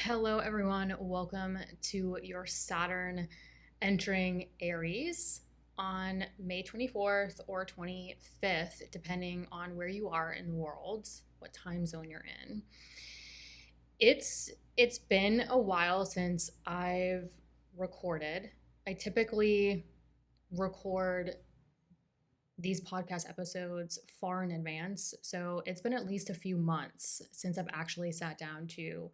Hello, everyone. Welcome to your Saturn entering Aries on May 24th or 25th, depending on where you are in the world, what time zone you're in. It's been a while since I've recorded. I typically record these podcast episodes far in advance, so it's been at least a few months since I've actually sat down to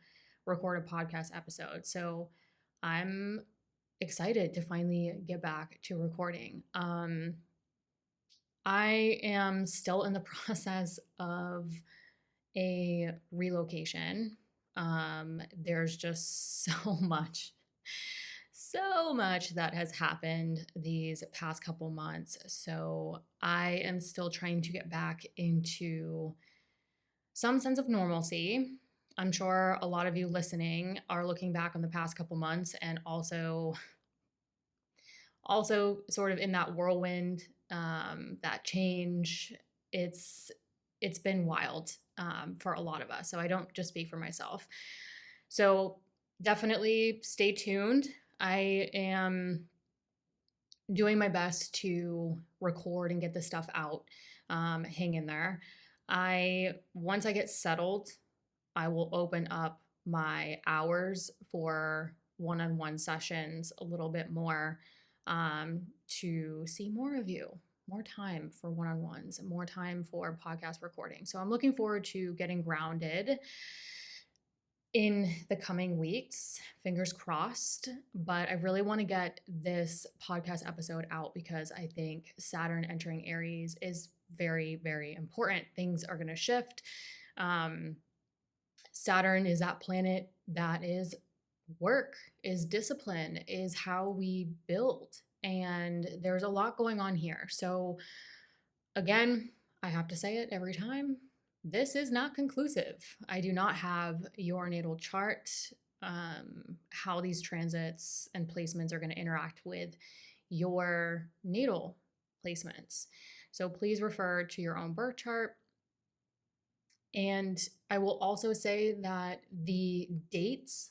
record a podcast episode. So I'm excited to finally get back to recording. I am still in the process of a relocation. There's just so much that has happened these past couple months. So I am still trying to get back into some sense of normalcy. I'm sure a lot of you listening are looking back on the past couple months and also sort of in that whirlwind, that change. It's been wild for a lot of us. So I don't just speak for myself. So definitely stay tuned. I am doing my best to record and get this stuff out. Hang in there. Once I get settled, I will open up my hours for one-on-one sessions a little bit more, to see more of you, more time for one-on-ones, more time for podcast recording. So I'm looking forward to getting grounded in the coming weeks, fingers crossed. But I really want to get this podcast episode out because I think Saturn entering Aries is very, very important. Things are going to shift. Saturn is that planet that is work, is discipline, is how we build. And there's a lot going on here. So, again, I have to say it every time. This is not conclusive. I do not have your natal chart, how these transits and placements are going to interact with your natal placements. So please refer to your own birth chart. And I will also say that the dates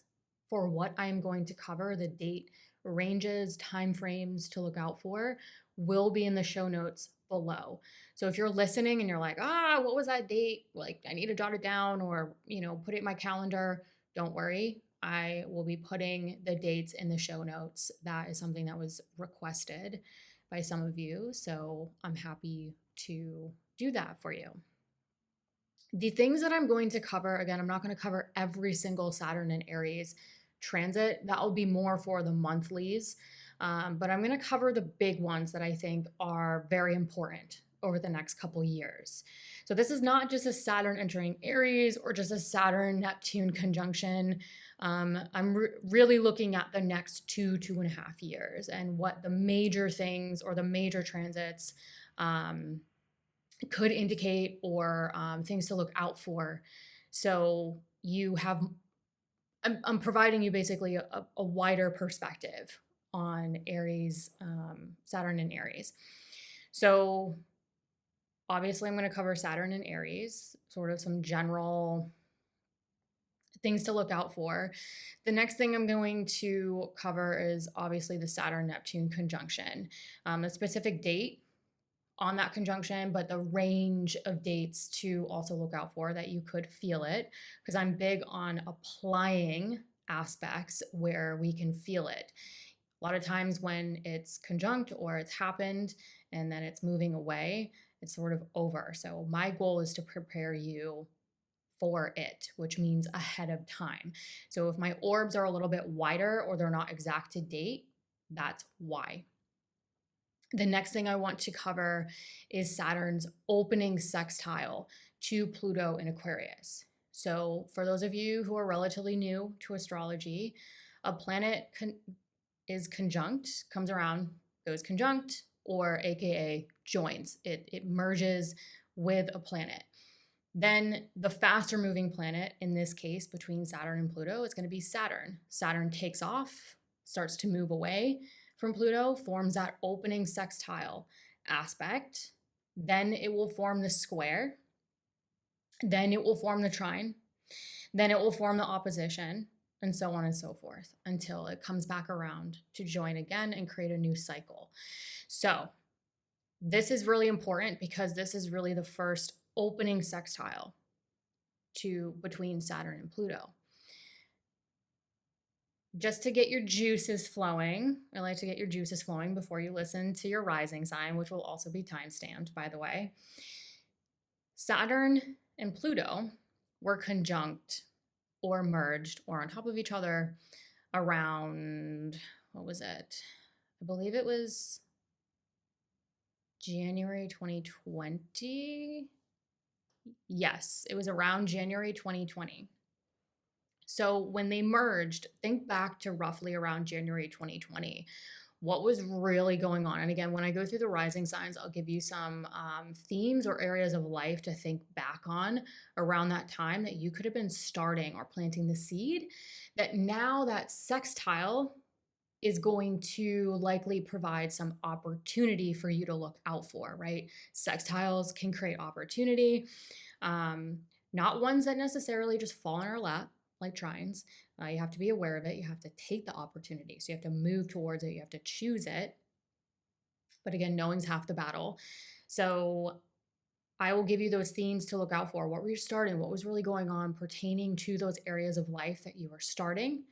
for what I'm going to cover, the date ranges, timeframes to look out for, will be in the show notes below. So if you're listening and you're like, what was that date? Like, I need to jot it down or, put it in my calendar. Don't worry. I will be putting the dates in the show notes. That is something that was requested by some of you. So I'm happy to do that for you. The things that I'm going to cover, again, I'm not going to cover every single Saturn and Aries transit. That will be more for the monthlies. But I'm going to cover the big ones that I think are very important over the next couple years. So this is not just a Saturn entering Aries or just a Saturn-Neptune conjunction. I'm really looking at the next 2.5 years and what the major things or the major transits could indicate or things to look out for. So I'm providing you basically a wider perspective on Aries, Saturn and Aries. So obviously I'm going to cover Saturn and Aries, sort of some general things to look out for. The next thing I'm going to cover is obviously the Saturn-Neptune conjunction, a specific date on that conjunction, but the range of dates to also look out for that you could feel it, because I'm big on applying aspects where we can feel it. A lot of times when it's conjunct or it's happened and then it's moving away, it's sort of over. So my goal is to prepare you for it, which means ahead of time. So if my orbs are a little bit wider or they're not exact to date, that's why. The next thing I want to cover is Saturn's opening sextile to Pluto in Aquarius. So for those of you who are relatively new to astrology, a planet is conjunct, comes around, goes conjunct, or AKA joins. It merges with a planet. Then the faster moving planet, in this case between Saturn and Pluto, is going to be Saturn. Saturn takes off, starts to move away from Pluto, forms that opening sextile aspect. Then it will form the square. Then it will form the trine. Then it will form the opposition. and so on and so forth until it comes back around to join again and create a new cycle. So this is really important because this is really the first opening sextile between Saturn and Pluto. Just to get your juices flowing, I like to get your juices flowing before you listen to your rising sign, which will also be time-stamped, by the way. Saturn and Pluto were conjunct or merged or on top of each other around, what was it? I believe it was January 2020. Yes, it was around January 2020. So when they merged, think back to roughly around January 2020. What was really going on? And again, when I go through the rising signs, I'll give you some themes or areas of life to think back on around that time that you could have been starting or planting the seed, that now that sextile is going to likely provide some opportunity for you to look out for, right? Sextiles can create opportunity, not ones that necessarily just fall in our lap like trines. You have to be aware of it. You have to take the opportunity. So you have to move towards it. You have to choose it. But again, knowing's half the battle. So I will give you those themes to look out for. What were you starting? What was really going on pertaining to those areas of life that you were starting,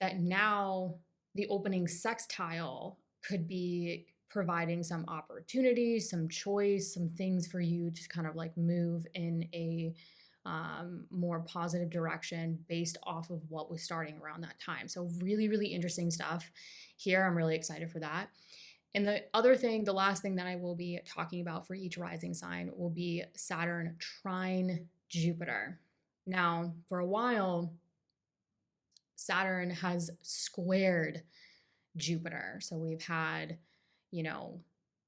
that now the opening sextile could be providing some opportunities, some choice, some things for you to kind of like move in a more positive direction based off of what was starting around that time. So really, really interesting stuff here. I'm really excited for that. And the other thing, the last thing that I will be talking about for each rising sign will be Saturn trine Jupiter. Now, for a while, Saturn has squared Jupiter. So we've had, the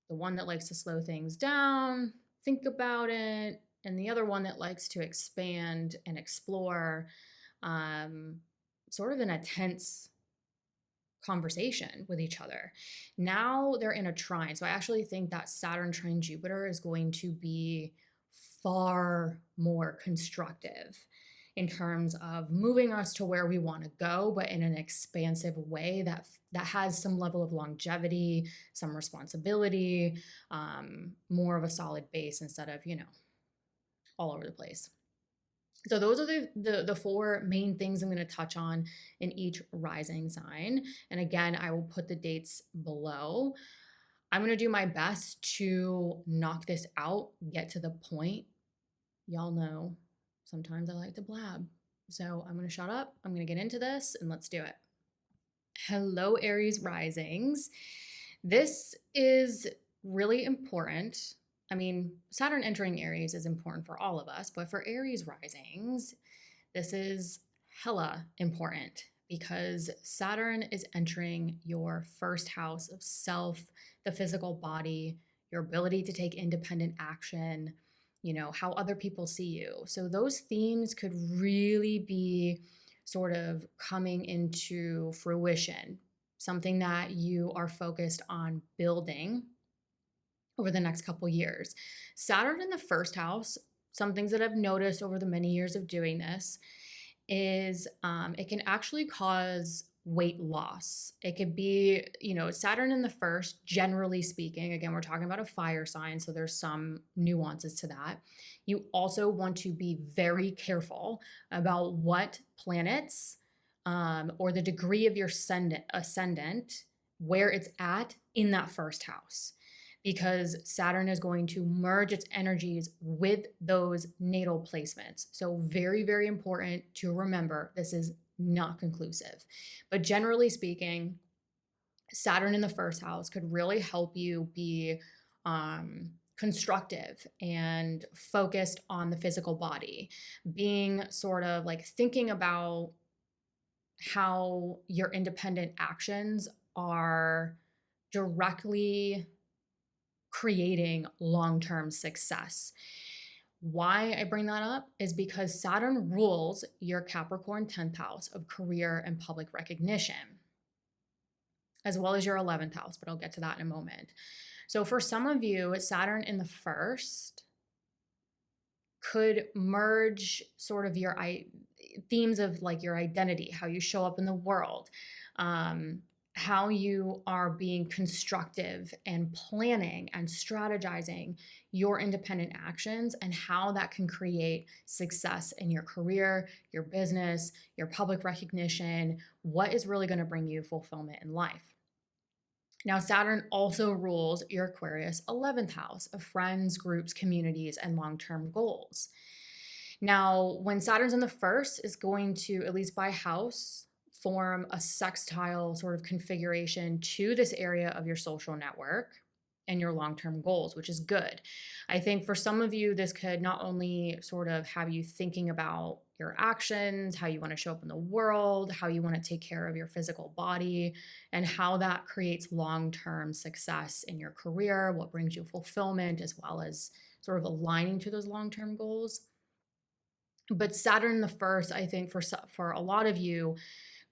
one that likes to slow things down, think about it, and the other one that likes to expand and explore, sort of in a tense conversation with each other. Now they're in a trine. So I actually think that Saturn trine Jupiter is going to be far more constructive in terms of moving us to where we want to go, but in an expansive way that has some level of longevity, some responsibility, more of a solid base instead of, all over the place. So those are the four main things I'm going to touch on in each rising sign. And again, I will put the dates below. I'm going to do my best to knock this out, get to the point. Y'all know sometimes I like to blab. So I'm going to shut up. I'm going to get into this and let's do it. Hello, Aries risings. This is really important. I mean, Saturn entering Aries is important for all of us, but for Aries risings, this is hella important because Saturn is entering your first house of self, the physical body, your ability to take independent action, how other people see you. So those themes could really be sort of coming into fruition, something that you are focused on building over the next couple years. Saturn in the first house, some things that I've noticed over the many years of doing this is it can actually cause weight loss. It could be, Saturn in the first, generally speaking, again, we're talking about a fire sign, so there's some nuances to that. You also want to be very careful about what planets or the degree of your ascendant, where it's at in that first house, because Saturn is going to merge its energies with those natal placements. So very, very important to remember, this is not conclusive. But generally speaking, Saturn in the first house could really help you be constructive and focused on the physical body, being sort of like thinking about how your independent actions are directly creating long-term success. Why I bring that up is because Saturn rules your Capricorn 10th house of career and public recognition, as well as your 11th house, but I'll get to that in a moment. So for some of you, Saturn in the first could merge sort of themes of like your identity, how you show up in the world, how you are being constructive and planning and strategizing your independent actions, and how that can create success in your career, your business, your public recognition, what is really going to bring you fulfillment in life. Now, Saturn also rules your Aquarius 11th house of friends, groups, communities, and long-term goals. Now, when Saturn's in the first, is going to, at least by house, form a sextile sort of configuration to this area of your social network and your long-term goals, which is good. I think for some of you, this could not only sort of have you thinking about your actions, how you want to show up in the world, how you want to take care of your physical body, and how that creates long-term success in your career, what brings you fulfillment, as well as sort of aligning to those long-term goals. But Saturn the first, I think for a lot of you,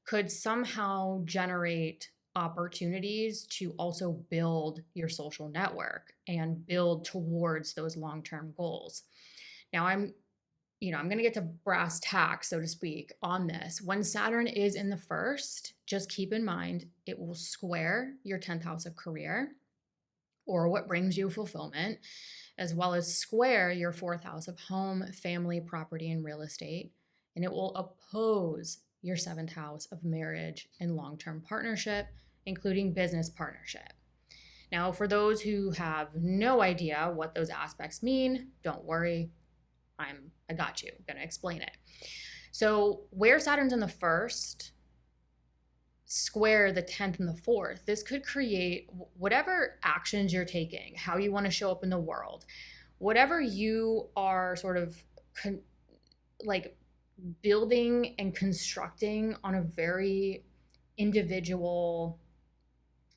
could somehow generate opportunities to also build your social network and build towards those long-term goals. Now, I'm going to get to brass tacks, so to speak, on this. When Saturn is in the first, just keep in mind it will square your 10th house of career, or what brings you fulfillment, as well as square your 4th house of home, family, property, and real estate. And it will oppose your 7th house of marriage and long-term partnership, including business partnership. Now, for those who have no idea what those aspects mean, don't worry. I got you. I'm going to explain it. So where Saturn's in the first, square the 10th and the 4th, this could create whatever actions you're taking, how you want to show up in the world, whatever you are sort of like building and constructing on a very individual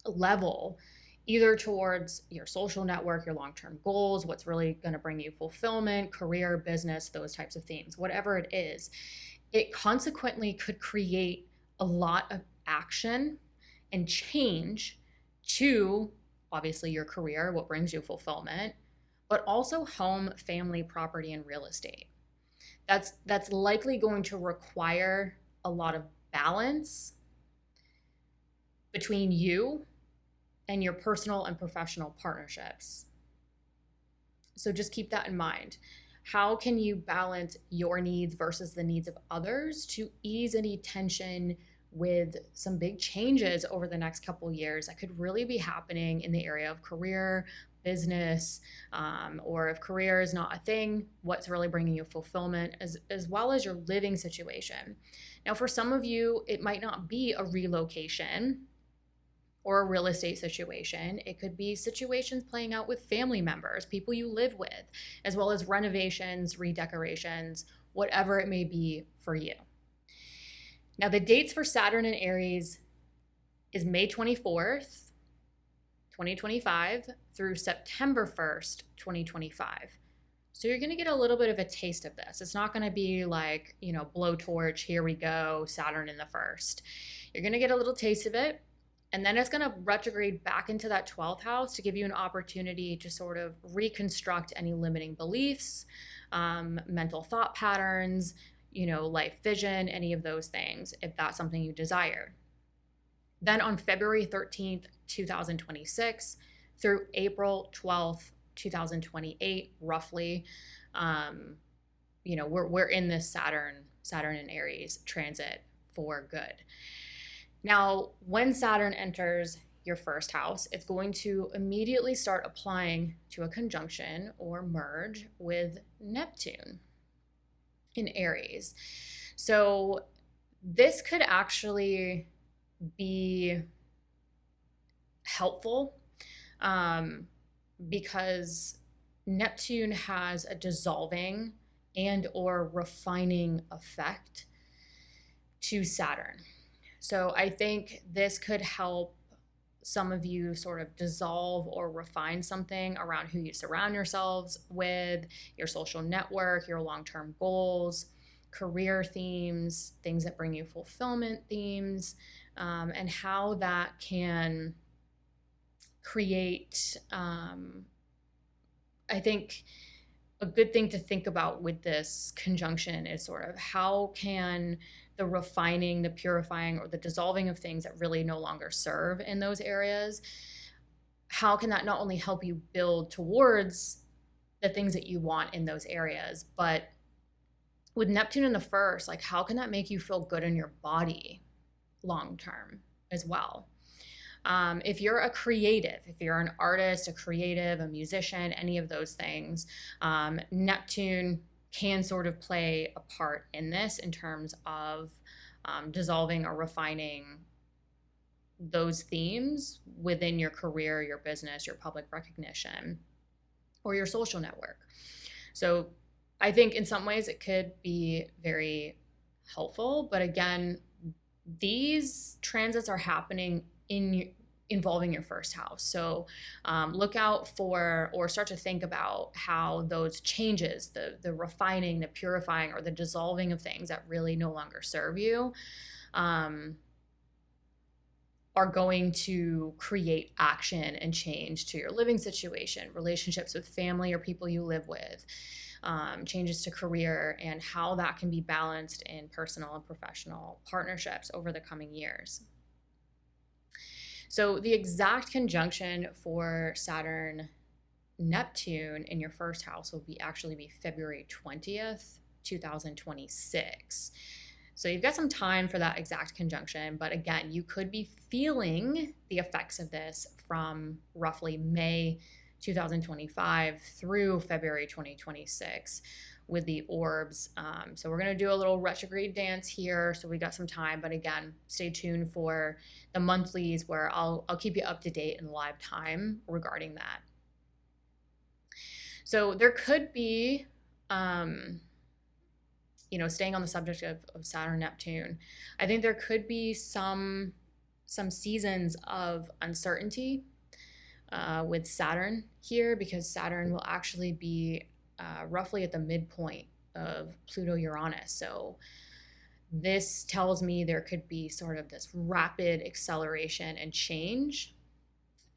level, either towards your social network, your long-term goals, what's really going to bring you fulfillment, career, business, those types of themes, whatever it is, it consequently could create a lot of action and change to obviously your career, what brings you fulfillment, but also home, family, property, and real estate. That's likely going to require a lot of balance between you and your personal and professional partnerships. So just keep that in mind. How can you balance your needs versus the needs of others to ease any tension with some big changes over the next couple of years that could really be happening in the area of career, business, or if career is not a thing, what's really bringing you fulfillment, as well as your living situation. Now, for some of you, it might not be a relocation or a real estate situation. It could be situations playing out with family members, people you live with, as well as renovations, redecorations, whatever it may be for you. Now, the dates for Saturn in Aries is May 24th, 2025 through September 1st, 2025. So you're going to get a little bit of a taste of this. It's not going to be like, blowtorch, here we go, Saturn in the first. You're going to get a little taste of it. And then it's going to retrograde back into that 12th house to give you an opportunity to sort of reconstruct any limiting beliefs, mental thought patterns, life vision, any of those things, if that's something you desire. Then on February 13th, 2026 through April 12th, 2028, roughly, we're in this Saturn and Aries transit for good. Now, when Saturn enters your first house, it's going to immediately start applying to a conjunction or merge with Neptune in Aries. So this could actually be helpful because Neptune has a dissolving and or refining effect to Saturn. So I think this could help some of you sort of dissolve or refine something around who you surround yourselves with, your social network, your long-term goals, career themes, things that bring you fulfillment themes, and how that can create, I think, a good thing to think about with this conjunction is sort of how can the refining, the purifying, or the dissolving of things that really no longer serve in those areas, how can that not only help you build towards the things that you want in those areas, but with Neptune in the first, like how can that make you feel good in your body long term as well? If you're a creative, if you're an artist, a creative, a musician, any of those things, Neptune can sort of play a part in this in terms of dissolving or refining those themes within your career, your business, your public recognition, or your social network. So I think in some ways it could be very helpful, but again, these transits are happening involving your first house. So look out for, or start to think about how those changes, the refining, the purifying, or the dissolving of things that really no longer serve you, are going to create action and change to your living situation, relationships with family or people you live with, changes to career, and how that can be balanced in personal and professional partnerships over the coming years. So the exact conjunction for Saturn Neptune in your first house will actually be February 20th, 2026. So you've got some time for that exact conjunction, but again, you could be feeling the effects of this from roughly May 2025 through February 2026 with the orbs. So we're going to do a little retrograde dance here. So we got some time, but again, stay tuned for the monthlies where I'll keep you up to date in live time regarding that. So there could be, staying on the subject of Saturn, Neptune, I think there could be some seasons of uncertainty with Saturn here, because Saturn will actually be roughly at the midpoint of Pluto-Uranus. So this tells me there could be sort of this rapid acceleration and change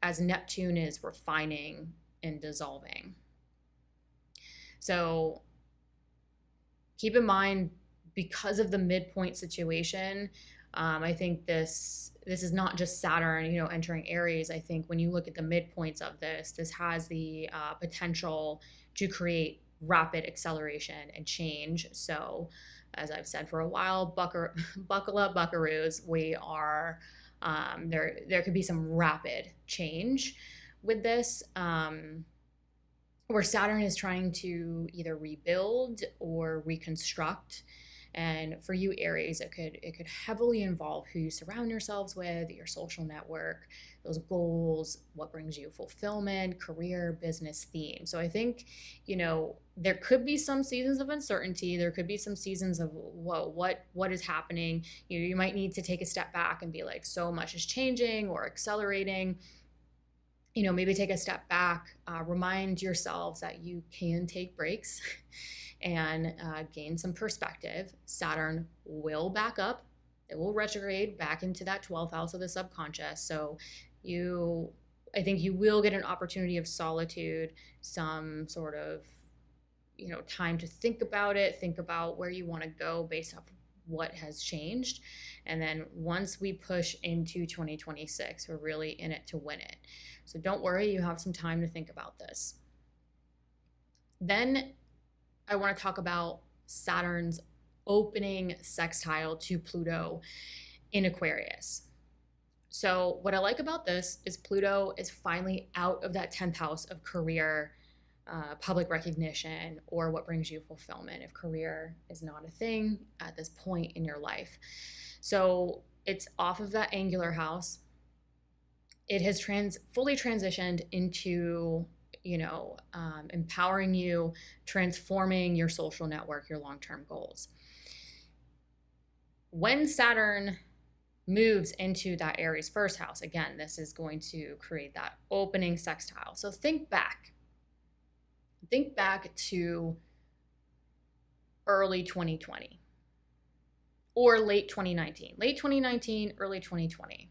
as Neptune is refining and dissolving. So keep in mind, because of the midpoint situation, I think this is not just Saturn, entering Aries. I think when you look at the midpoints of this has the potential to create rapid acceleration and change. So as I've said for a while, buckle up, buckaroos. We are, there could be some rapid change with this, where Saturn is trying to either rebuild or reconstruct. And for you, Aries, it could heavily involve who you surround yourselves with, your social network, those goals, what brings you fulfillment, career, business theme. So I think, there could be some seasons of uncertainty. There could be some seasons of, whoa, what is happening? You might need to take a step back and be like, so much is changing or accelerating. Maybe take a step back, remind yourselves that you can take breaks and gain some perspective. Saturn will back up. It will retrograde back into that 12th house of the subconscious. So I think you will get an opportunity of solitude, some sort of, time to think about it, think about where you want to go based off what has changed. And then once we push into 2026, we're really in it to win it. So don't worry, you have some time to think about this. Then I want to talk about Saturn's opening sextile to Pluto in Aquarius. So what I like about this is Pluto is finally out of that 10th house of career, public recognition, or what brings you fulfillment if career is not a thing at this point in your life. So it's off of that angular house. It has fully transitioned into, empowering you, transforming your social network, your long-term goals. When Saturn moves into that Aries first house, again, this is going to create that opening sextile. So think back to early 2020 or late 2019, early 2020.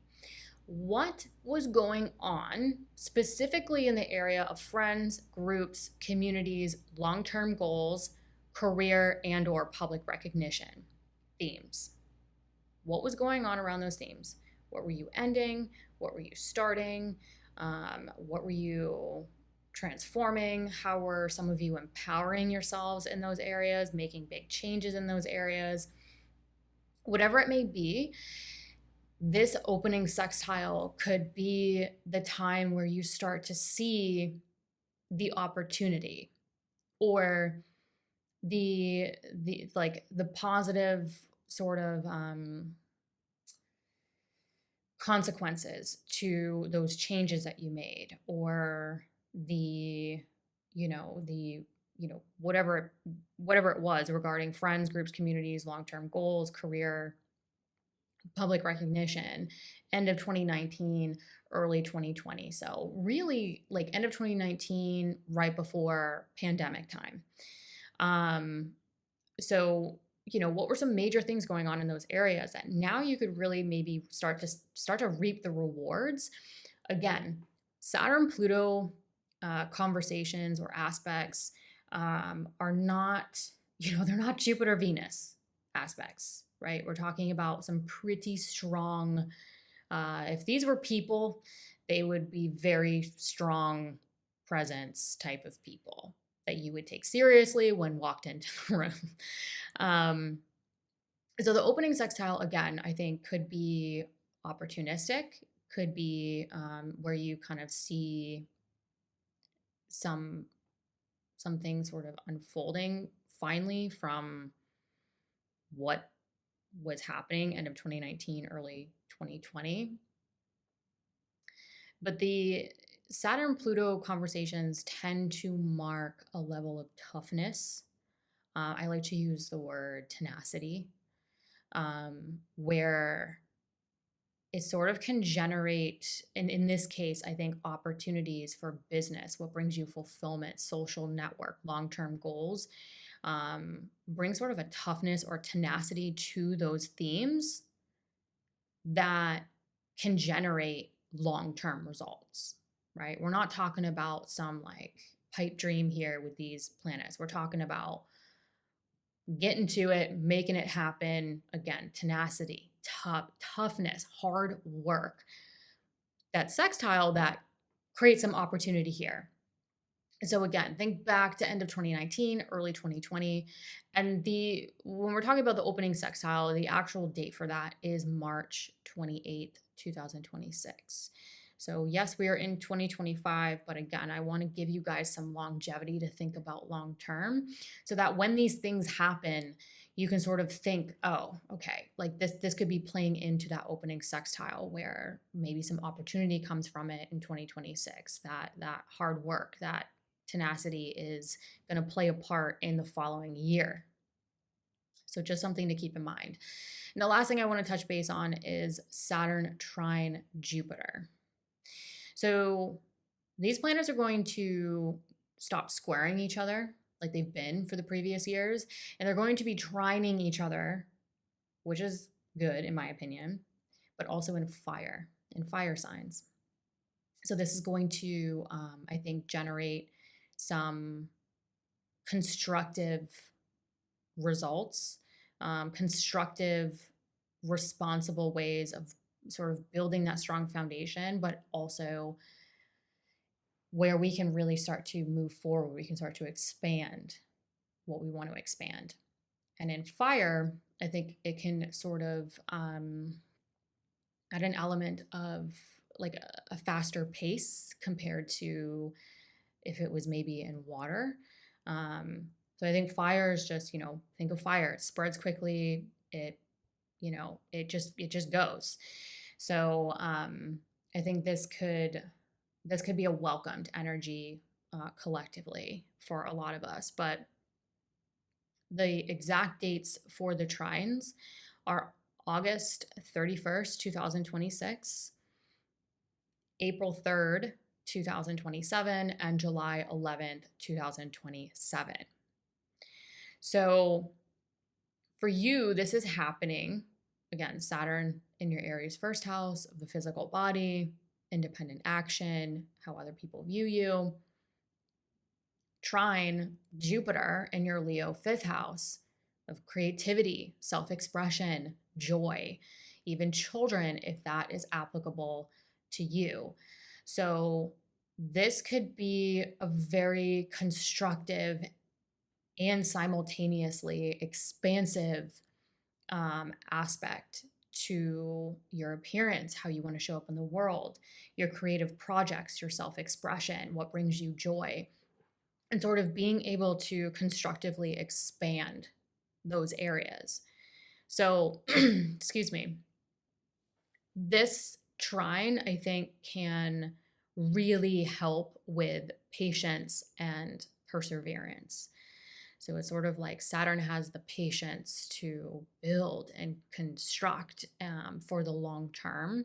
what was going on specifically in the area of friends, groups, communities, long-term goals, career, and or public recognition themes. What was going on around those themes? What were you ending? What were you starting? What were you transforming? How were some of you empowering yourselves in those areas, making big changes in those areas? Whatever it may be, this opening sextile could be the time where you start to see the opportunity or the positive sort of consequences to those changes that you made, or whatever it was regarding friends, groups, communities, long-term goals, career, public recognition, end of 2019, early 2020. So really like end of 2019, right before pandemic time. So, what were some major things going on in those areas that now you could really maybe start to reap the rewards? Again, Saturn Pluto conversations or aspects are not, they're not Jupiter Venus aspects, right? We're talking about some pretty strong, if these were people, they would be very strong presence type of people that you would take seriously when walked into the room. So the opening sextile, again, I think could be opportunistic, could be where you kind of see some things sort of unfolding finally from what was happening end of 2019, early 2020. But the Saturn-Pluto conversations tend to mark a level of toughness. I like to use the word tenacity, where it sort of can generate, and in this case, I think opportunities for business, what brings you fulfillment, social network, long-term goals, bring sort of a toughness or tenacity to those themes that can generate long-term results, right? We're not talking about some like pipe dream here with these planets. We're talking about getting to it, making it happen. Again, tenacity, toughness, hard work. That sextile that creates some opportunity here. So again, think back to end of 2019, early 2020. And when we're talking about the opening sextile, the actual date for that is March 28th, 2026. So yes, we are in 2025, but again, I want to give you guys some longevity to think about long term so that when these things happen, you can sort of think, oh, okay, like this could be playing into that opening sextile where maybe some opportunity comes from it in 2026. That hard work, that tenacity is going to play a part in the following year. So just something to keep in mind. And the last thing I want to touch base on is Saturn trine Jupiter. So these planets are going to stop squaring each other like they've been for the previous years, and they're going to be trining each other, which is good in my opinion, but also in fire signs. So this is going to, I think, generate some constructive results, constructive, responsible ways of sort of building that strong foundation, but also where we can really start to move forward, we can start to expand what we want to expand. And in fire, I think it can sort of add an element of like a faster pace compared to if it was maybe in water. So I think fire is just, think of fire. It spreads quickly. It just goes. So I think this could be a welcomed energy collectively for a lot of us. But the exact dates for the trines are August 31st, 2026, April 3rd, 2027, and July 11th, 2027. So for you, this is happening again, Saturn in your Aries first house of the physical body, independent action, how other people view you. Trine Jupiter in your Leo fifth house of creativity, self-expression, joy, even children, if that is applicable to you. So this could be a very constructive and simultaneously expansive aspect to your appearance, how you want to show up in the world, your creative projects, your self-expression, what brings you joy, and sort of being able to constructively expand those areas. So, excuse me, this trine, I think, can really help with patience and perseverance. So it's sort of like Saturn has the patience to build and construct for the long term,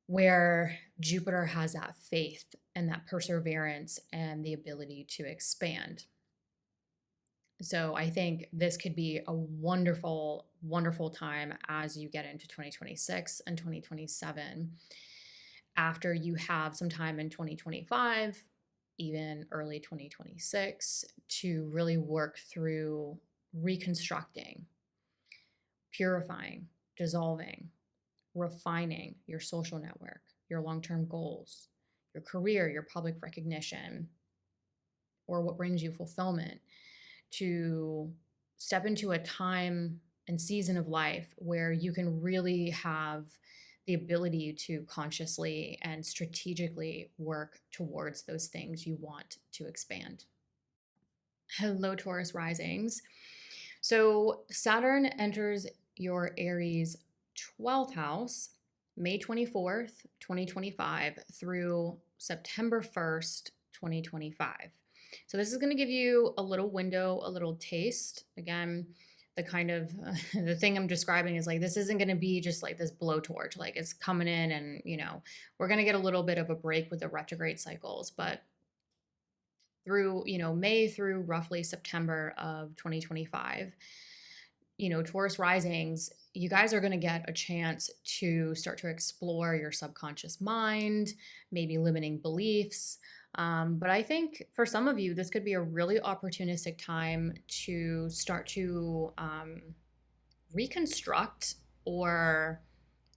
where Jupiter has that faith and that perseverance and the ability to expand. So I think this could be a wonderful, wonderful time as you get into 2026 and 2027, after you have some time in 2025, even early 2026, to really work through reconstructing, purifying, dissolving, refining your social network, your long-term goals, your career, your public recognition, or what brings you fulfillment, to step into a time and season of life where you can really have the ability to consciously and strategically work towards those things you want to expand. Hello, Taurus risings. So Saturn enters your Aries 12th house May 24th, 2025 through September 1st, 2025. So this is going to give you a little window, a little taste. Again, the kind of the thing I'm describing is like, this isn't going to be just like this blowtorch, like it's coming in and, we're going to get a little bit of a break with the retrograde cycles, but through, May through roughly September of 2025, Taurus risings, you guys are going to get a chance to start to explore your subconscious mind, maybe limiting beliefs. But I think for some of you, this could be a really opportunistic time to start to reconstruct or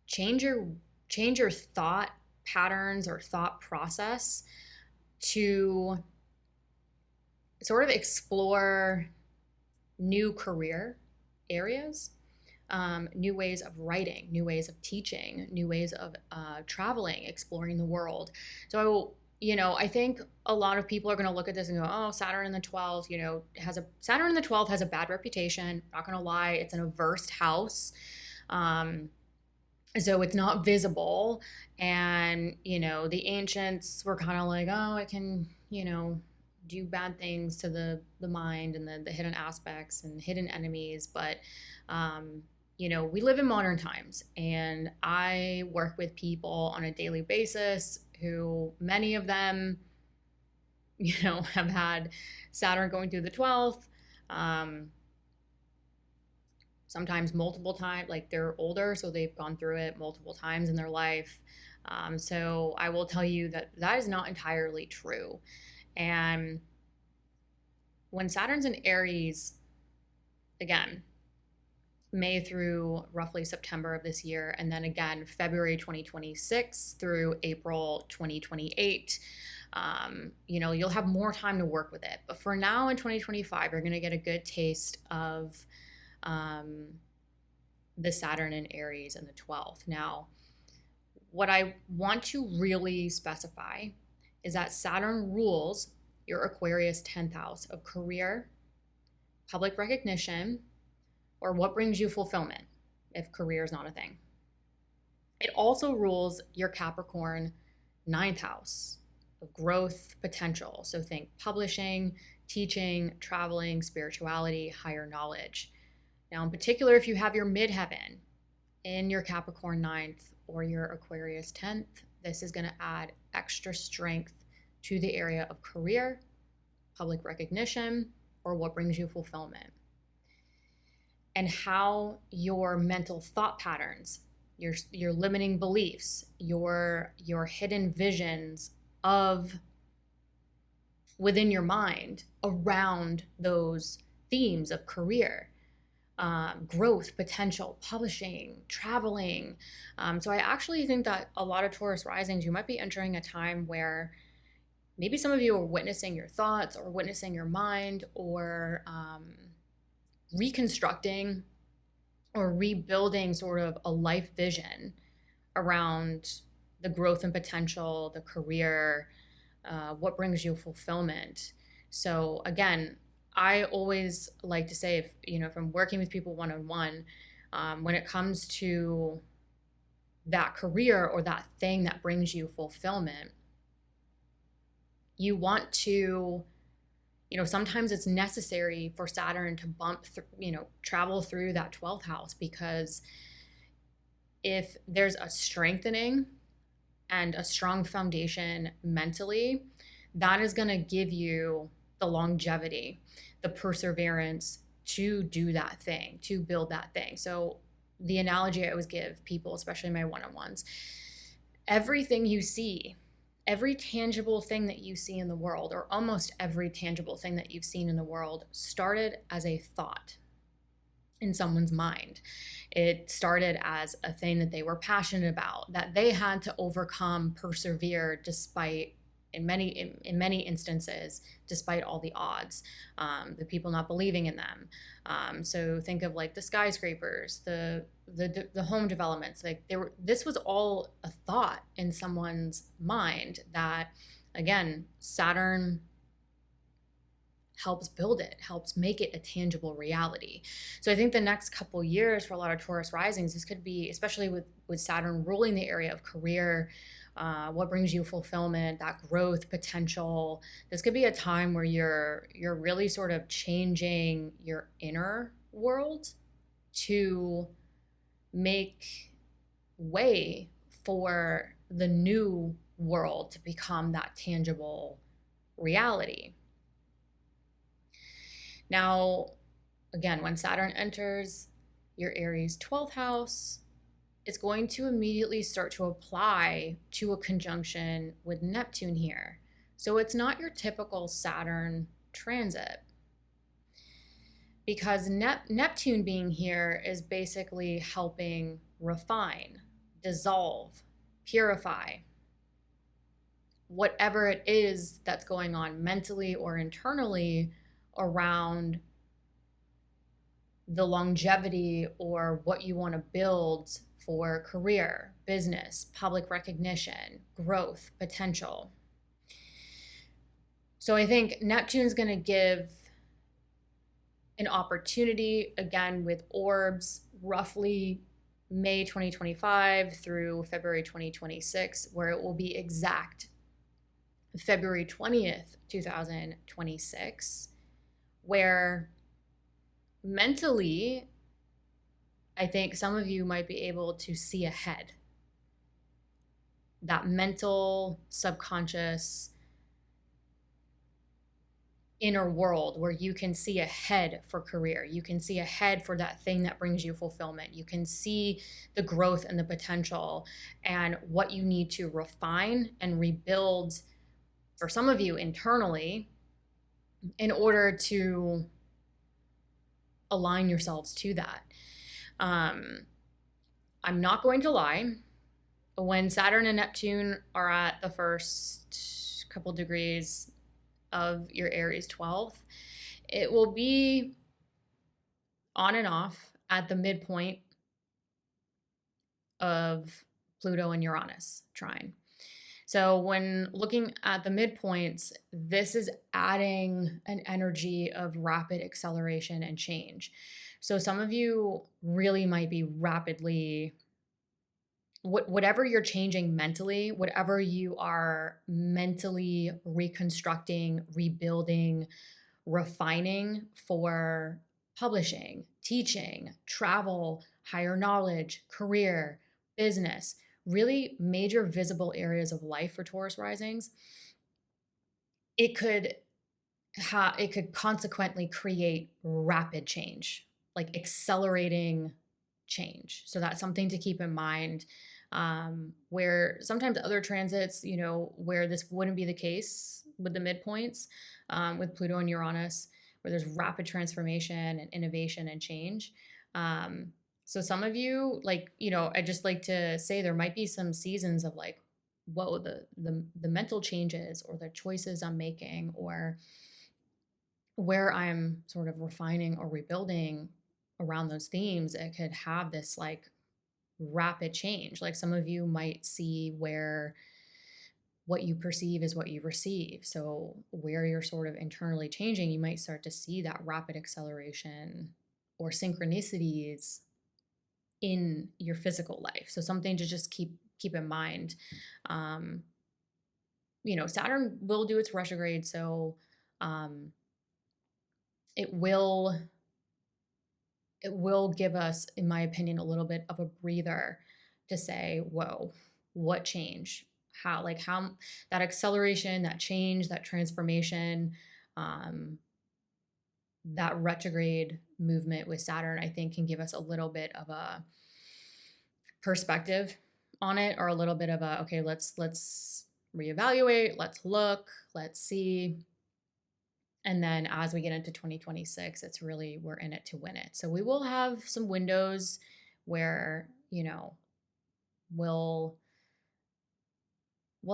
change your thought patterns or thought process to sort of explore new career areas, new ways of writing, new ways of teaching, new ways of traveling, exploring the world. So, I think a lot of people are going to look at this and go, oh, Saturn in the 12th, Saturn in the 12th has a bad reputation. Not going to lie, it's an averse house. So it's not visible. And, the ancients were kind of like, oh, it can, do bad things to the mind and the hidden aspects and hidden enemies. But, we live in modern times, and I work with people on a daily basis who, many of them, have had Saturn going through the 12th, sometimes multiple times, like they're older, so they've gone through it multiple times in their life. So I will tell you that is not entirely true. And when Saturn's in Aries, again, May through roughly September of this year, and then again February 2026 through April 2028, you'll have more time to work with it. But for now in 2025, you're going to get a good taste of the Saturn in Aries in the 12th. Now, what I want to really specify is that Saturn rules your Aquarius 10th house of career, public recognition, or what brings you fulfillment if career is not a thing. It also rules your Capricorn 9th house of growth potential. So think publishing, teaching, traveling, spirituality, higher knowledge. Now, in particular, if you have your midheaven in your Capricorn 9th or your Aquarius 10th, this is going to add extra strength to the area of career, public recognition, or what brings you fulfillment. and how your mental thought patterns, your limiting beliefs, your hidden visions of within your mind around those themes of career, growth, potential, publishing, traveling. So I actually think that a lot of Taurus risings, you might be entering a time where maybe some of you are witnessing your thoughts or witnessing your mind, or reconstructing or rebuilding sort of a life vision around the growth and potential, the career, what brings you fulfillment. So again, I always like to say, if I'm working with people one-on-one, when it comes to that career or that thing that brings you fulfillment, you want to, sometimes it's necessary for Saturn to travel through that 12th house, because if there's a strengthening and a strong foundation mentally, that is going to give you the longevity, the perseverance to do that thing, to build that thing. So the analogy I always give people, especially my one-on-ones, everything you see, every tangible thing that you see in the world, or almost every tangible thing that you've seen in the world, started as a thought in someone's mind. It started as a thing that they were passionate about, that they had to overcome, persevere, despite, in many instances, despite all the odds, the people not believing in them. So think of like the skyscrapers, the home developments. Like this was all a thought in someone's mind that, again, Saturn helps build it, helps make it a tangible reality. So I think the next couple years for a lot of Taurus risings, this could be, especially with Saturn ruling the area of career, what brings you fulfillment, that growth potential. This could be a time where you're really sort of changing your inner world to make way for the new world to become that tangible reality. Now, again, when Saturn enters your Aries 12th house, it's going to immediately start to apply to a conjunction with Neptune here. So it's not your typical Saturn transit, because Neptune being here is basically helping refine, dissolve, purify whatever it is that's going on mentally or internally around the longevity or what you want to build for career, business, public recognition, growth, potential. So I think Neptune's going to give an opportunity, again, with orbs, roughly May 2025 through February 2026, where it will be exact February 20th, 2026, where mentally, I think some of you might be able to see ahead. That mental, subconscious, inner world where you can see ahead for career. You can see ahead for that thing that brings you fulfillment. You can see the growth and the potential and what you need to refine and rebuild, for some of you internally, in order to align yourselves to that. I'm not going to lie. When Saturn and Neptune are at the first couple degrees of your Aries 12th, it will be on and off at the midpoint of Pluto and Uranus trine. So when looking at the midpoints, this is adding an energy of rapid acceleration and change. So some of you really might be rapidly, whatever you're changing mentally, whatever you are mentally reconstructing, rebuilding, refining for publishing, teaching, travel, higher knowledge, career, business, really major visible areas of life for Taurus risings, it could consequently create rapid change like accelerating change. So that's something to keep in mind. Where sometimes other transits, you know, where this wouldn't be the case with the midpoints, with Pluto and Uranus, where there's rapid transformation and innovation and change. So some of you, like, you know, I just like to say there might be some seasons of like, whoa, the mental changes or the choices I'm making or where I'm sort of refining or rebuilding around those themes, it could have this like rapid change. Like some of you might see where what you perceive is what you receive. So where you're sort of internally changing, you might start to see that rapid acceleration or synchronicities in your physical life. So something to just keep in mind. Um, you know, Saturn will do its retrograde, so um, it will give us, in my opinion, a little bit of a breather to say, whoa, what change? How that acceleration, that change, that transformation, um, that retrograde movement with Saturn, I think can give us a little bit of a perspective on it, or a little bit of a, okay, let's reevaluate, let's look, let's see. And then as we get into 2026, it's really, we're in it to win it. So we will have some windows where, you know, we'll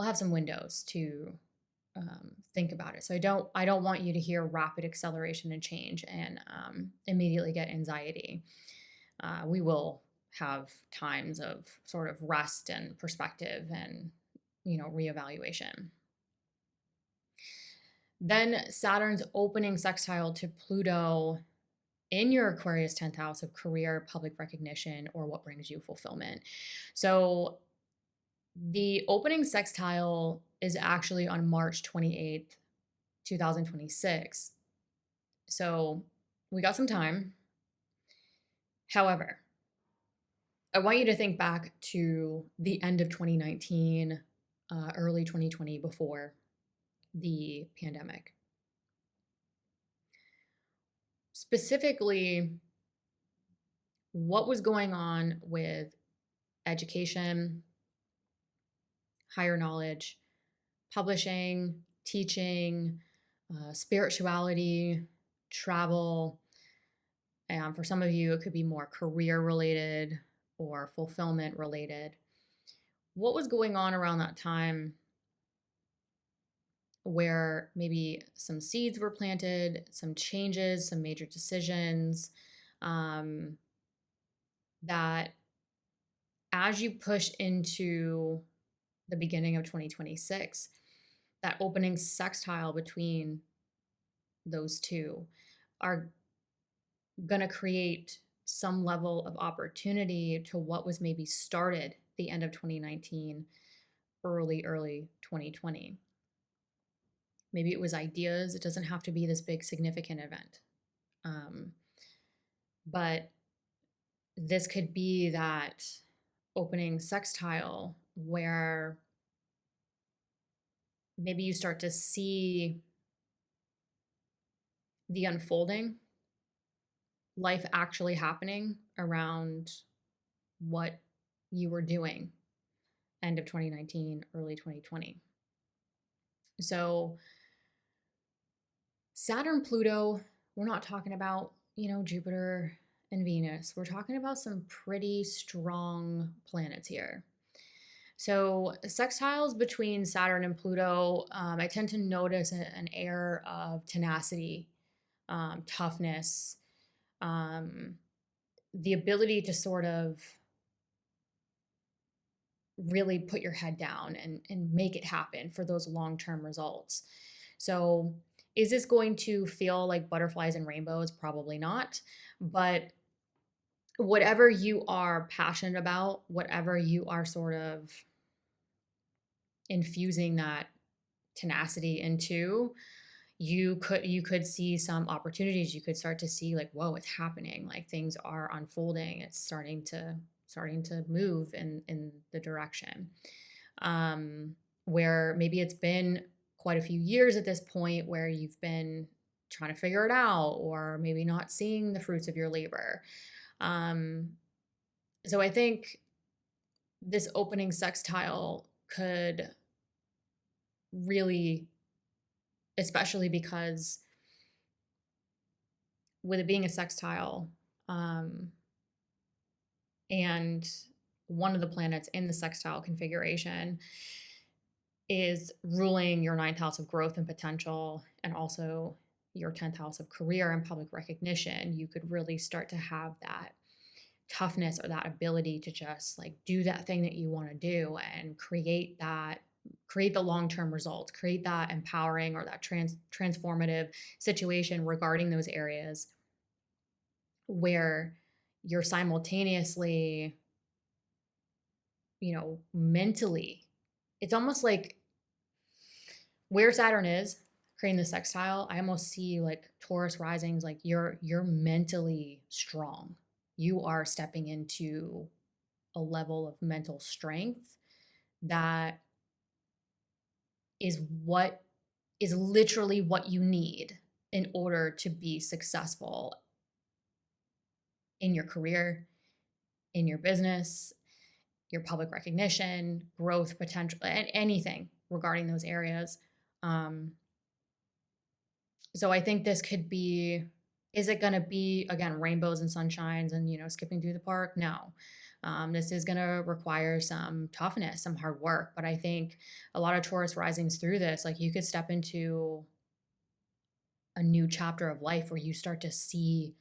have some windows to think about it. So I don't want you to hear rapid acceleration and change and immediately get anxiety. We will have times of sort of rest and perspective and, you know, reevaluation. Then Saturn's opening sextile to Pluto in your Aquarius 10th house of career, public recognition, or what brings you fulfillment. So the opening sextile is actually on March 28th, 2026. So we got some time. However, I want you to think back to the end of 2019, early 2020, before the pandemic. Specifically, what was going on with education, higher knowledge, publishing, teaching, spirituality, travel. And for some of you, it could be more career related or fulfillment related. What was going on around that time where maybe some seeds were planted, some changes, some major decisions, that as you push into the beginning of 2026, that opening sextile between those two are going to create some level of opportunity to what was maybe started the end of 2019, early 2020. Maybe it was ideas. It doesn't have to be this big significant event. But this could be that opening sextile where maybe you start to see the unfolding, life actually happening around what you were doing end of 2019, early 2020. So Saturn, Pluto, we're not talking about, you know, Jupiter and Venus. We're talking about some pretty strong planets here. So sextiles between Saturn and Pluto, I tend to notice an air of tenacity, toughness, the ability to sort of really put your head down and make it happen for those long-term results. So is this going to feel like butterflies and rainbows? Probably not. But whatever you are passionate about, whatever you are sort of infusing that tenacity into, you could see some opportunities. You could start to see like, whoa, it's happening. Like things are unfolding. It's starting to move in the direction. Where maybe it's been quite a few years at this point where you've been trying to figure it out, or maybe not seeing the fruits of your labor. Um, so I think this opening sextile could really, especially because with it being a sextile, um, and one of the planets in the sextile configuration is ruling your ninth house of growth and potential, and also your 10th house of career and public recognition, you could really start to have that toughness or that ability to just like do that thing that you want to do and create the long-term results, create that empowering or that transformative situation regarding those areas where you're simultaneously, mentally, it's almost like where Saturn is creating the sextile. I almost see like Taurus risings, like you're mentally strong. You are stepping into a level of mental strength that is what is literally what you need in order to be successful in your career, in your business, your public recognition, growth potential, and anything regarding those areas. Um, so I think this could be, is it going to be, again, rainbows and sunshines and, skipping through the park? No. This is going to require some toughness, some hard work. But I think a lot of Taurus risings through this, like you could step into a new chapter of life where you start to see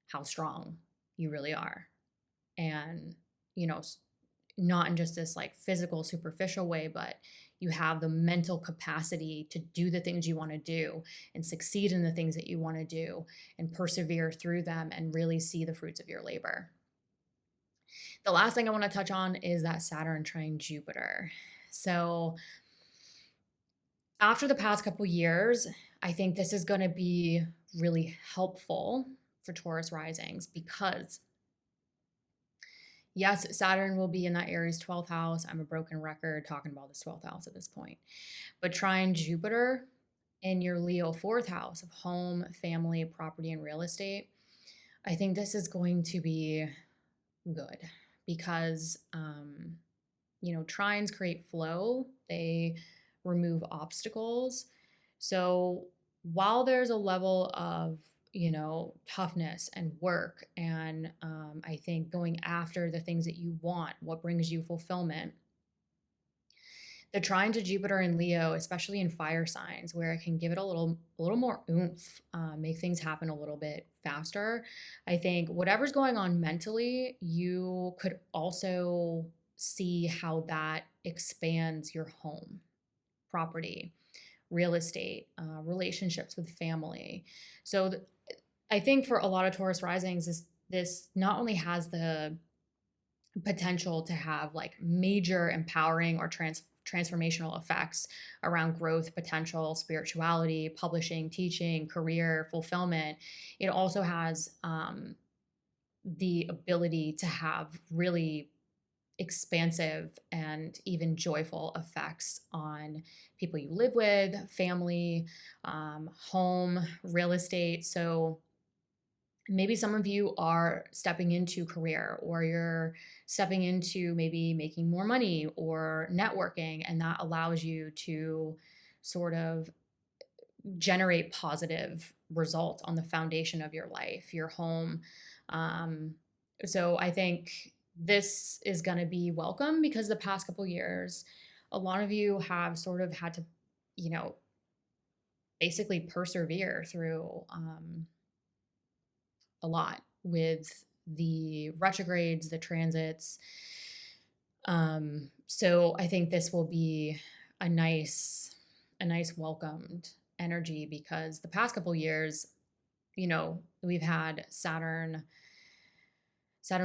how strong you really are. And, not in just this like physical, superficial way, but you have the mental capacity to do the things you want to do and succeed in the things that you want to do and persevere through them and really see the fruits of your labor. The last thing I want to touch on is that Saturn trine Jupiter. So after the past couple years, I think this is going to be really helpful for Taurus risings because yes, Saturn will be in that Aries 12th house. I'm a broken record talking about this 12th house at this point. But trine Jupiter in your Leo 4th house of home, family, property, and real estate, I think this is going to be good because, trines create flow. They remove obstacles. So while there's a level of toughness and work, and I think going after the things that you want, what brings you fulfillment, the trine to Jupiter and Leo, especially in fire signs, where it can give it a little more oomph, make things happen a little bit faster. I think whatever's going on mentally, you could also see how that expands your home, property, real estate, relationships with family. So I think for a lot of Taurus risings, this not only has the potential to have like major empowering or transformational effects around growth, potential, spirituality, publishing, teaching, career, fulfillment, it also has the ability to have really expansive and even joyful effects on people you live with, family, home, real estate. So maybe some of you are stepping into career, or you're stepping into maybe making more money or networking, and that allows you to sort of generate positive results on the foundation of your life, your home. So I think this is going to be welcome because the past couple years, a lot of you have sort of had to, basically persevere through a lot with the retrogrades, the transits. So I think this will be a nice welcomed energy because the past couple years, we've had Saturn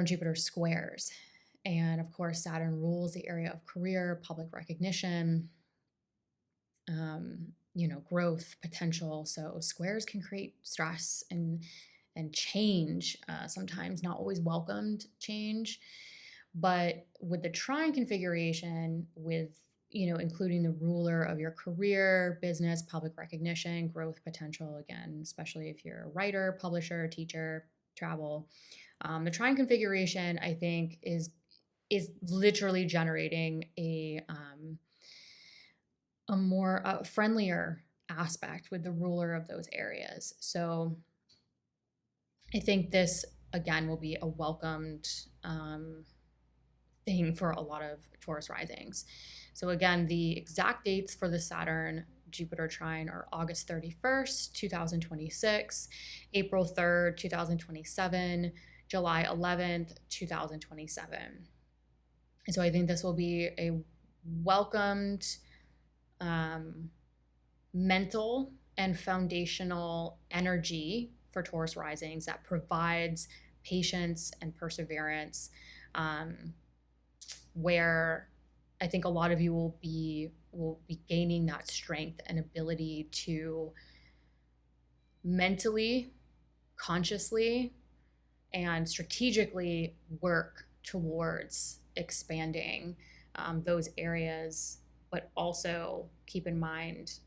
Jupiter squares. And of course, Saturn rules the area of career, public recognition, growth potential. So squares can create stress and change, sometimes not always welcomed change. But with the trine configuration, with including the ruler of your career, business, public recognition, growth potential, again, especially if you're a writer, publisher, teacher, travel. The trine configuration, I think, is literally generating a more friendlier aspect with the ruler of those areas. So I think this, again, will be a welcomed thing for a lot of Taurus risings. So again, the exact dates for the Saturn Jupiter trine are August 31st, 2026, April 3rd, 2027, July 11th, 2027. And so I think this will be a welcomed mental and foundational energy for Taurus risings that provides patience and perseverance, where I think a lot of you will be gaining that strength and ability to mentally, consciously, and strategically work towards expanding those areas, but also keep in mind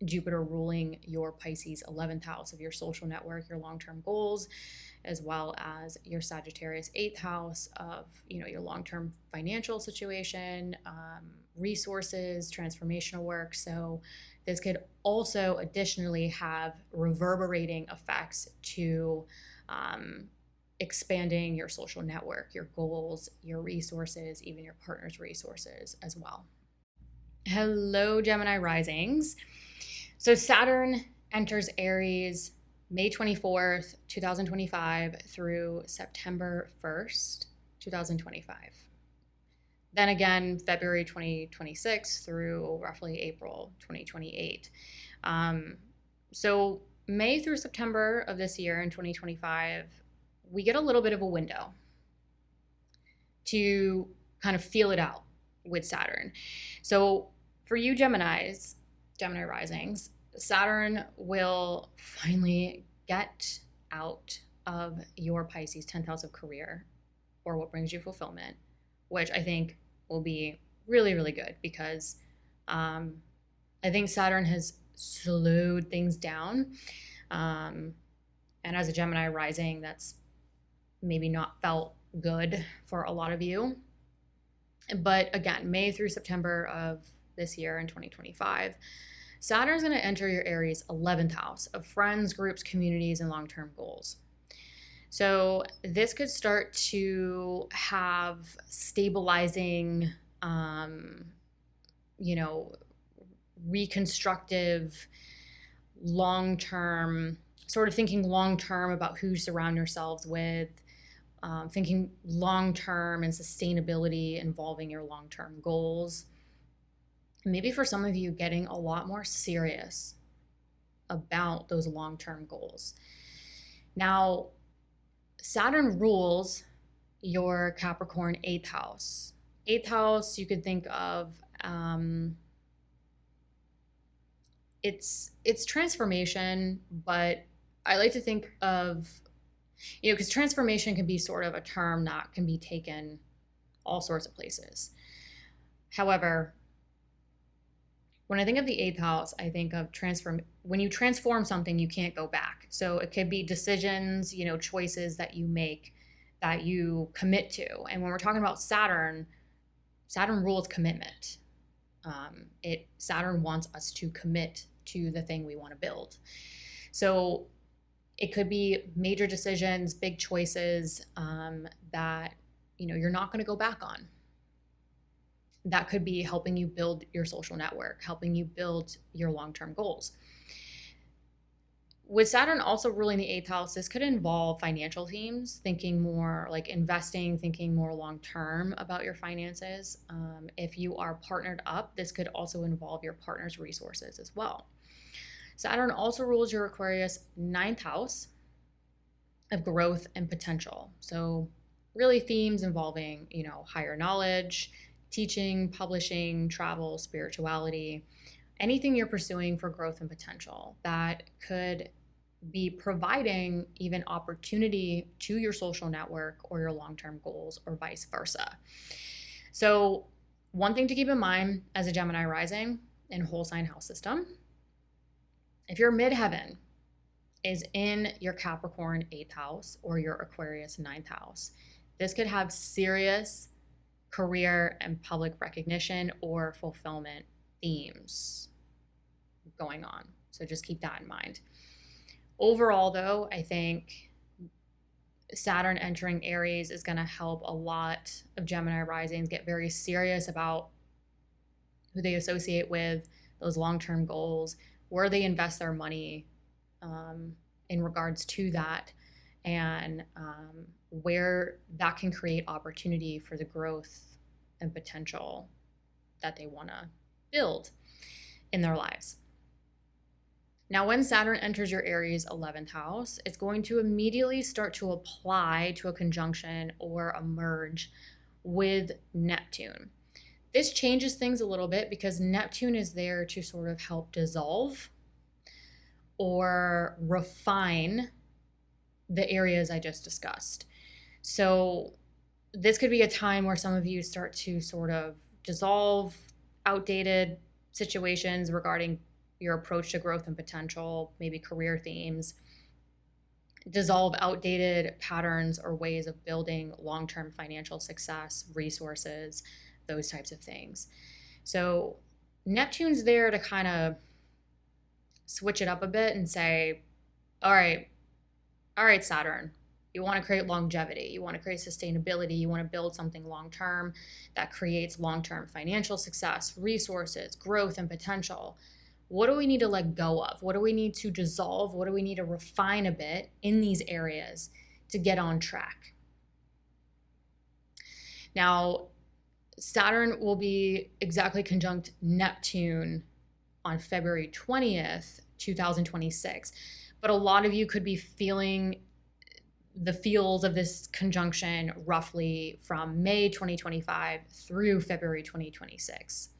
Jupiter ruling your Pisces 11th house of your social network, your long-term goals, as well as your Sagittarius 8th house of your long-term financial situation, resources, transformational work. So this could also additionally have reverberating effects to expanding your social network, your goals, your resources, even your partner's resources as well. Hello, Gemini risings. So Saturn enters Aries May 24th, 2025 through September 1st, 2025. Then again, February 2026 through roughly April 2028. So May through September of this year in 2025, we get a little bit of a window to kind of feel it out with Saturn. So for you Gemini risings, Saturn will finally get out of your Pisces 10th house of career, or what brings you fulfillment, which I think will be really, really good, because I think Saturn has slowed things down. And as a Gemini rising, that's maybe not felt good for a lot of you. But again, May through September of this year in 2025, Saturn is going to enter your Aries 11th house of friends, groups, communities, and long-term goals. So this could start to have stabilizing, reconstructive, long-term, sort of thinking long-term about who you surround yourselves with, thinking long-term and sustainability involving your long-term goals. Maybe for some of you, getting a lot more serious about those long-term goals. Now, Saturn rules your Capricorn 8th house. 8th house, you could think of, it's transformation, but I like to think of, because transformation can be sort of a term that can be taken all sorts of places. However, when I think of the 8th house, I think of when you transform something, you can't go back. So it could be decisions, choices that you make, that you commit to. And when we're talking about Saturn rules commitment. Saturn wants us to commit to the thing we want to build. So it could be major decisions, big choices that you're not going to go back on. That could be helping you build your social network, helping you build your long-term goals. With Saturn also ruling the 8th house, this could involve financial themes, thinking more like investing, thinking more long-term about your finances. If you are partnered up, this could also involve your partner's resources as well. Saturn also rules your Aquarius 9th house of growth and potential. So really themes involving, higher knowledge, teaching, publishing, travel, spirituality, anything you're pursuing for growth and potential that could be providing even opportunity to your social network or your long-term goals, or vice versa. So One thing to keep in mind as a Gemini rising in whole sign house system, if your midheaven is in your Capricorn 8th house or your Aquarius 9th house, this could have serious career and public recognition or fulfillment themes going on. So just keep that in mind. Overall, though, I think Saturn entering Aries is going to help a lot of Gemini risings get very serious about who they associate with, those long-term goals, where they invest their money in regards to that, and where that can create opportunity for the growth and potential that they want to build in their lives. Now, when Saturn enters your Aries 11th house, it's going to immediately start to apply to a conjunction or a merge with Neptune. This changes things a little bit because Neptune is there to sort of help dissolve or refine the areas I just discussed. So this could be a time where some of you start to sort of dissolve outdated situations regarding your approach to growth and potential, maybe career themes, dissolve outdated patterns or ways of building long-term financial success, resources, those types of things. So Neptune's there to kind of switch it up a bit and say, all right, Saturn, you want to create longevity, you want to create sustainability, you want to build something long-term that creates long-term financial success, resources, growth, and potential. What do we need to let go of? What do we need to dissolve? What do we need to refine a bit in these areas to get on track? Now, Saturn will be exactly conjunct Neptune on February 20th, 2026. But a lot of you could be feeling the feels of this conjunction roughly from May 2025 through February 2026.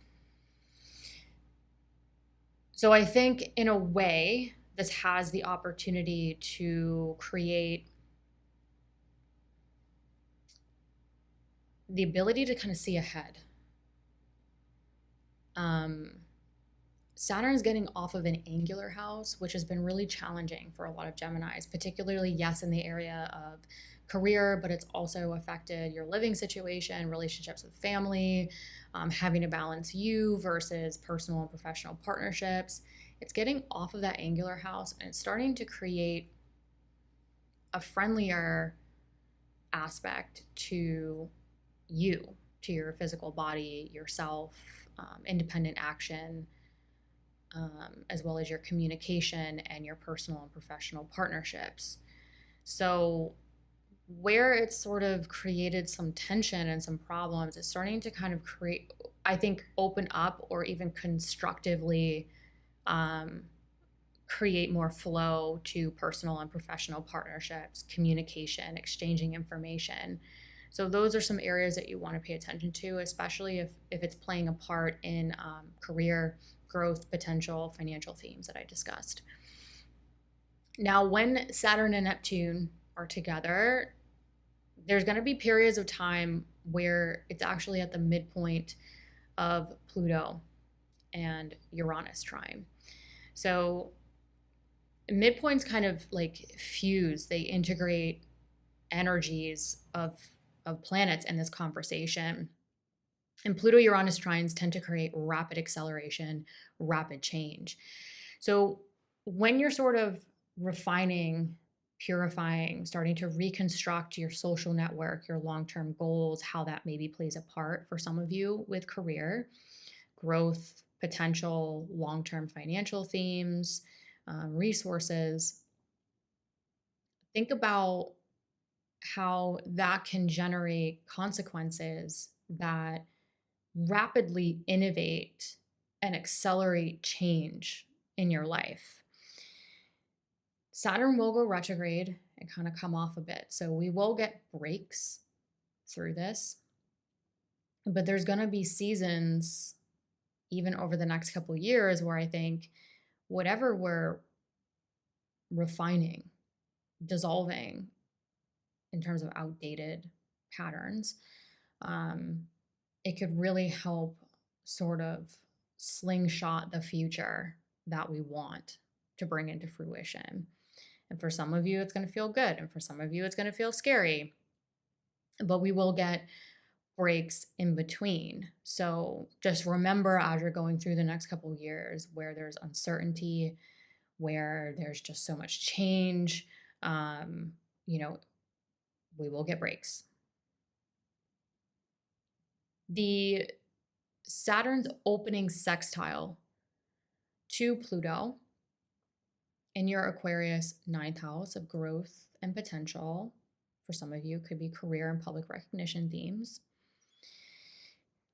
So I think in a way, this has the opportunity to create the ability to kind of see ahead. Saturn's getting off of an angular house, which has been really challenging for a lot of Geminis, particularly, yes, in the area of career, but it's also affected your living situation, relationships with family, having to balance you versus personal and professional partnerships. It's getting off of that angular house and it's starting to create a friendlier aspect to you, to your physical body, yourself, independent action, as well as your communication and your personal and professional partnerships. So where it's sort of created some tension and some problems, it's starting to kind of create, I think, open up or even constructively create more flow to personal and professional partnerships, communication, exchanging information. So those are some areas that you want to pay attention to, especially if it's playing a part in career growth, potential, financial themes that I discussed. Now, when Saturn and Neptune are together, there's going to be periods of time where it's actually at the midpoint of Pluto and Uranus trine. So midpoints kind of like fuse, they integrate energies of planets in this conversation. And Pluto-Uranus trines tend to create rapid acceleration, rapid change. So when you're sort of refining, purifying, starting to reconstruct your social network, your long-term goals, how that maybe plays a part for some of you with career, growth, potential, long-term financial themes, resources, think about how that can generate consequences that rapidly innovate and accelerate change in your life. Saturn will go retrograde and kind of come off a bit. So we will get breaks through this, but there's going to be seasons even over the next couple of years where I think whatever we're refining, dissolving in terms of outdated patterns, it could really help sort of slingshot the future that we want to bring into fruition. And for some of you, it's going to feel good. And for some of you, it's going to feel scary. But we will get breaks in between. So just remember as you're going through the next couple of years where there's uncertainty, where there's just so much change, you know, we will get breaks. The Saturn's opening sextile to Pluto in your Aquarius 9th house of growth and potential. For some of you, it could be career and public recognition themes.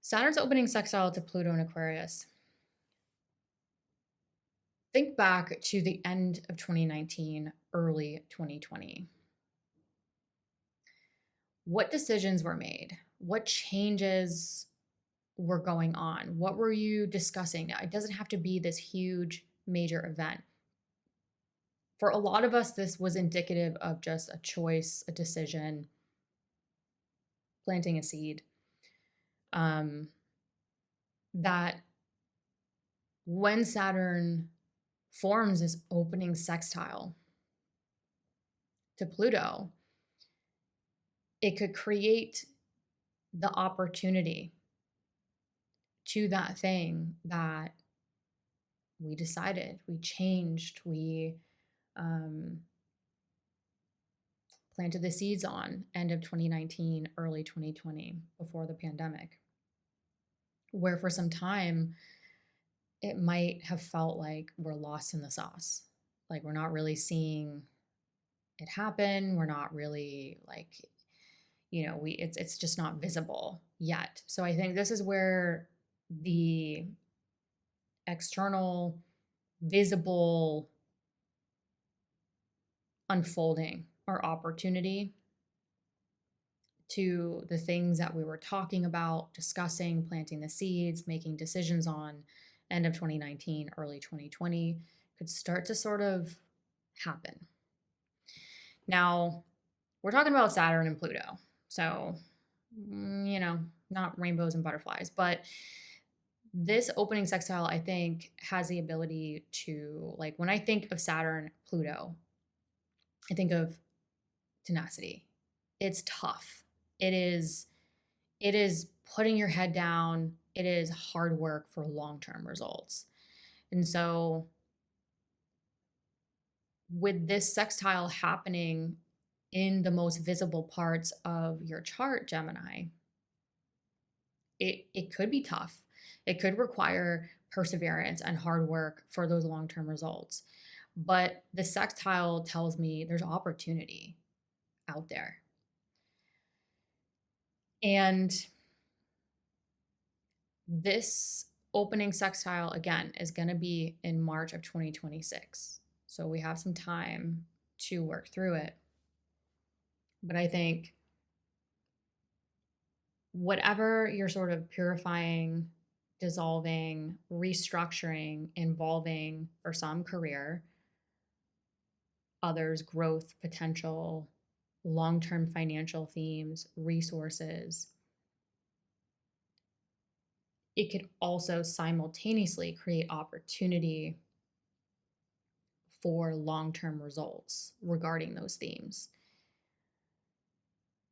Saturn's opening sextile to Pluto in Aquarius. Think back to the end of 2019, early 2020. What decisions were made? What changes were going on? What were you discussing? Now, it doesn't have to be this huge, major event. For a lot of us, this was indicative of just a choice, a decision, planting a seed. That when Saturn forms this opening sextile to Pluto, it could create the opportunity to that thing that we decided, we changed, we planted the seeds on end of 2019, early 2020, before the pandemic, where for some time it might have felt like we're lost in the sauce. Like we're not really seeing it happen. We're not really like, it's just not visible yet. So I think this is where the external, visible unfolding or opportunity to the things that we were talking about, discussing, planting the seeds, making decisions on end of 2019, early 2020 could start to sort of happen. Now, we're talking about Saturn and Pluto. So, not rainbows and butterflies, but this opening sextile, I think, has the ability to, like, when I think of Saturn, Pluto, I think of tenacity. It's tough. It is putting your head down. It is hard work for long-term results. And so with this sextile happening in the most visible parts of your chart, Gemini, it could be tough. It could require perseverance and hard work for those long-term results. But the sextile tells me there's opportunity out there. And this opening sextile, again, is going to be in March of 2026. So we have some time to work through it. But I think whatever you're sort of purifying, dissolving, restructuring, involving, for some career, others growth potential, long-term financial themes, resources, it could also simultaneously create opportunity for long-term results regarding those themes.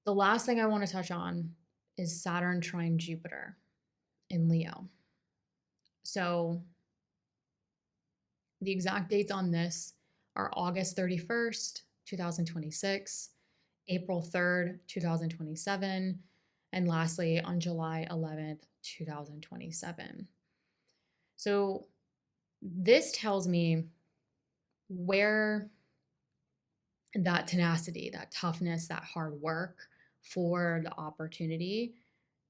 The last thing I want to touch on is Saturn trine Jupiter in Leo. So the exact dates on this are August 31st, 2026, April 3rd, 2027, and lastly on July 11th, 2027. So this tells me where that tenacity, that toughness, that hard work for the opportunity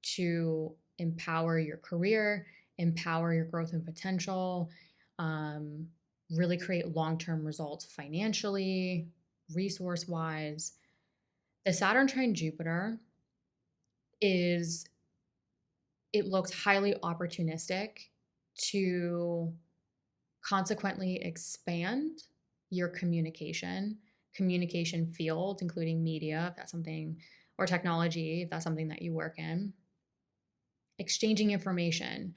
to empower your career, empower your growth and potential, really create long-term results financially, resource-wise. The Saturn trine Jupiter it looks highly opportunistic to consequently expand your communication field, including media, if that's something, or technology, if that's something that you work in. exchanging information,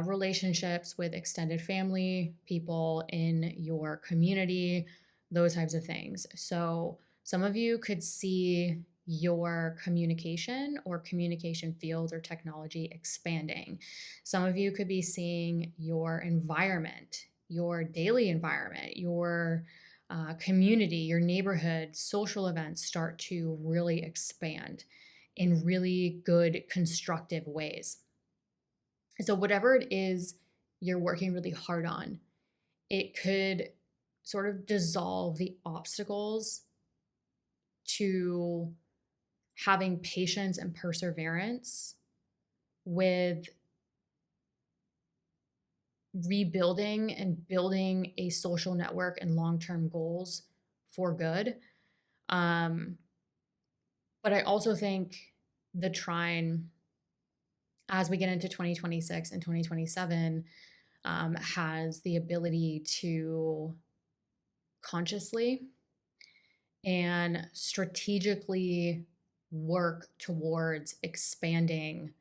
relationships with extended family, people in your community, those types of things. So some of you could see your communication or communication fields or technology expanding. Some of you could be seeing your environment, your daily environment, your community, your neighborhood, social events start to really expand in really good, constructive ways. So, whatever it is you're working really hard on, it could sort of dissolve the obstacles to having patience and perseverance with rebuilding and building a social network and long-term goals for good. But I also think the trine, as we get into 2026 and 2027, has the ability to consciously and strategically work towards expanding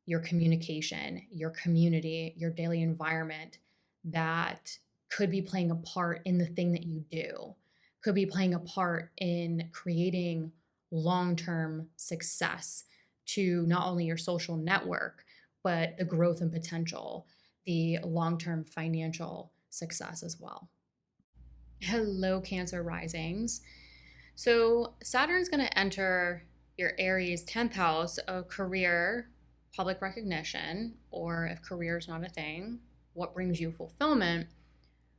your communication, your community, your daily environment that could be playing a part in the thing that you do, could be playing a part in creating long-term success to not only your social network, but the growth and potential, the long-term financial success as well. Hello, Cancer risings. So Saturn's going to enter your Aries 10th house of career, public recognition, or if career is not a thing, what brings you fulfillment,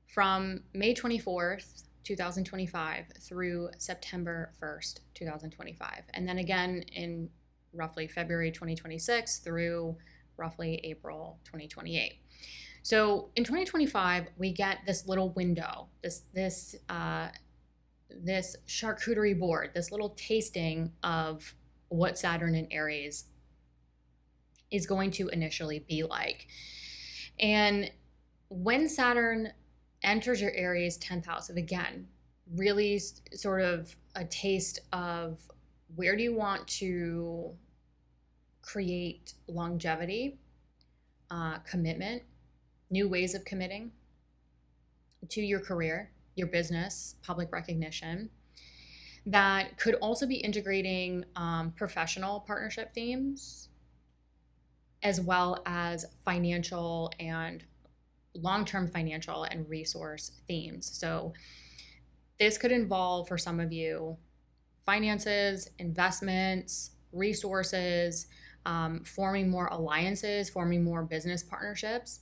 from May 24th, 2025 through September 1st, 2025. And then again in roughly February 2026 through roughly April 2028. So in 2025, we get this little window, this charcuterie board, this little tasting of what Saturn in Aries is going to initially be like. And when Saturn enters your Aries 10th house, of again, really sort of a taste of where do you want to create longevity, commitment, new ways of committing to your career, your business, public recognition. That could also be integrating professional partnership themes, as well as financial and long-term financial and resource themes. So this could involve, for some of you, finances, investments, resources, forming more alliances, forming more business partnerships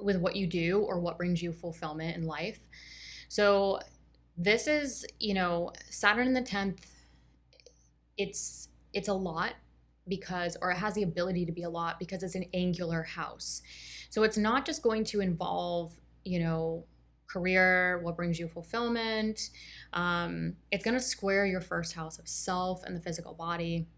with what you do or what brings you fulfillment in life. So this is, Saturn in the 10th, it's a lot because, or it has the ability to be a lot because it's an angular house. So it's not just going to involve, career, what brings you fulfillment. It's going to square your first house of self and the physical body,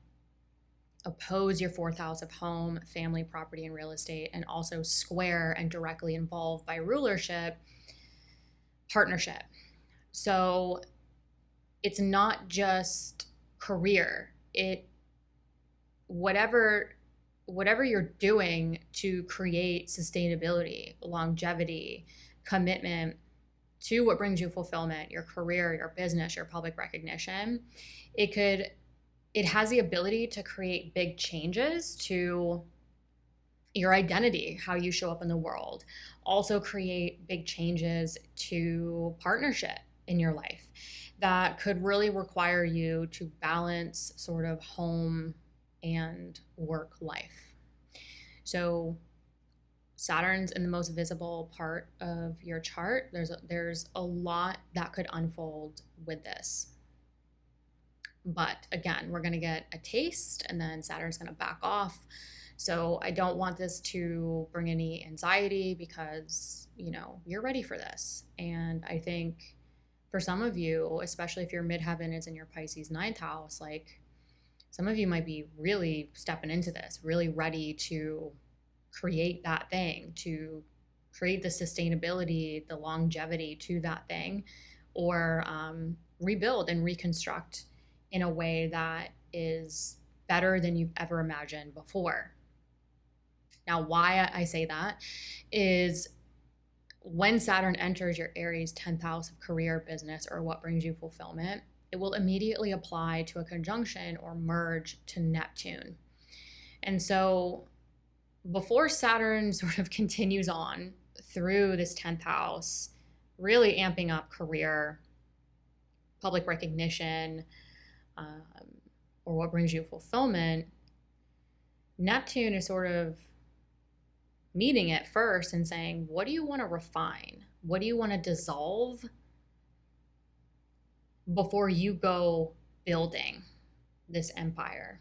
oppose your fourth house of home, family, property, and real estate, and also square and directly involved by rulership, partnership. So it's not just career. Whatever you're doing to create sustainability, longevity, commitment to what brings you fulfillment, your career, your business, your public recognition, it has the ability to create big changes to your identity, how you show up in the world. Also create big changes to partnership in your life that could really require you to balance sort of home and work life. So Saturn's in the most visible part of your chart. There's a lot that could unfold with this. But again, we're going to get a taste and then Saturn's going to back off. So I don't want this to bring any anxiety because, you're ready for this. And I think for some of you, especially if your midheaven is in your Pisces 9th house, like some of you might be really stepping into this, really ready to create that thing, to create the sustainability, the longevity to that thing, or rebuild and reconstruct in a way that is better than you've ever imagined before. Now, why I say that is when Saturn enters your Aries 10th house of career, business, or what brings you fulfillment, it will immediately apply to a conjunction or merge to Neptune. And so before Saturn sort of continues on through this 10th house, really amping up career, public recognition, or what brings you fulfillment, Neptune is sort of meeting it first and saying, what do you want to refine? What do you want to dissolve before you go building this empire?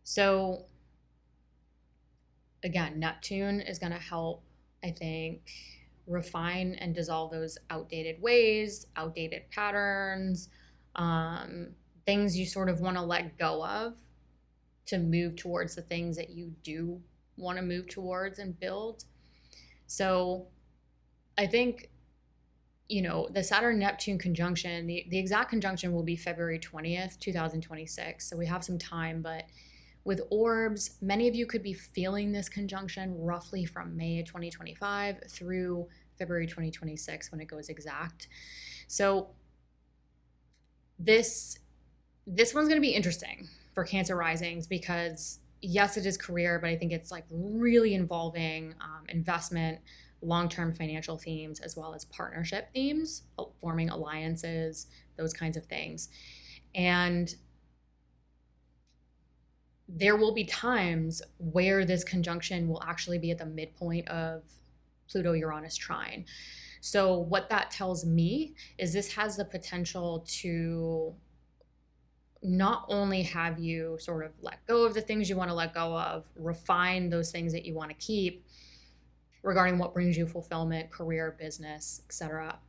So again, Neptune is going to help, I think, refine and dissolve those outdated ways, outdated patterns, things you sort of want to let go of to move towards the things that you do want to move towards and build. So I think, the Saturn-Neptune conjunction, the exact conjunction will be February 20th, 2026. So we have some time, but with orbs, many of you could be feeling this conjunction roughly from May of 2025 through February 2026 when it goes exact. So this one's going to be interesting for Cancer risings because yes, it is career, but I think it's like really involving investment, long-term financial themes, as well as partnership themes, forming alliances, those kinds of things. And there will be times where this conjunction will actually be at the midpoint of Pluto-Uranus trine. So what that tells me is this has the potential to not only have you sort of let go of the things you want to let go of, refine those things that you want to keep regarding what brings you fulfillment, career, business, etc.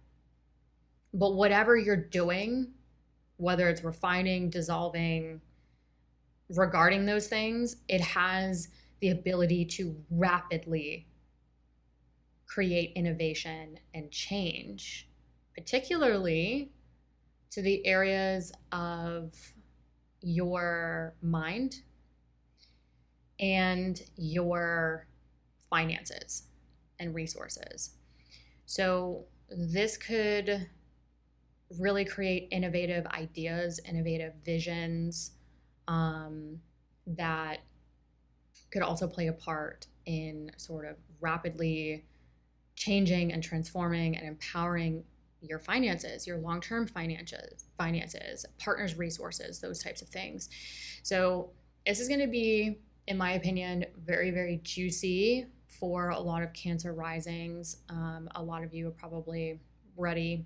But whatever you're doing, whether it's refining, dissolving, regarding those things, it has the ability to rapidly create innovation and change, particularly to the areas of your mind and your finances and resources. So this could really create innovative ideas, innovative visions that could also play a part in sort of rapidly changing and transforming and empowering your finances, your long-term finances, partners' resources, those types of things. So this is going to be, in my opinion, very, very juicy for a lot of Cancer risings. A lot of you are probably ready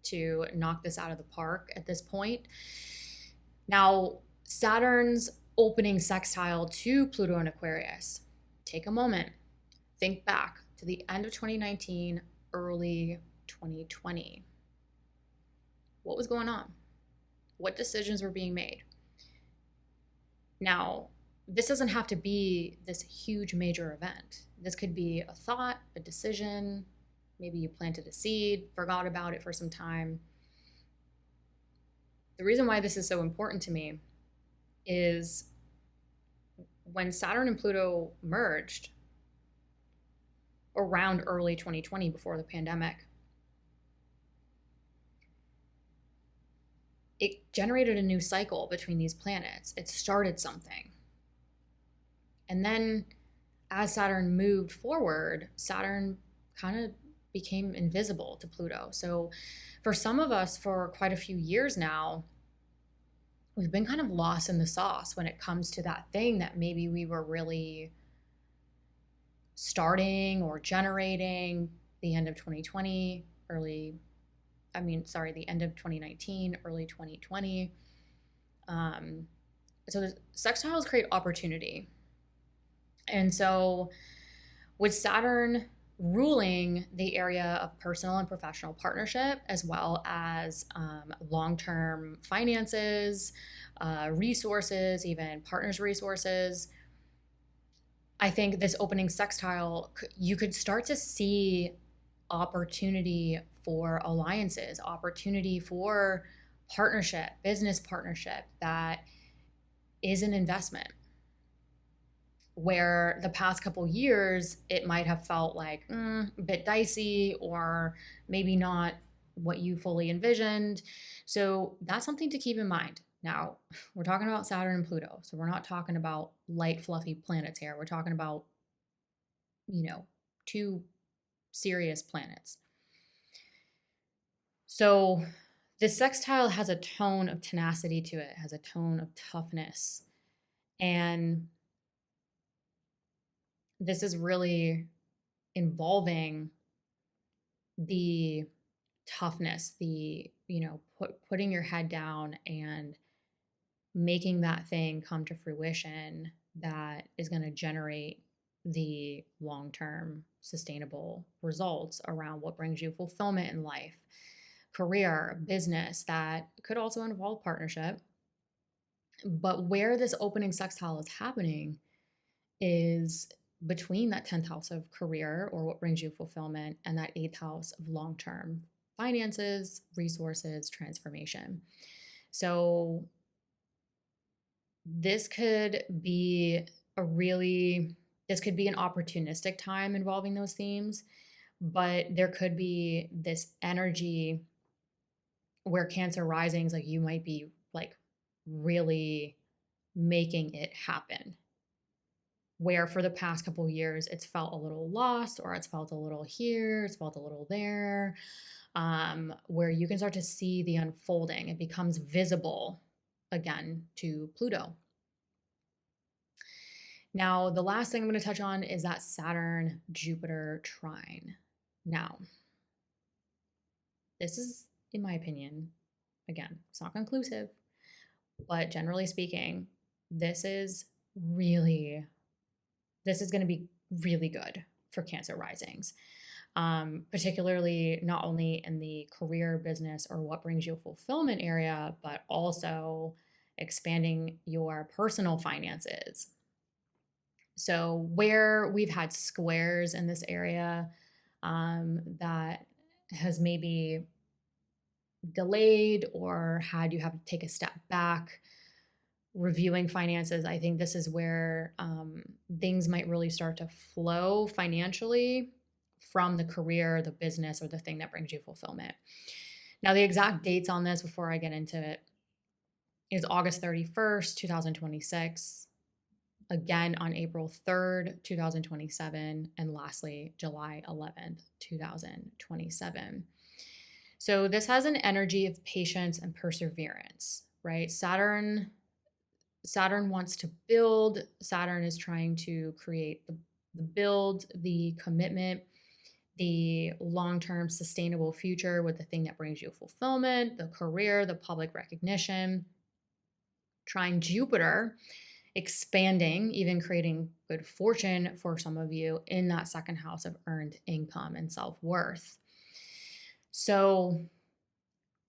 to knock this out of the park at this point. Now, Saturn's opening sextile to Pluto and Aquarius. Take a moment, think back to the end of 2019, early 2020. What was going on? What decisions were being made? Now, this doesn't have to be this huge major event. This could be a thought, a decision. Maybe you planted a seed, forgot about it for some time. The reason why this is so important to me is when Saturn and Pluto merged around early 2020, before the pandemic, it generated a new cycle between these planets. It started something. And then as Saturn moved forward, Saturn kind of became invisible to Pluto. So for some of us, for quite a few years now, we've been kind of lost in the sauce when it comes to that thing that maybe we were really starting or generating the end of 2020, the end of 2019, early 2020. So the sextiles create opportunity. And so with Saturn ruling the area of personal and professional partnership, as well as long-term finances, resources, even partners' resources, I think this opening sextile, you could start to see opportunity for alliances, opportunity for partnership, business partnership that is an investment. where the past couple years, it might have felt like a bit dicey or maybe not what you fully envisioned. So that's something to keep in mind. Now, we're talking about Saturn and Pluto. So we're not talking about light, fluffy planets here. We're talking about, two serious planets. So this sextile has a tone of tenacity to it, has a tone of toughness. And this is really involving the toughness, the, putting your head down and making that thing come to fruition that is going to generate the long-term sustainable results around what brings you fulfillment in life, career, business. That could also involve partnership. But where this opening sextile is happening is between that 10th house of career, or what brings you fulfillment, and that 8th house of long-term finances, resources, transformation. So this could be this could be an opportunistic time involving those themes, but there could be this energy where Cancer risings, like you might be like really making it happen. Where for the past couple of years, it's felt a little lost, or it's felt a little here, it's felt a little there, where you can start to see the unfolding. It becomes visible again to Pluto. Now, the last thing I'm going to touch on is that Saturn-Jupiter trine. Now, this is, in my opinion, again, it's not conclusive, but generally speaking, this is going to be really good for Cancer risings, particularly not only in the career, business, or what brings you fulfillment area, but also expanding your personal finances. So where we've had squares in this area that has maybe delayed or had you have to take a step back reviewing finances, I think this is where things might really start to flow financially from the career, the business, or the thing that brings you fulfillment. Now, the exact dates on this before I get into it is August 31st, 2026, again on April 3rd, 2027, and lastly, July 11th, 2027. So this has an energy of patience and perseverance, right? Saturn wants to build. Saturn is trying to create the build, the commitment, the long-term sustainable future with the thing that brings you fulfillment, the career, the public recognition. Trine Jupiter, expanding, even creating good fortune for some of you in that second house of earned income and self-worth. So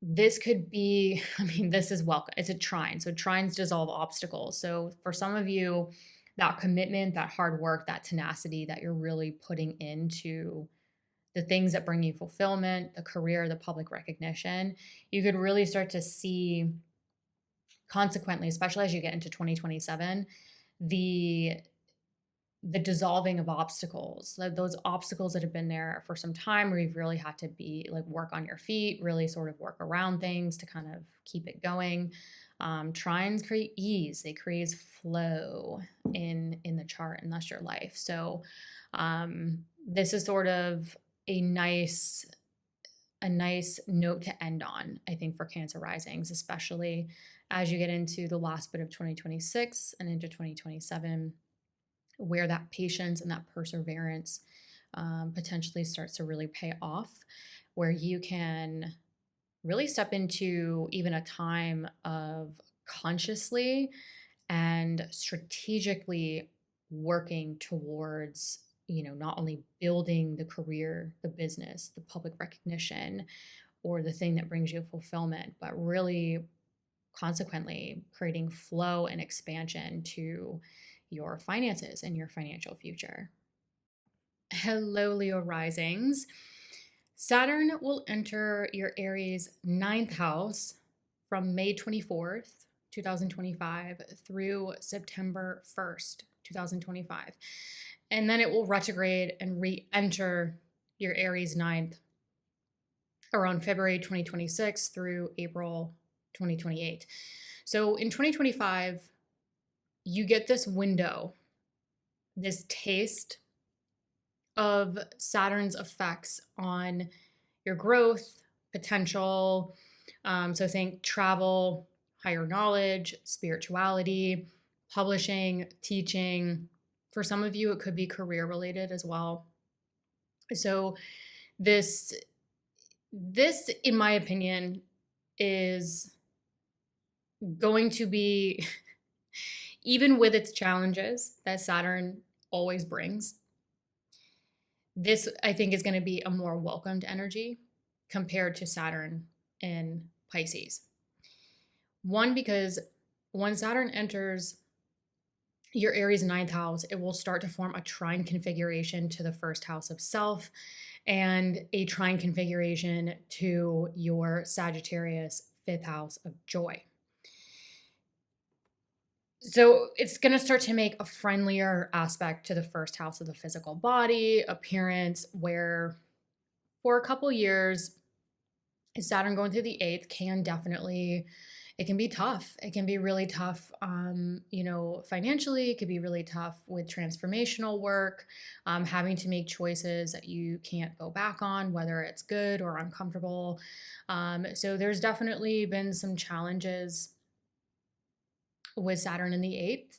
this could be, this is welcome. It's a trine. So trines dissolve obstacles. So for some of you, that commitment, that hard work, that tenacity that you're really putting into the things that bring you fulfillment, the career, the public recognition, you could really start to see, consequently, especially as you get into 2027, the dissolving of obstacles, those obstacles that have been there for some time, where you've really had to be like work on your feet, really sort of work around things to kind of keep it going. Trines create ease, they create flow in the chart, and that's your life. So this is sort of a nice note to end on, I think, for Cancer risings, especially as you get into the last bit of 2026 and into 2027, where that patience and that perseverance potentially starts to really pay off, where you can really step into even a time of consciously and strategically working towards, not only building the career, the business, the public recognition, or the thing that brings you fulfillment, but really consequently creating flow and expansion to your finances and your financial future. Hello, Leo risings. Saturn will enter your Aries 9th house from May 24th, 2025 through September 1st, 2025. And then it will retrograde and re-enter your Aries ninth around February 2026 through April 2028. So in 2025, you get this window, this taste of Saturn's effects on your growth, potential. So think travel, higher knowledge, spirituality, publishing, teaching. For some of you, it could be career related as well. So this, in my opinion, is going to be, even with its challenges that Saturn always brings, this, I think, is going to be a more welcomed energy compared to Saturn in Pisces. One, because when Saturn enters your Aries ninth house, it will start to form a trine configuration to the first house of self and a trine configuration to your Sagittarius fifth house of joy. So it's going to start to make a friendlier aspect to the first house of the physical body, appearance, where for a couple years, Saturn going through the eighth can definitely, it can be tough. It can be really tough, financially. It could be really tough with transformational work, having to make choices that you can't go back on, whether it's good or uncomfortable. So there's definitely been some challenges with Saturn in the eighth.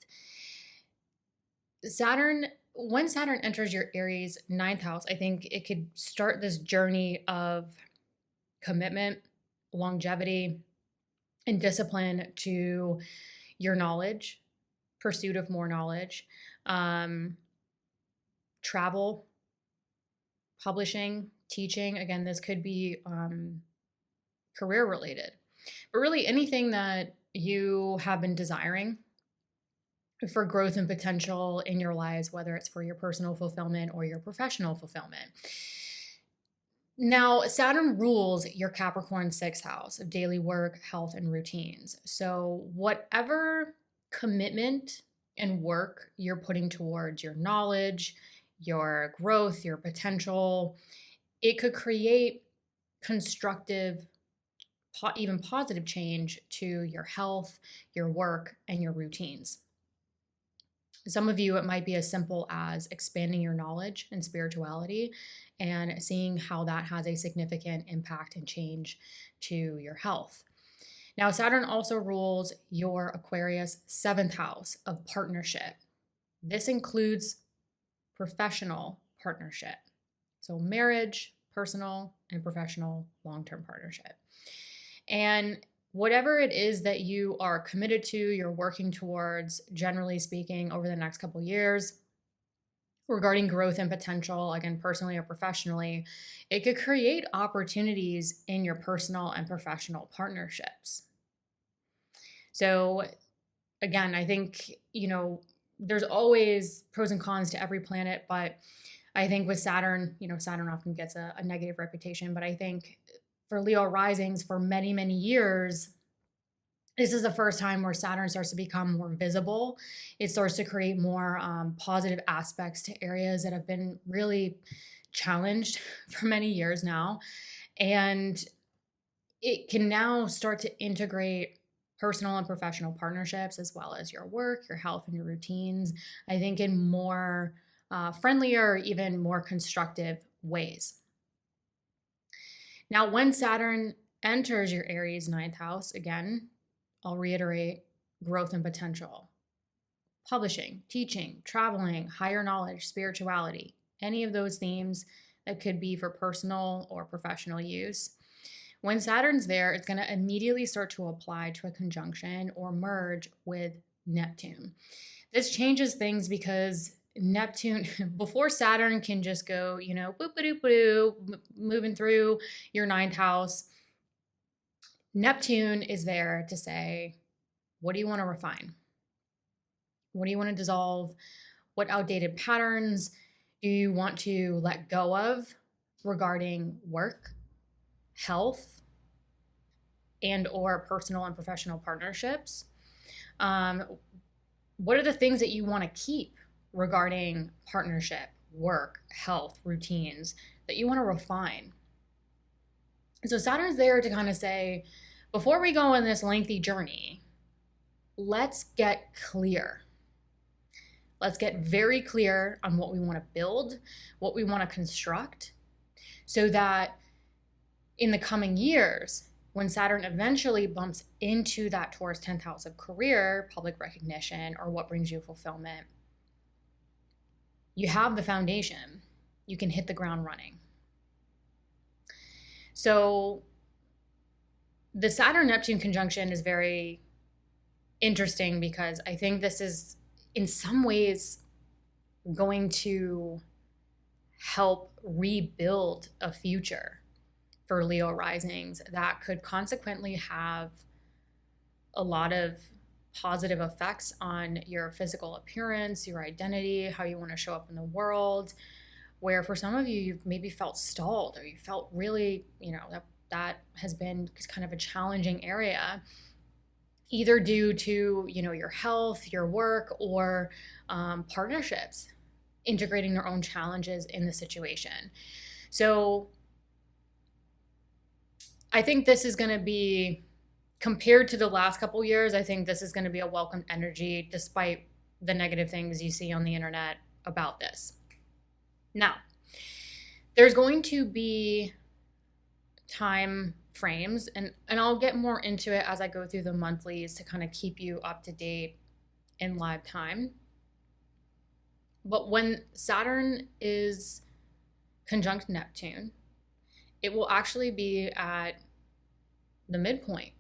When Saturn enters your Aries ninth house, I think it could start this journey of commitment, longevity, and discipline to your knowledge, pursuit of more knowledge, travel, publishing, teaching. Again, this could be career related, but really anything that you have been desiring for growth and potential in your lives, whether it's for your personal fulfillment or your professional fulfillment. Now, Saturn rules your Capricorn sixth house of daily work, health, and routines. So whatever commitment and work you're putting towards your knowledge, your growth, your potential, it could create constructive, even positive change to your health, your work, and your routines. Some of you, it might be as simple as expanding your knowledge and spirituality and seeing how that has a significant impact and change to your health. Now, Saturn also rules your Aquarius seventh house of partnership. This includes professional partnership. So marriage, personal and professional long-term partnership. And whatever it is that you are committed to, you're working towards, generally speaking, over the next couple of years, regarding growth and potential, again, personally or professionally, it could create opportunities in your personal and professional partnerships. So again, I think, there's always pros and cons to every planet, but I think with Saturn, Saturn often gets a negative reputation, but I think for Leo risings for many, many years, this is the first time where Saturn starts to become more visible. It starts to create more positive aspects to areas that have been really challenged for many years now. And it can now start to integrate personal and professional partnerships, as well as your work, your health, and your routines, I think in more friendlier, even more constructive ways. Now, when Saturn enters your Aries ninth house, again, I'll reiterate, growth and potential, publishing, teaching, traveling, higher knowledge, spirituality, any of those themes that could be for personal or professional use. When Saturn's there, it's going to immediately start to apply to a conjunction or merge with Neptune. This changes things because Neptune, before Saturn can just go, boop-a-doop-a-doo, moving through your ninth house, Neptune is there to say, what do you want to refine? What do you want to dissolve? What outdated patterns do you want to let go of regarding work, health, and or personal and professional partnerships? what are the things that you want to keep regarding partnership, work, health, routines that you want to refine? So Saturn's there to kind of say, before we go on this lengthy journey, let's get clear. Let's get very clear on what we want to build, what we want to construct, so that in the coming years, when Saturn eventually bumps into that Taurus 10th house of career, public recognition, or what brings you fulfillment, you have the foundation. You can hit the ground running. So the Saturn-Neptune conjunction is very interesting because I think this is in some ways going to help rebuild a future for Leo risings that could consequently have a lot of positive effects on your physical appearance, your identity, how you want to show up in the world, where for some of you, you've maybe felt stalled or you felt really, that has been kind of a challenging area, either due to, your health, your work, or partnerships integrating their own challenges in the situation. So I think this is going to be, compared to the last couple years, I think this is going to be a welcome energy despite the negative things you see on the internet about this. Now, there's going to be time frames, and I'll get more into it as I go through the monthlies to kind of keep you up to date in live time. But when Saturn is conjunct Neptune, it will actually be at the midpoint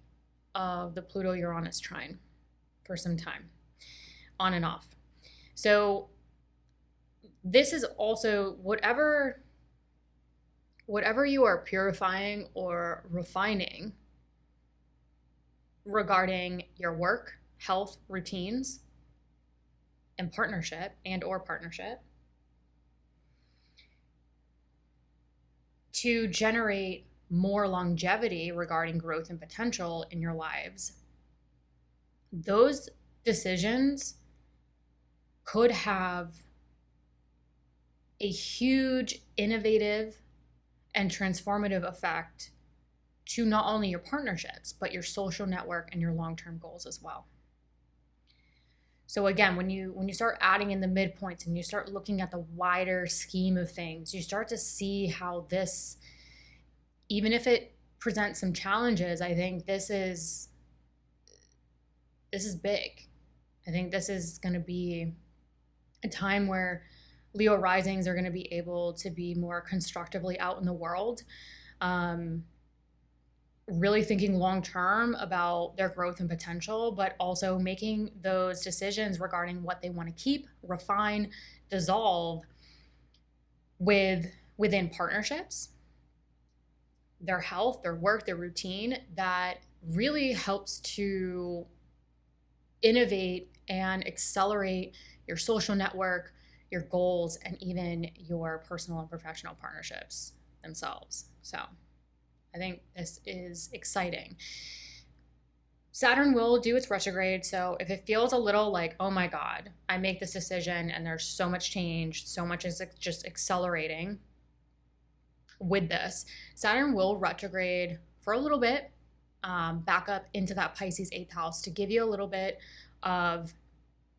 of the Pluto-Uranus trine for some time, on and off. So this is also whatever you are purifying or refining regarding your work, health, routines, and partnership to generate more longevity regarding growth and potential in your lives. Those decisions could have a huge, innovative, and transformative effect to not only your partnerships, but your social network and your long-term goals as well. So again, when you start adding in the midpoints and you start looking at the wider scheme of things, you start to see how this, even if it presents some challenges, I think this is big. I think this is going to be a time where Leo risings are going to be able to be more constructively out in the world, really thinking long-term about their growth and potential, but also making those decisions regarding what they want to keep, refine, dissolve within partnerships, their health, their work, their routine, that really helps to innovate and accelerate your social network, your goals, and even your personal and professional partnerships themselves. So I think this is exciting. Saturn will do its retrograde. So if it feels a little like, oh my God, I make this decision and there's so much change, so much is just accelerating with this, Saturn will retrograde for a little bit, back up into that Pisces 8th house to give you a little bit of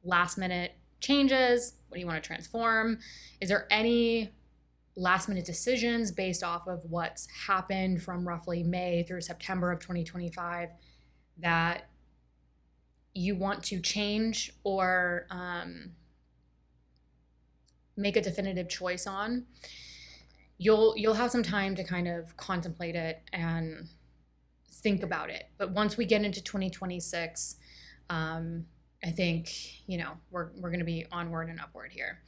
last minute changes. What do you want to transform? Is there any last minute decisions based off of what's happened from roughly May through September of 2025 that you want to change or make a definitive choice on? You'll have some time to kind of contemplate it and think about it. But once we get into 2026, I think, we're going to be onward and upward here.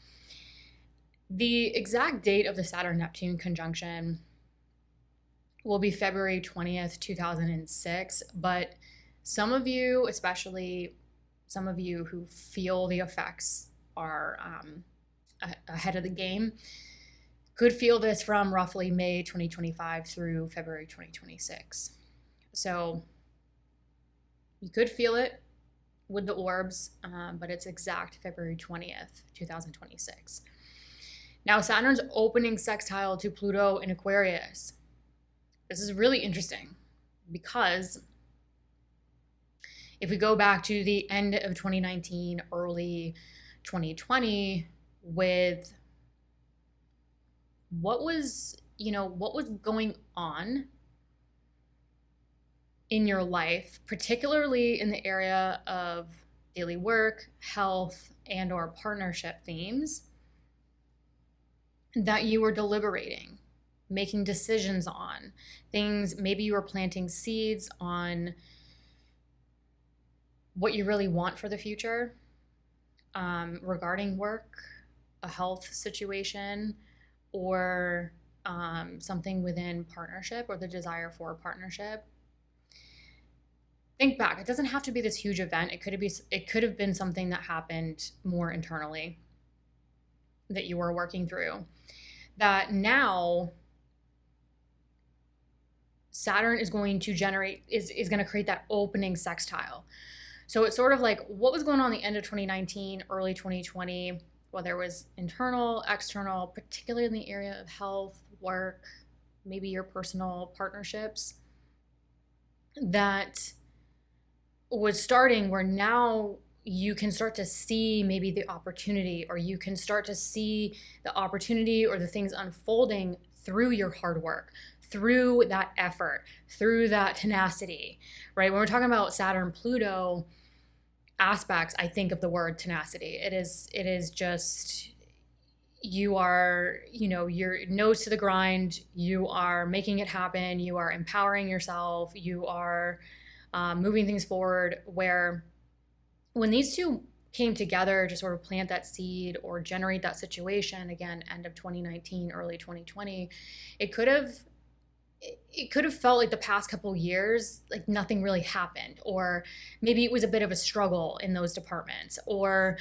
The exact date of the Saturn-Neptune conjunction will be February 20th, 2006. But some of you, especially some of you who feel the effects are ahead of the game, could feel this from roughly May 2025 through February 2026. So you could feel it with the orbs, but it's exact February 20th, 2026. Now, Saturn's opening sextile to Pluto in Aquarius. This is really interesting because if we go back to the end of 2019, early 2020, with what was going on in your life, particularly in the area of daily work, health, and or partnership themes that you were deliberating, making decisions on, things, maybe you were planting seeds on what you really want for the future, regarding work, a health situation, or something within partnership or the desire for a partnership. Think back. It doesn't have to be this huge event. It could have been something that happened more internally that you were working through. That now Saturn is going to generate, is going to create that opening sextile. So it's sort of like what was going on the end of 2019, early 2020, whether it was internal, external, particularly in the area of health, work, maybe your personal partnerships, that was starting where now you can start to see maybe the opportunity, or you can start to see the opportunity or the things unfolding through your hard work, through that effort, through that tenacity, right? When we're talking about Saturn, Pluto aspects, I think of the word tenacity. It is just, you are, your nose to the grind, you are making it happen, you are empowering yourself, you are moving things forward, where when these two came together to sort of plant that seed or generate that situation, again, end of 2019, early 2020, it could have felt like the past couple years, like nothing really happened, or maybe it was a bit of a struggle in those departments, or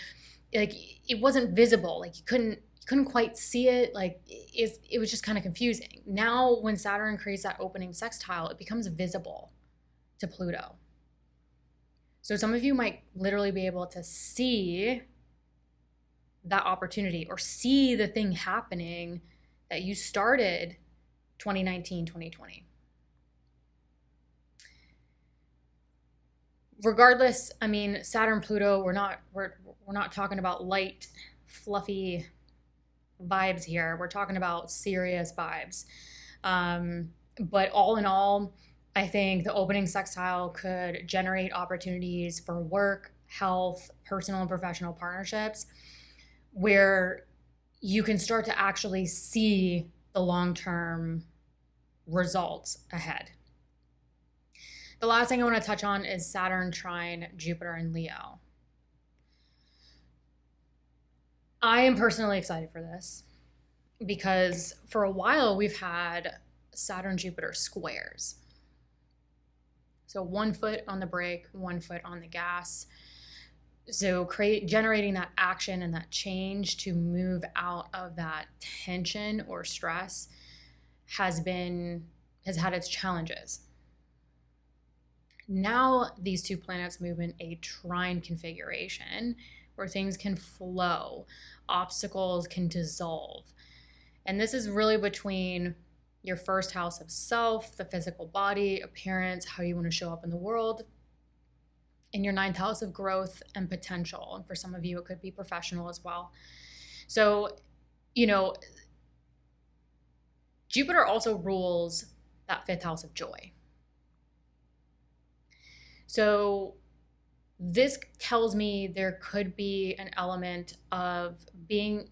like it wasn't visible, like you couldn't quite see it, like it was just kind of confusing. Now, when Saturn creates that opening sextile, it becomes visible to Pluto. So some of you might literally be able to see that opportunity or see the thing happening that you started 2019, 2020. Regardless, I mean, Saturn, Pluto, we're not talking about light, fluffy vibes here. We're talking about serious vibes. But all in all, I think the opening sextile could generate opportunities for work, health, personal and professional partnerships, where you can start to actually see the long-term results ahead. The last thing I want to touch on is Saturn trine Jupiter in Leo. I am personally excited for this because for a while we've had Saturn-Jupiter squares. So 1 foot on the brake, 1 foot on the gas. So generating that action and that change to move out of that tension or stress has had its challenges. Now these two planets move in a trine configuration where things can flow, obstacles can dissolve. And this is really between your first house of self, the physical body, appearance, how you want to show up in the world, and your 9th house of growth and potential. And for some of you, it could be professional as well. So, Jupiter also rules that 5th house of joy. So this tells me there could be an element of being,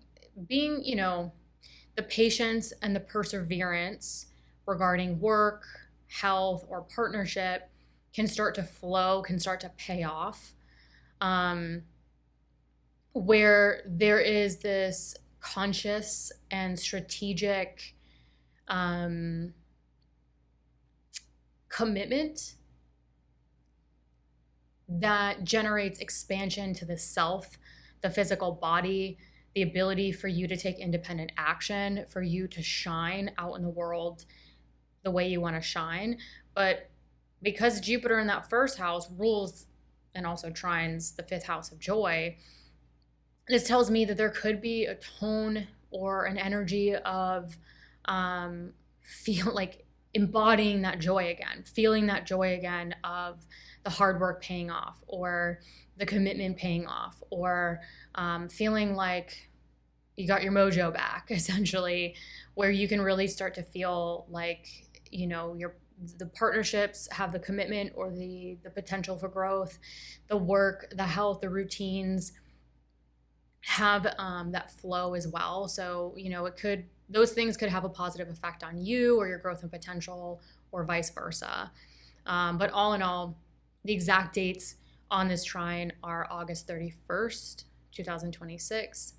the patience and the perseverance regarding work, health, or partnership can start to flow, can start to pay off, where there is this conscious and strategic commitment that generates expansion to the self, the physical body, the ability for you to take independent action, for you to shine out in the world the way you want to shine. But because Jupiter in that first house rules and also trines the 5th house of joy, this tells me that there could be a tone or an energy of feel like embodying that joy again, feeling that joy again of the hard work paying off, or the commitment paying off, or feeling like you got your mojo back, essentially, where you can really start to feel like, the partnerships have the commitment or the potential for growth, the work, the health, the routines have that flow as well. So, those things could have a positive effect on you or your growth and potential, or vice versa. But all in all, the exact dates on this trine are August 31st, 2026,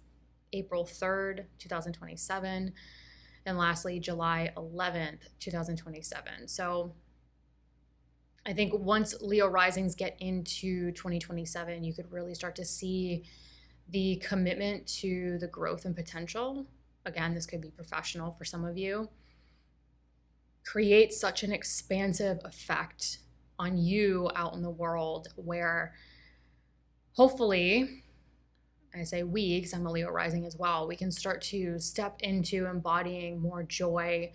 April 3rd, 2027, and lastly, July 11th, 2027. So I think once Leo risings get into 2027, you could really start to see the commitment to the growth and potential. Again, this could be professional for some of you. Create such an expansive effect on you out in the world, where hopefully, I say we, because I'm a Leo rising as well, we can start to step into embodying more joy,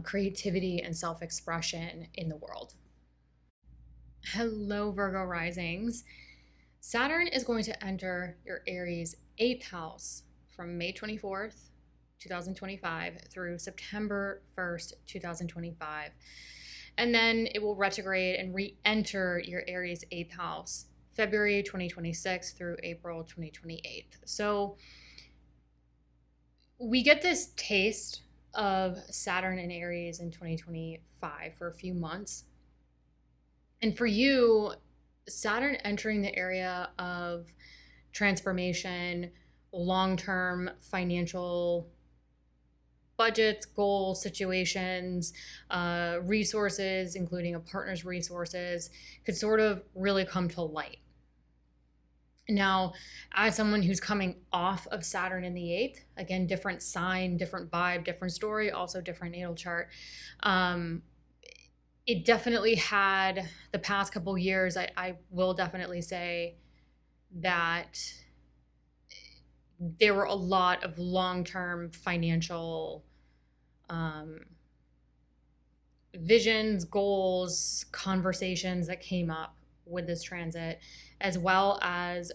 creativity, and self-expression in the world. Hello, Virgo risings. Saturn is going to enter your Aries 8th house from May 24th, 2025 through September 1st, 2025. And then it will retrograde and re-enter your Aries 8th house February 2026 through April 2028. So we get this taste of Saturn and Aries in 2025 for a few months. And for you, Saturn entering the area of transformation, long-term financial budgets, goals, situations, resources, including a partner's resources, could sort of really come to light. Now, as someone who's coming off of Saturn in the 8th, again, different sign, different vibe, different story, also different natal chart, it definitely had the past couple years, I will definitely say that there were a lot of long-term financial visions, goals, conversations that came up with this transit, as well as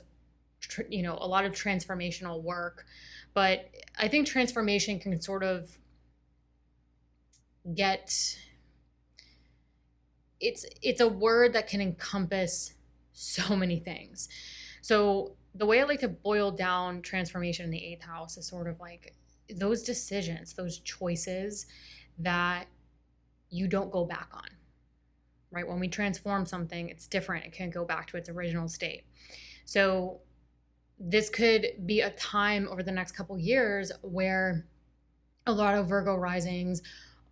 a lot of transformational work. But I think transformation can sort of get, it's a word that can encompass so many things. So the way I like to boil down transformation in the 8th house is sort of like those decisions, those choices that you don't go back on, right? When we transform something, it's different. It can't go back to its original state. So this could be a time over the next couple years where a lot of Virgo risings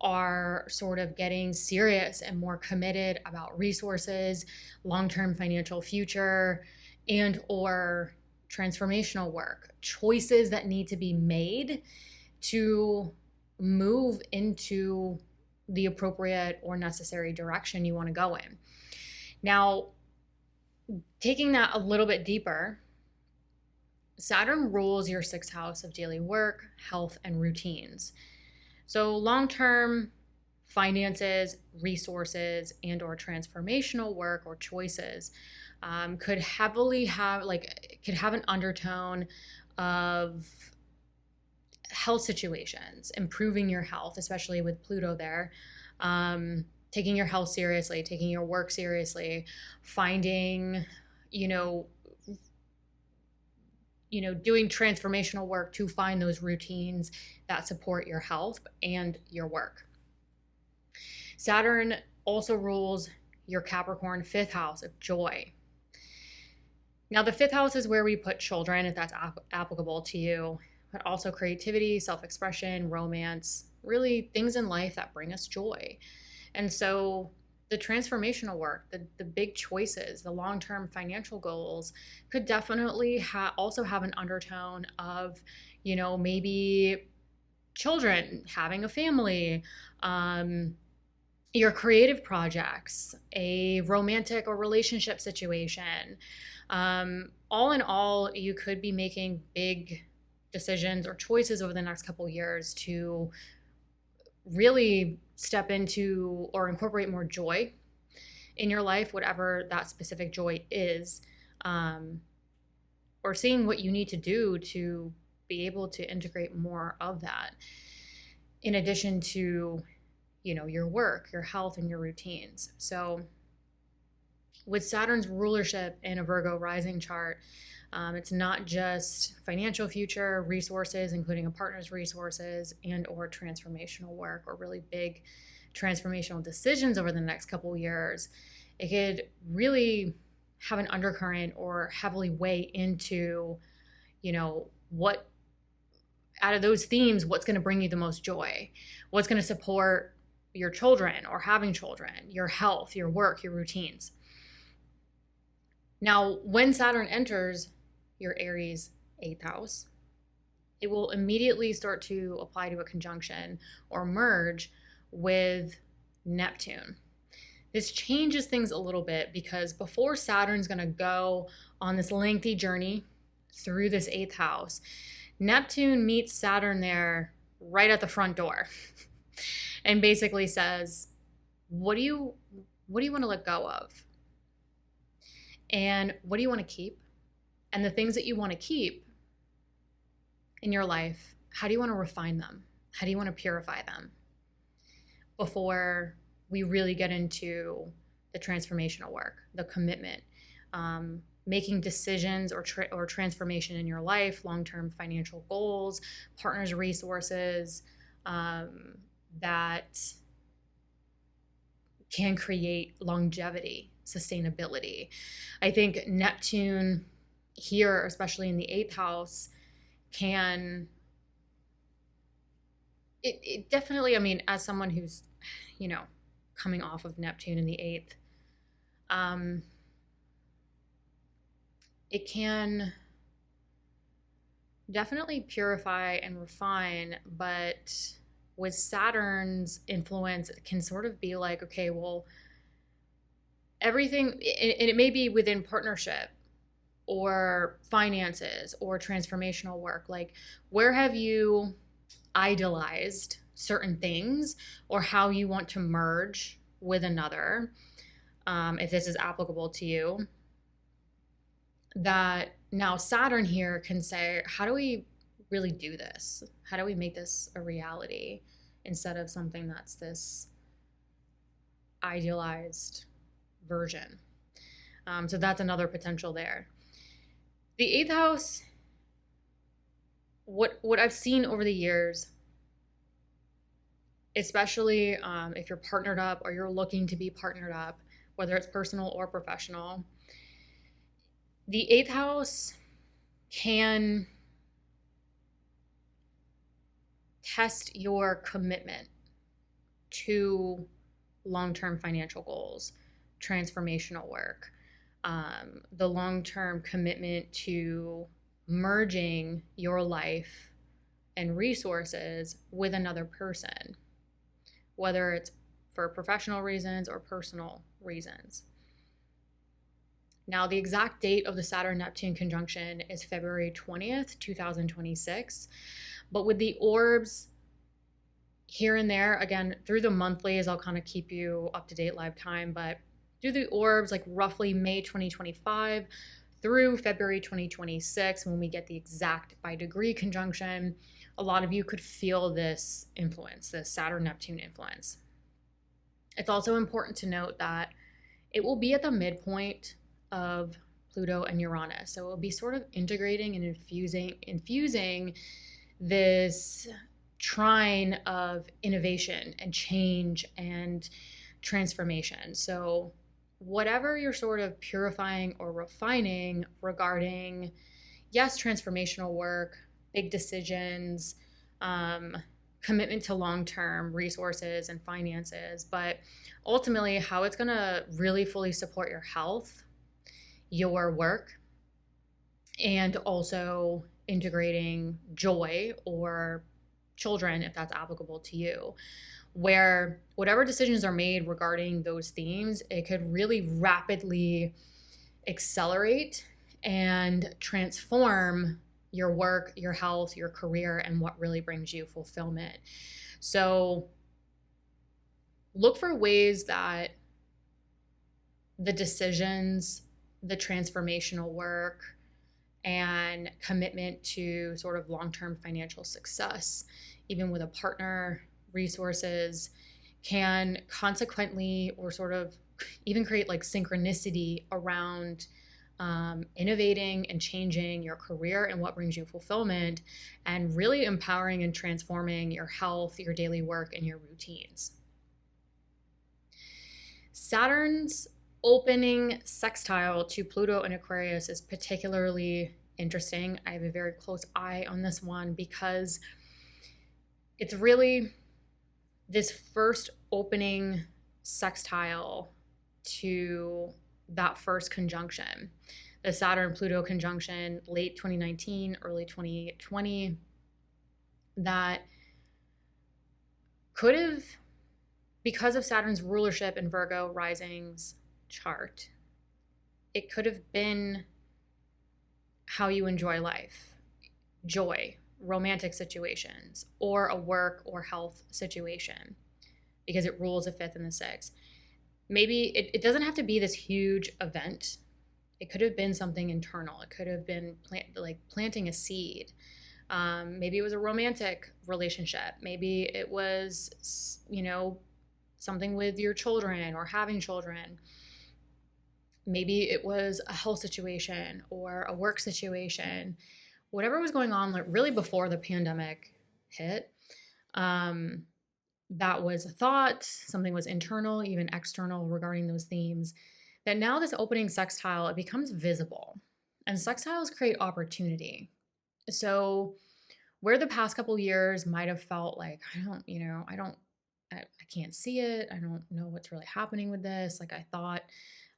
are sort of getting serious and more committed about resources, long-term financial future, and or transformational work, choices that need to be made to move into the appropriate or necessary direction you want to go in. Now, taking that a little bit deeper, Saturn rules your 6th house of daily work, health, and routines. So long-term finances, resources, and or transformational work or choices could have an undertone of health situations, improving your health, especially with Pluto there, taking your health seriously, taking your work seriously, finding, doing transformational work to find those routines that support your health and your work. Saturn also rules your Capricorn 5th house of joy. Now, the 5th house is where we put children, if that's applicable to you, but also creativity, self-expression, romance, really things in life that bring us joy. And so the transformational work, the big choices, the long-term financial goals could definitely also have an undertone of, maybe children, having a family, your creative projects, a romantic or relationship situation. All in all, you could be making big decisions or choices over the next couple years to really step into or incorporate more joy in your life, whatever that specific joy is, or seeing what you need to do to be able to integrate more of that, in addition to, you know, your work, your health, and your routines. So with Saturn's rulership in a Virgo rising chart, it's not just financial future resources, including a partner's resources and or transformational work or really big transformational decisions over the next couple of years. It could really have an undercurrent or heavily weigh into, you know, what out of those themes, what's going to bring you the most joy, what's going to support your children or having children, your health, your work, your routines. Now, when Saturn enters your Aries 8th house, it will immediately start to apply to a conjunction or merge with Neptune. This changes things a little bit because before Saturn's going to go on this lengthy journey through this 8th house, Neptune meets Saturn there right at the front door and basically says, what do you want to let go of? And what do you want to keep? And the things that you want to keep in your life, how do you want to refine them? How do you want to purify them before we really get into the transformational work, the commitment, making decisions or transformation in your life, long-term financial goals, partners' resources, that can create longevity, sustainability. I think Neptune here, especially in the 8th house, it definitely, I mean, as someone who's, you know, coming off of Neptune in the 8th, it can definitely purify and refine, but with Saturn's influence, it can sort of be like, okay, well, everything, and it may be within partnership or finances or transformational work, like where have you idolized certain things or how you want to merge with another, if this is applicable to you, that now Saturn here can say, how do we really do this? How do we make this a reality instead of something that's this idealized version? So that's another potential there. The 8th house, what I've seen over the years, especially if you're partnered up or you're looking to be partnered up, whether it's personal or professional, the 8th house can test your commitment to long-term financial goals, transformational work, the long-term commitment to merging your life and resources with another person, whether it's for professional reasons or personal reasons. Now, the exact date of the Saturn-Neptune conjunction is February 20th, 2026. But with the orbs here and there, again, through the monthlies, I'll kind of keep you up to date live time, but through the orbs, like roughly May 2025 through February 2026, when we get the exact by degree conjunction, a lot of you could feel this influence, this Saturn-Neptune influence. It's also important to note that it will be at the midpoint of Pluto and Uranus. So it will be sort of integrating and infusing this trine of innovation and change and transformation. So whatever you're sort of purifying or refining regarding, yes, transformational work, big decisions, commitment to long-term resources and finances, but ultimately how it's going to really fully support your health, your work, and also integrating joy or children, if that's applicable to you, where whatever decisions are made regarding those themes, it could really rapidly accelerate and transform your work, your health, your career, and what really brings you fulfillment. So look for ways that the decisions, the transformational work, and commitment to sort of long-term financial success, even with a partner, resources, can consequently or sort of even create like synchronicity around innovating and changing your career and what brings you fulfillment, and really empowering and transforming your health, your daily work, and your routines. Saturn's opening sextile to Pluto and Aquarius is particularly interesting. I have a very close eye on this one because it's really this first opening sextile to that first conjunction, the Saturn-Pluto conjunction, late 2019, early 2020, that could have, because of Saturn's rulership in Virgo rising's chart, it could have been how you enjoy life, joy, romantic situations, or a work or health situation, because it rules the 5th and the 6th. Maybe it doesn't have to be this huge event. It could have been something internal. It could have been planting a seed. Maybe it was a romantic relationship. Maybe it was, something with your children or having children. Maybe it was a health situation or a work situation. Whatever was going on, like really before the pandemic hit, that was a thought, something was internal, even external regarding those themes, that now this opening sextile, it becomes visible. And sextiles create opportunity. So where the past couple years might have felt like, I can't see it. I don't know what's really happening with this. Like I thought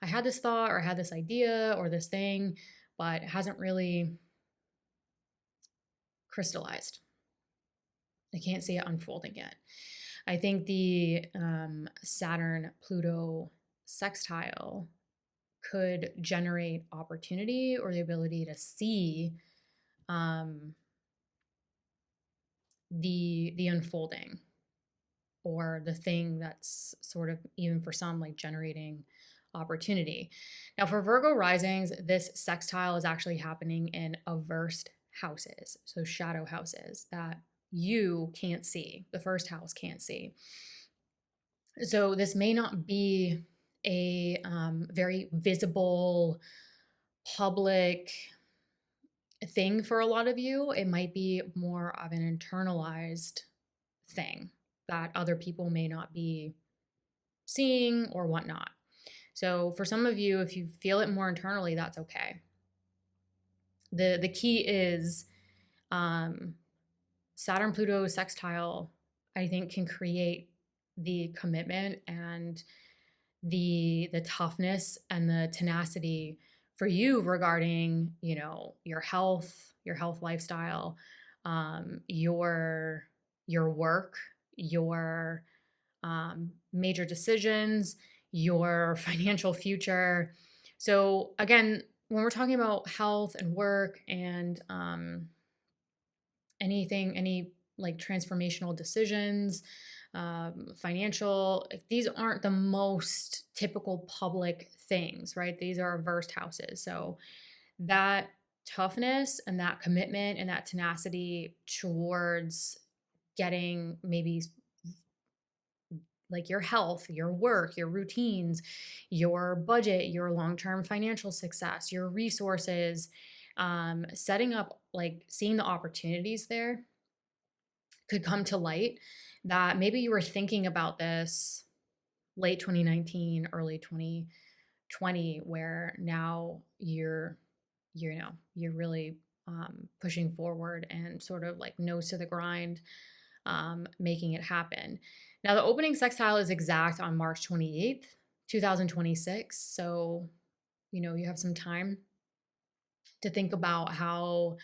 I had this thought or I had this idea or this thing, but it hasn't really crystallized. I can't see it unfolding yet. I think the Saturn-Pluto sextile could generate opportunity or the ability to see the unfolding, or the thing that's sort of, even for some, like generating opportunity. Now for Virgo risings, this sextile is actually happening in aversed houses, so shadow houses that you can't see, the first house can't see. So this may not be a very visible public thing for a lot of you. It might be more of an internalized thing that other people may not be seeing or whatnot. So for some of you, if you feel it more internally, that's okay. The key is Saturn-Pluto sextile, I think, can create the commitment and the toughness and the tenacity for you regarding, your health lifestyle, your work, your major decisions, your financial future. So again, when we're talking about health and work and any like transformational decisions, financial, these aren't the most typical public things, right? These are aversed houses. So that toughness and that commitment and that tenacity towards getting maybe like your health, your work, your routines, your budget, your long-term financial success, your resources, setting up, like seeing the opportunities there could come to light, that maybe you were thinking about this late 2019, early 2020, where now you're really pushing forward and sort of like nose to the grind, making it happen. Now, the opening sextile is exact on March 28th, 2026. So, you have some time to think about how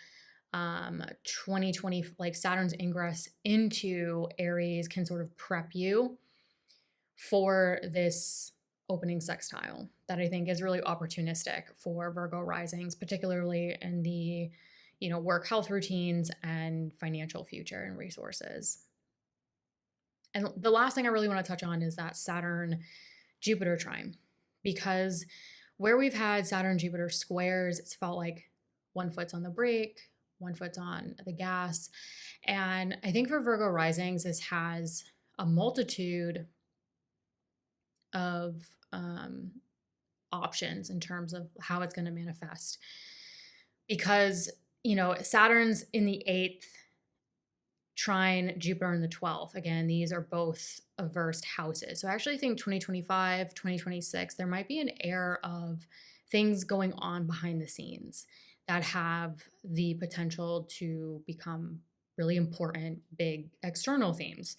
2020, like Saturn's ingress into Aries can sort of prep you for this opening sextile that I think is really opportunistic for Virgo risings, particularly in the, work health routines and financial future and resources. And the last thing I really want to touch on is that Saturn Jupiter trine, because where we've had Saturn Jupiter squares, it's felt like one foot's on the brake, one foot's on the gas. And I think for Virgo risings, this has a multitude of options in terms of how it's going to manifest. Because, Saturn's in the 8th, trine Jupiter in the 12th. Again, these are both aversed houses. So I actually think 2025, 2026, there might be an air of things going on behind the scenes that have the potential to become really important, big external themes.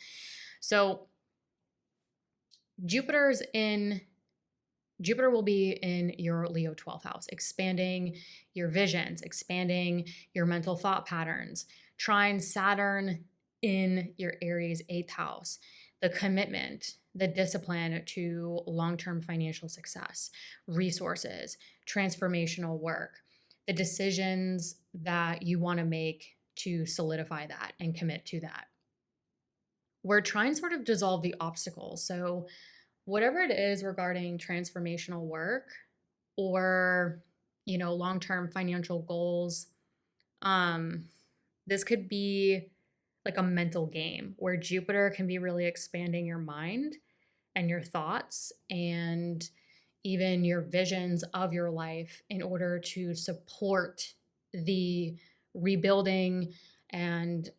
So Jupiter will be in your Leo 12th house, expanding your visions, expanding your mental thought patterns. Trine Saturn in your Aries 8th house, the commitment, the discipline to long-term financial success, resources, transformational work, the decisions that you want to make to solidify that and commit to that. We're trying to sort of dissolve the obstacles. So whatever it is regarding transformational work or, long-term financial goals, this could be like a mental game where Jupiter can be really expanding your mind and your thoughts and even your visions of your life in order to support the rebuilding and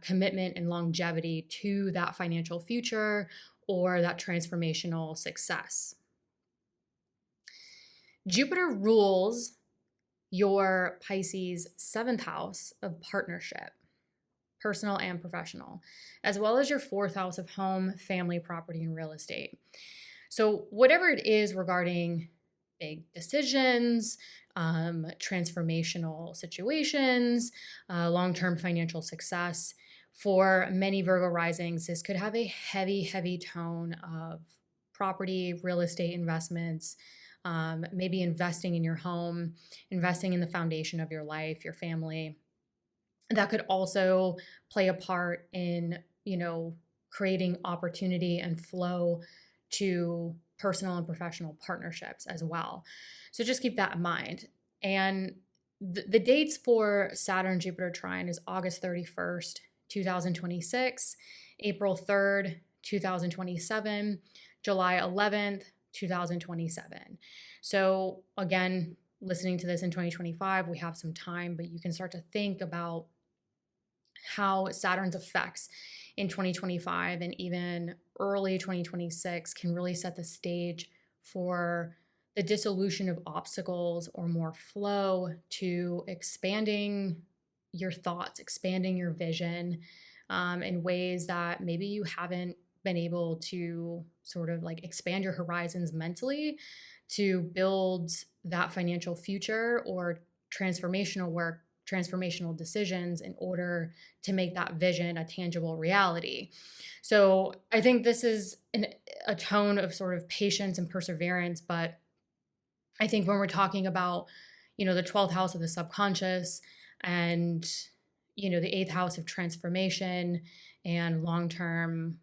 commitment and longevity to that financial future or that transformational success. Jupiter rules your Pisces 7th house of partnership, personal and professional, as well as your 4th house of home, family, property, and real estate. So whatever it is regarding big decisions, transformational situations, long-term financial success, for many Virgo risings, this could have a heavy, heavy tone of property, real estate investments, maybe investing in your home, investing in the foundation of your life, your family. That could also play a part in, creating opportunity and flow to personal and professional partnerships as well. So just keep that in mind. And the dates for Saturn Jupiter trine is August 31st, 2026, April 3rd, 2027, July 11th, 2027. So again, listening to this in 2025, we have some time, but you can start to think about how Saturn's effects in 2025 and even early 2026 can really set the stage for the dissolution of obstacles or more flow to expanding your thoughts, expanding your vision in ways that maybe you haven't been able to sort of like expand your horizons mentally to build that financial future or transformational work, transformational decisions in order to make that vision a tangible reality. So I think this is a tone of sort of patience and perseverance, but I think when we're talking about, the 12th house of the subconscious and, the 8th house of transformation and long-term,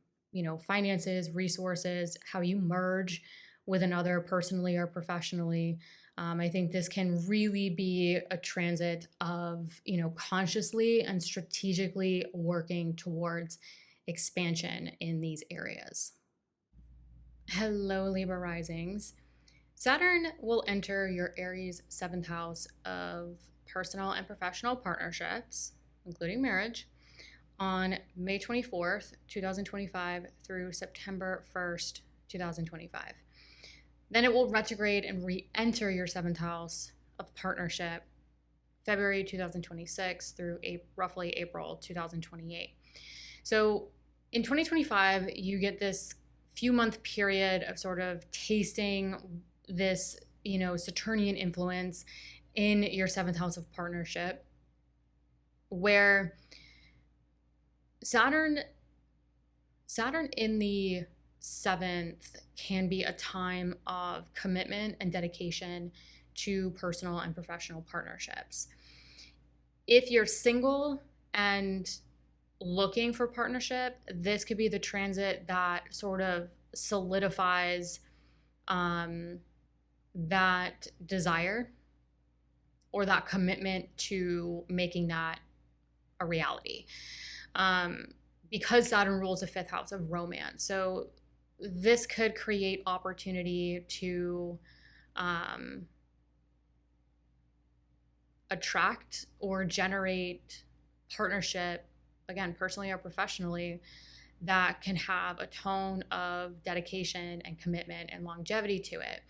finances, resources, how you merge with another personally or professionally, I think this can really be a transit of, consciously and strategically working towards expansion in these areas. Hello, Libra risings. Saturn will enter your Aries 7th house of personal and professional partnerships, including marriage, on May 24th, 2025 through September 1st, 2025. Then it will retrograde and re-enter your 7th house of partnership February 2026 through roughly April 2028. So in 2025, you get this few-month period of sort of tasting this, Saturnian influence in your 7th house of partnership. where Saturn in the 7th can be a time of commitment and dedication to personal and professional partnerships. If you're single and looking for partnership, this could be the transit that sort of solidifies that desire or that commitment to making that a reality. Because Saturn rules the 5th house of romance. So this could create opportunity to attract or generate partnership, again, personally or professionally, that can have a tone of dedication and commitment and longevity to it.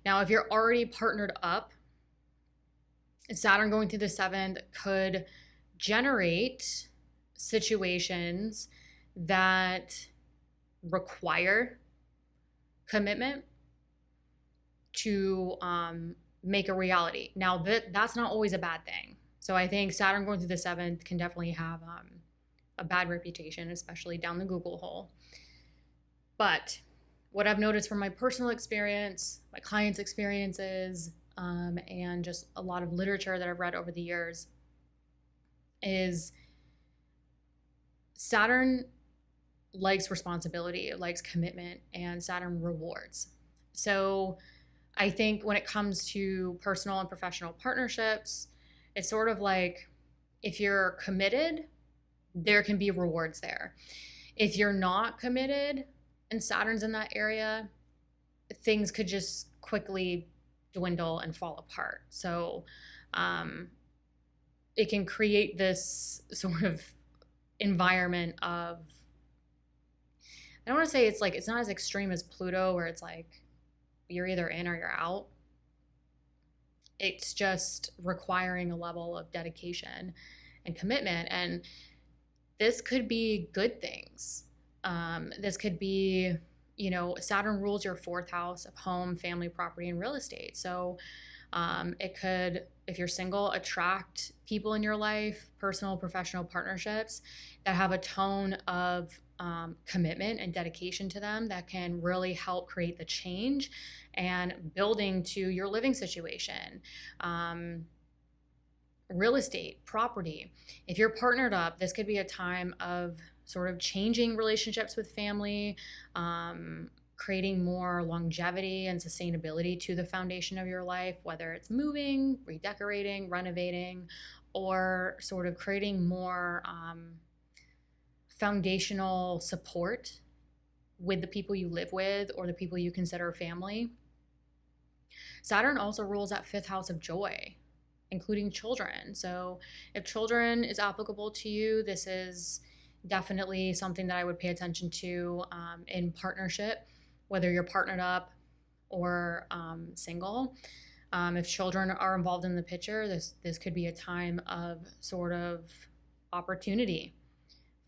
Now, if you're already partnered up, Saturn going through the 7th could generate situations that require commitment to make a reality. Now, that's not always a bad thing. So I think Saturn going through the 7th can definitely have a bad reputation, especially down the Google hole. But what I've noticed from my personal experience, my clients' experiences, and just a lot of literature that I've read over the years is Saturn likes responsibility, it likes commitment, and Saturn rewards. So I think when it comes to personal and professional partnerships, it's sort of like if you're committed, there can be rewards there. If you're not committed and Saturn's in that area, things could just quickly dwindle and fall apart. So it can create this sort of environment of, I don't want to say it's like, it's not as extreme as Pluto where it's like you're either in or you're out. It's just requiring a level of dedication and commitment. And this could be good things. This could be, Saturn rules your 4th house of home, family, property, and real estate. So it could, if you're single, attract people in your life, personal, professional partnerships that have a tone of commitment and dedication to them that can really help create the change and building to your living situation. Real estate, property. If you're partnered up, this could be a time of sort of changing relationships with family, creating more longevity and sustainability to the foundation of your life, whether it's moving, redecorating, renovating, or sort of creating more foundational support with the people you live with or the people you consider family. Saturn also rules that 5th house of joy, including children. So if children is applicable to you, this is definitely something that I would pay attention to in partnership, whether you're partnered up or single. If children are involved in the picture, this could be a time of sort of opportunity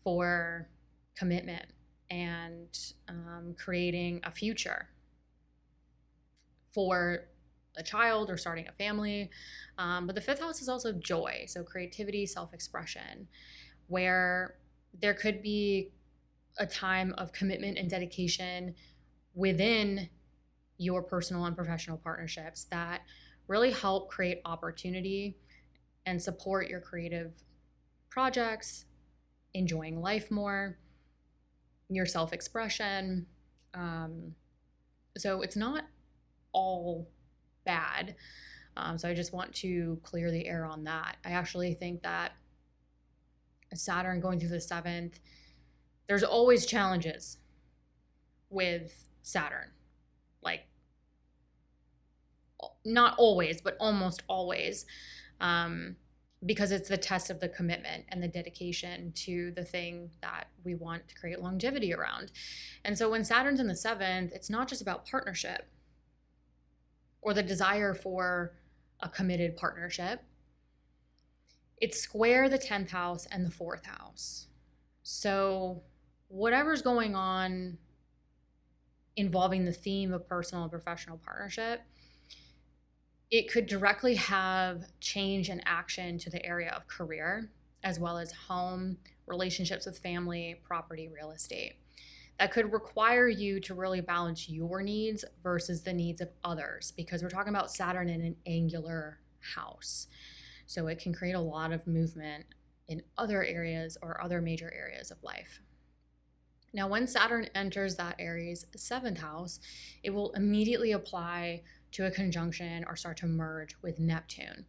for commitment and creating a future for a child or starting a family. But the 5th house is also joy, so creativity, self-expression, where there could be a time of commitment and dedication within your personal and professional partnerships that really help create opportunity and support your creative projects, enjoying life more, your self-expression. So it's not all bad. So I just want to clear the air on that. I actually think that Saturn going through the 7th, there's always challenges with Saturn. Like, not always, but almost always, because it's the test of the commitment and the dedication to the thing that we want to create longevity around. And so when Saturn's in the 7th, it's not just about partnership or the desire for a committed partnership. It's square the 10th house and the 4th house. So whatever's going on involving the theme of personal and professional partnership, it could directly have change and action to the area of career, as well as home, relationships with family, property, real estate. That could require you to really balance your needs versus the needs of others, because we're talking about Saturn in an angular house. So it can create a lot of movement in other areas or other major areas of life. Now, when Saturn enters that Aries 7th house, it will immediately apply to a conjunction or start to merge with Neptune.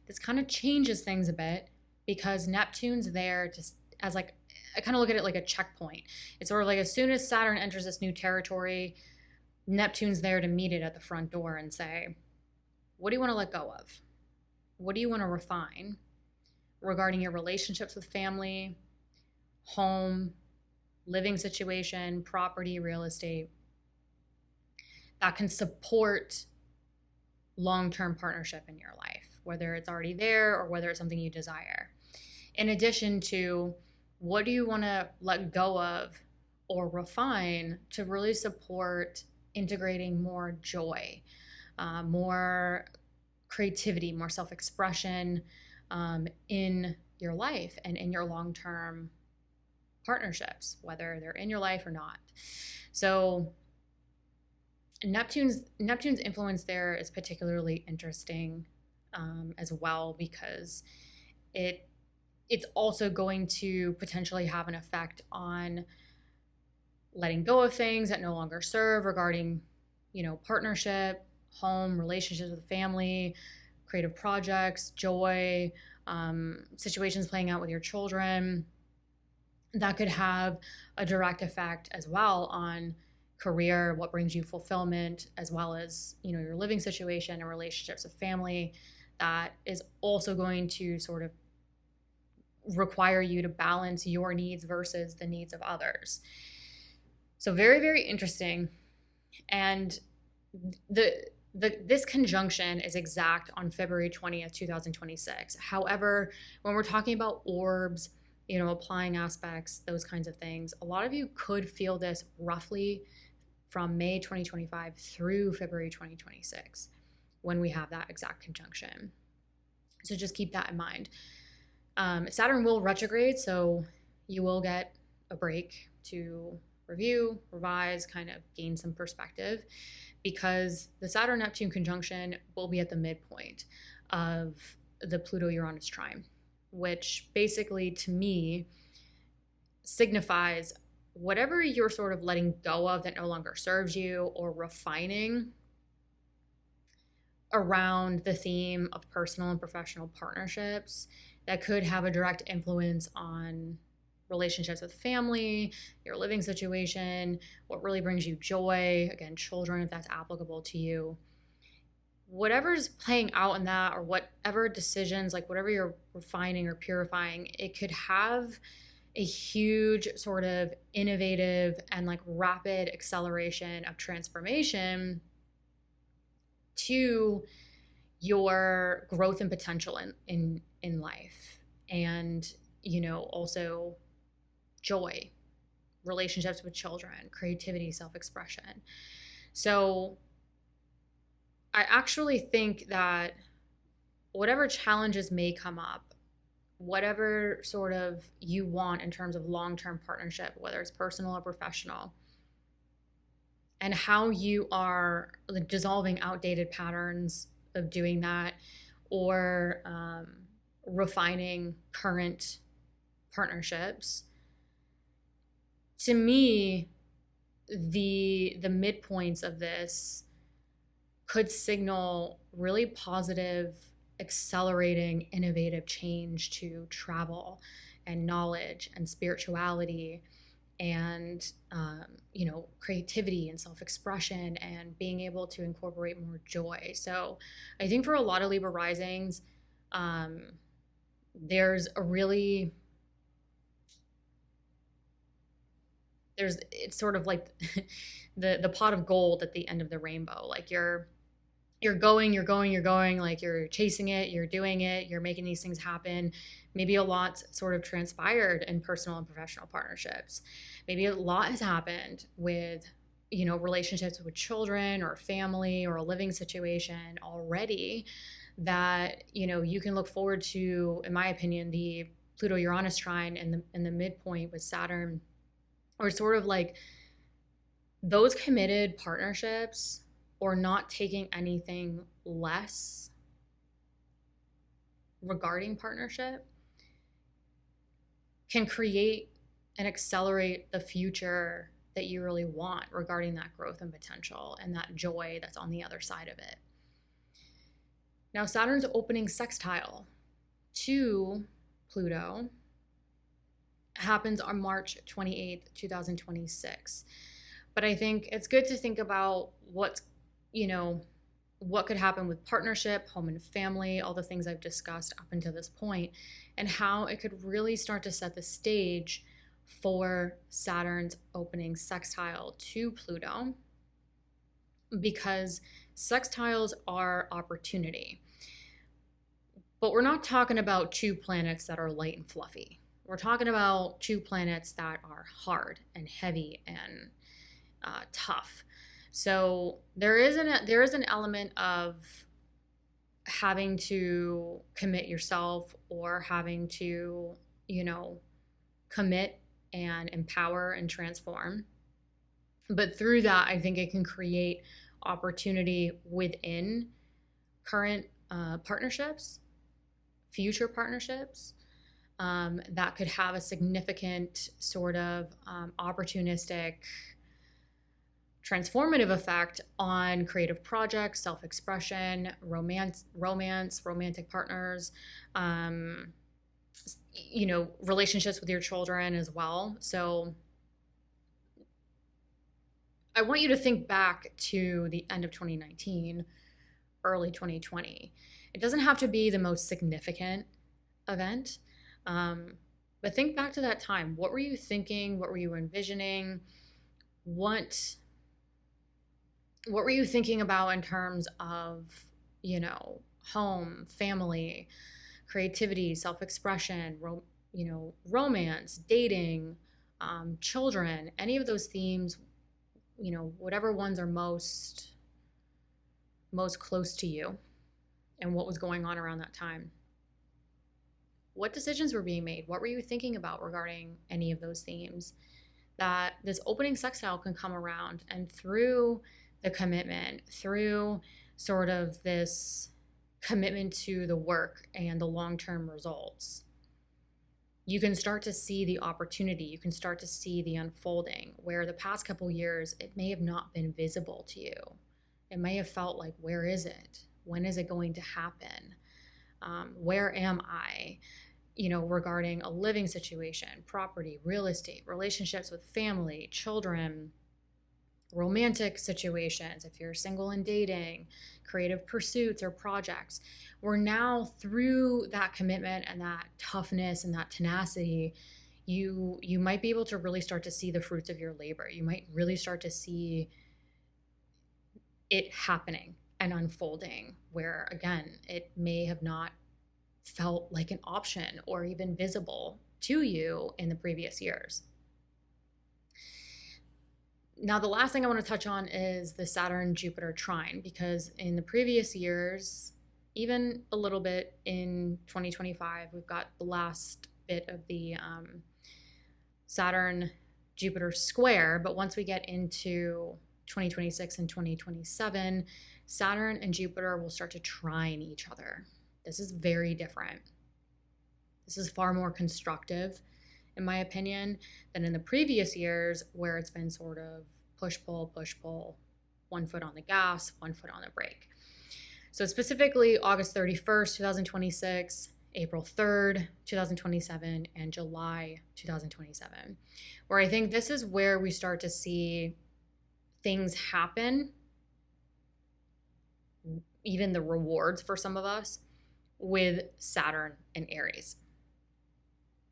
This kind of changes things a bit because Neptune's there to, as like, I kind of look at it like a checkpoint. It's sort of like as soon as Saturn enters this new territory, Neptune's there to meet it at the front door and say, what do you want to let go of? What do you want to refine regarding your relationships with family, home, living situation, property, real estate, that can support long-term partnership in your life, whether it's already there or whether it's something you desire. In addition to, what do you want to let go of or refine to really support integrating more joy, more creativity, more self-expression in your life and in your long-term partnerships, whether they're in your life or not. So Neptune's influence there is particularly interesting as well, because it's also going to potentially have an effect on letting go of things that no longer serve regarding, partnership, home, relationships with family, creative projects, joy, situations playing out with your children. That could have a direct effect as well on career, what brings you fulfillment, as well as, your living situation and relationships with family. That is also going to sort of require you to balance your needs versus the needs of others. So very, very interesting. And this conjunction is exact on February 20th, 2026. However, when we're talking about orbs, applying aspects, those kinds of things, a lot of you could feel this roughly from May 2025 through February 2026 when we have that exact conjunction. So just keep that in mind. Saturn will retrograde, so you will get a break to review, revise, kind of gain some perspective, because the Saturn-Neptune conjunction will be at the midpoint of the Pluto-Uranus trine, which basically, to me, signifies whatever you're sort of letting go of that no longer serves you, or refining around the theme of personal and professional partnerships that could have a direct influence on relationships with family, your living situation, what really brings you joy, again, children, if that's applicable to you. Whatever's playing out in that, or whatever decisions, like whatever you're refining or purifying, it could have a huge sort of innovative and like rapid acceleration of transformation to your growth and potential in life. And, also joy, relationships with children, creativity, self-expression. So I actually think that whatever challenges may come up, whatever sort of you want in terms of long-term partnership, whether it's personal or professional, and how you are like dissolving outdated patterns of doing that, or refining current partnerships, to me, the midpoints of this could signal really positive, accelerating, innovative change to travel and knowledge and spirituality and creativity and self-expression and being able to incorporate more joy. So I think for a lot of Libra risings, it's sort of like the pot of gold at the end of the rainbow. Like you're going, like you're chasing it, you're doing it, you're making these things happen. Maybe a lot sort of transpired in personal and professional partnerships. Maybe a lot has happened with, relationships with children or family or a living situation already that, you can look forward to, in my opinion, the Pluto-Uranus trine in the midpoint with Saturn, or sort of like those committed partnerships or not taking anything less regarding partnership can create and accelerate the future that you really want regarding that growth and potential and that joy that's on the other side of it. Now, Saturn's opening sextile to Pluto happens on March 28th, 2026. But I think it's good to think about what's, what could happen with partnership, home and family, all the things I've discussed up until this point, and how it could really start to set the stage for Saturn's opening sextile to Pluto, because sextiles are opportunity. But we're not talking about two planets that are light and fluffy. We're talking about two planets that are hard and heavy and tough. So there is an element of having to commit yourself or having to, commit and empower and transform. But through that, I think it can create opportunity within current partnerships, future partnerships, that could have a significant sort of opportunistic, transformative effect on creative projects, self-expression, romance, romantic partners, relationships with your children as well. So I want you to think back to the end of 2019, early 2020. It doesn't have to be the most significant event, but think back to that time. What were you thinking? What were you envisioning? What were you thinking about in terms of, home, family, creativity, self-expression, romance, dating, children, any of those themes, whatever ones are most close to you, and what was going on around that time? What decisions were being made? What were you thinking about regarding any of those themes? That this opening sextile can come around, and through the commitment, through sort of this commitment to the work and the long-term results, you can start to see the opportunity. You can start to see the unfolding, where the past couple years, it may have not been visible to you. It may have felt like, where is it? When is it going to happen? Where am I? Regarding a living situation, property, real estate, relationships with family, children, romantic situations, if you're single and dating, creative pursuits or projects. We're now through that commitment and that toughness and that tenacity. You might be able to really start to see the fruits of your labor. You might really start to see it happening and unfolding, where again, it may have not felt like an option or even visible to you in the previous years. Now, the last thing I want to touch on is the Saturn-Jupiter trine, because in the previous years, even a little bit in 2025, we've got the last bit of the Saturn-Jupiter square. But once we get into 2026 and 2027, Saturn and Jupiter will start to trine each other. This is very different. This is far more constructive, in my opinion, than in the previous years, where it's been sort of push, pull, 1 foot on the gas, 1 foot on the brake. So specifically August 31st, 2026, April 3rd, 2027, and July 2027, where I think this is where we start to see things happen, even the rewards for some of us, with Saturn and Aries.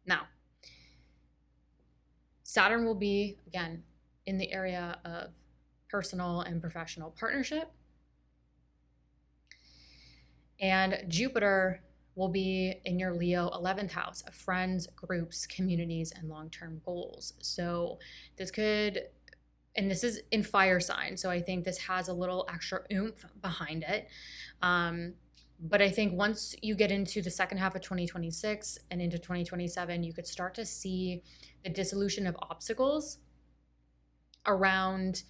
Now, Saturn will be, again, in the area of personal and professional partnership. And Jupiter will be in your Leo 11th house of friends, groups, communities, and long-term goals. So this could, and this is in fire sign, so I think this has a little extra oomph behind it. But I think once you get into the second half of 2026 and into 2027, you could start to see the dissolution of obstacles around,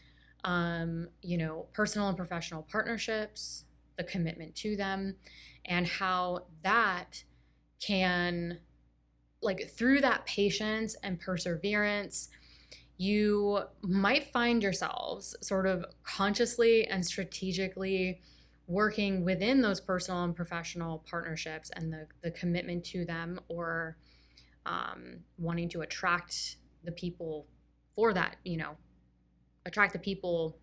personal and professional partnerships, the commitment to them, and how that can, like, through that patience and perseverance, you might find yourselves sort of consciously and strategically working within those personal and professional partnerships and the commitment to them, or wanting to attract the people for that, attract the people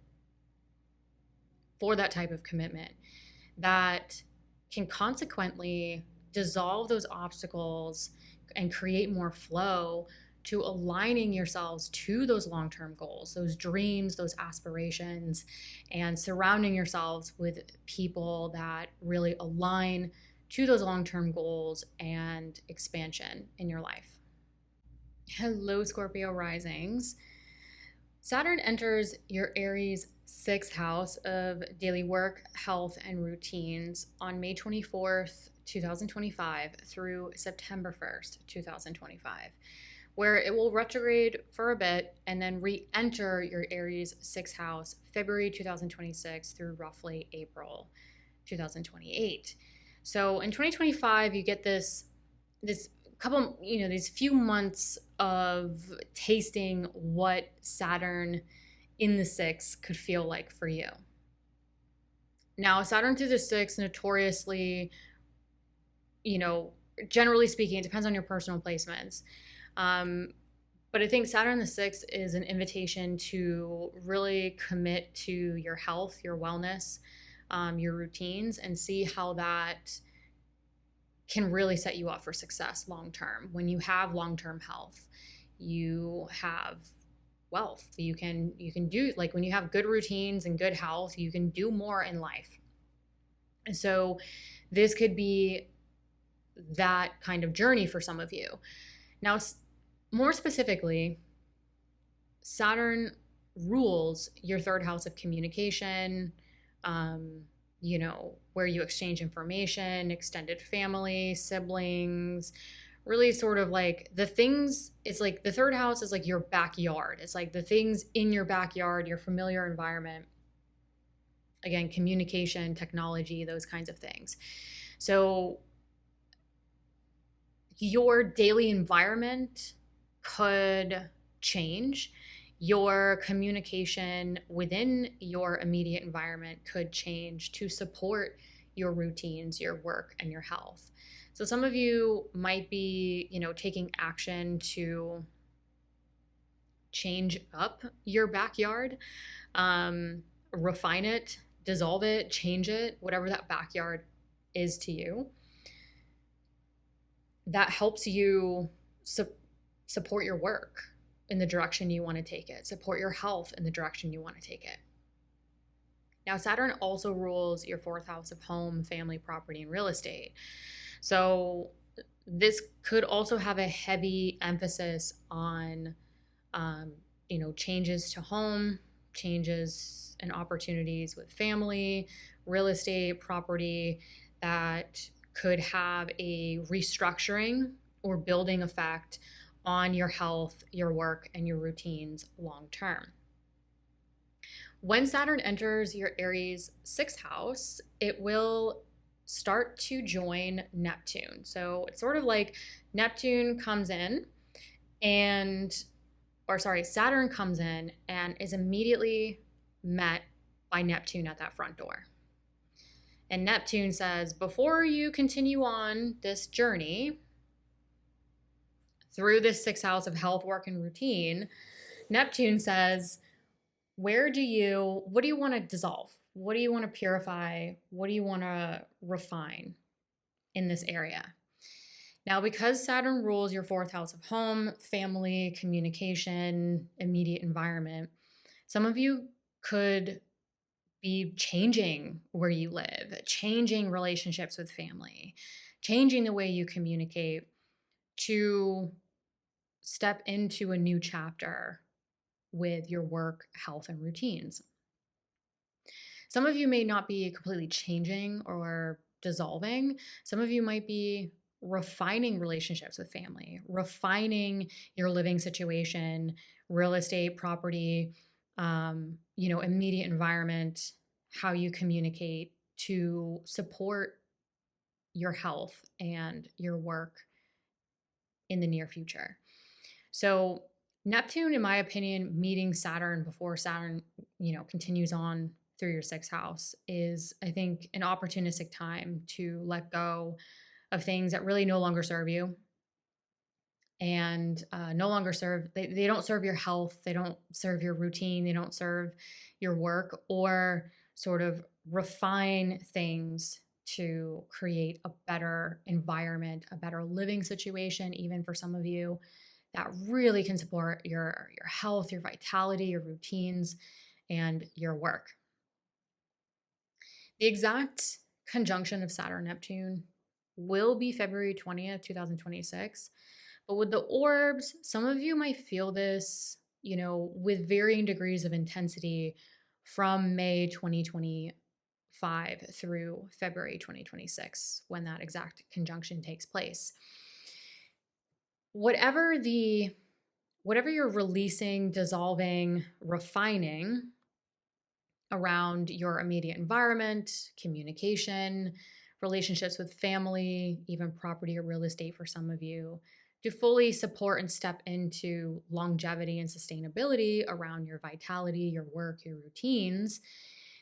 for that type of commitment that can consequently dissolve those obstacles and create more flow to aligning yourselves to those long-term goals, those dreams, those aspirations, and surrounding yourselves with people that really align to those long-term goals and expansion in your life. Hello, Scorpio risings. Saturn enters your Aries 6th house of daily work, health, and routines on May 24th, 2025 through September 1st, 2025, where it will retrograde for a bit and then re-enter your Aries 6th house February 2026 through roughly April 2028. So in 2025, you get this couple, these few months of tasting what Saturn in the 6th could feel like for you. Now, Saturn through the 6th notoriously, generally speaking, it depends on your personal placements. But I think Saturn in the 6th is an invitation to really commit to your health, your wellness, your routines, and see how that can really set you up for success long term. When you have long-term health, you have wealth. You can do, like, when you have good routines and good health, you can do more in life. And so this could be that kind of journey for some of you. Now, more specifically, Saturn rules your 3rd house of communication, where you exchange information, extended family, siblings, really sort of like the things. It's like the 3rd house is like your backyard. It's like the things in your backyard, your familiar environment. Again, communication, technology, those kinds of things. So your daily environment could change. Your communication within your immediate environment could change to support your routines, your work, and your health. So some of you might be, taking action to change up your backyard, refine it, dissolve it, change it, whatever that backyard is to you. That helps you support your work in the direction you want to take it, support your health in the direction you want to take it. Now, Saturn also rules your 4th house of home, family, property, and real estate. So this could also have a heavy emphasis on, changes to home, changes and opportunities with family, real estate, property, that could have a restructuring or building effect on your health, your work, and your routines long term. When Saturn enters your Aries 6th house, it will start to join Neptune. So it's sort of like Saturn comes in and is immediately met by Neptune at that front door. And Neptune says, before you continue on this journey through this 6th house of health, work, and routine, Neptune says, what do you want to dissolve? What do you want to purify? What do you want to refine in this area? Now, because Saturn rules your 4th house of home, family, communication, immediate environment, some of you could be changing where you live, changing relationships with family, changing the way you communicate to step into a new chapter with your work, health, and routines. Some of you may not be completely changing or dissolving. Some of you might be refining relationships with family, refining your living situation, real estate, property, immediate environment, how you communicate to support your health and your work in the near future. So Neptune, in my opinion, meeting Saturn before Saturn, continues on through your sixth house is, I think, an opportunistic time to let go of things that really no longer serve you and no longer serve, they don't serve your health, they don't serve your routine, they don't serve your work, or sort of refine things to create a better environment, a better living situation, even for some of you, that really can support your health, your vitality, your routines, and your work. The exact conjunction of Saturn Neptune will be February 20th, 2026. But with the orbs, some of you might feel this, with varying degrees of intensity from May 2025 through February 2026, when that exact conjunction takes place. Whatever you're releasing, dissolving, refining around your immediate environment, communication, relationships with family, even property or real estate for some of you, to fully support and step into longevity and sustainability around your vitality, your work, your routines,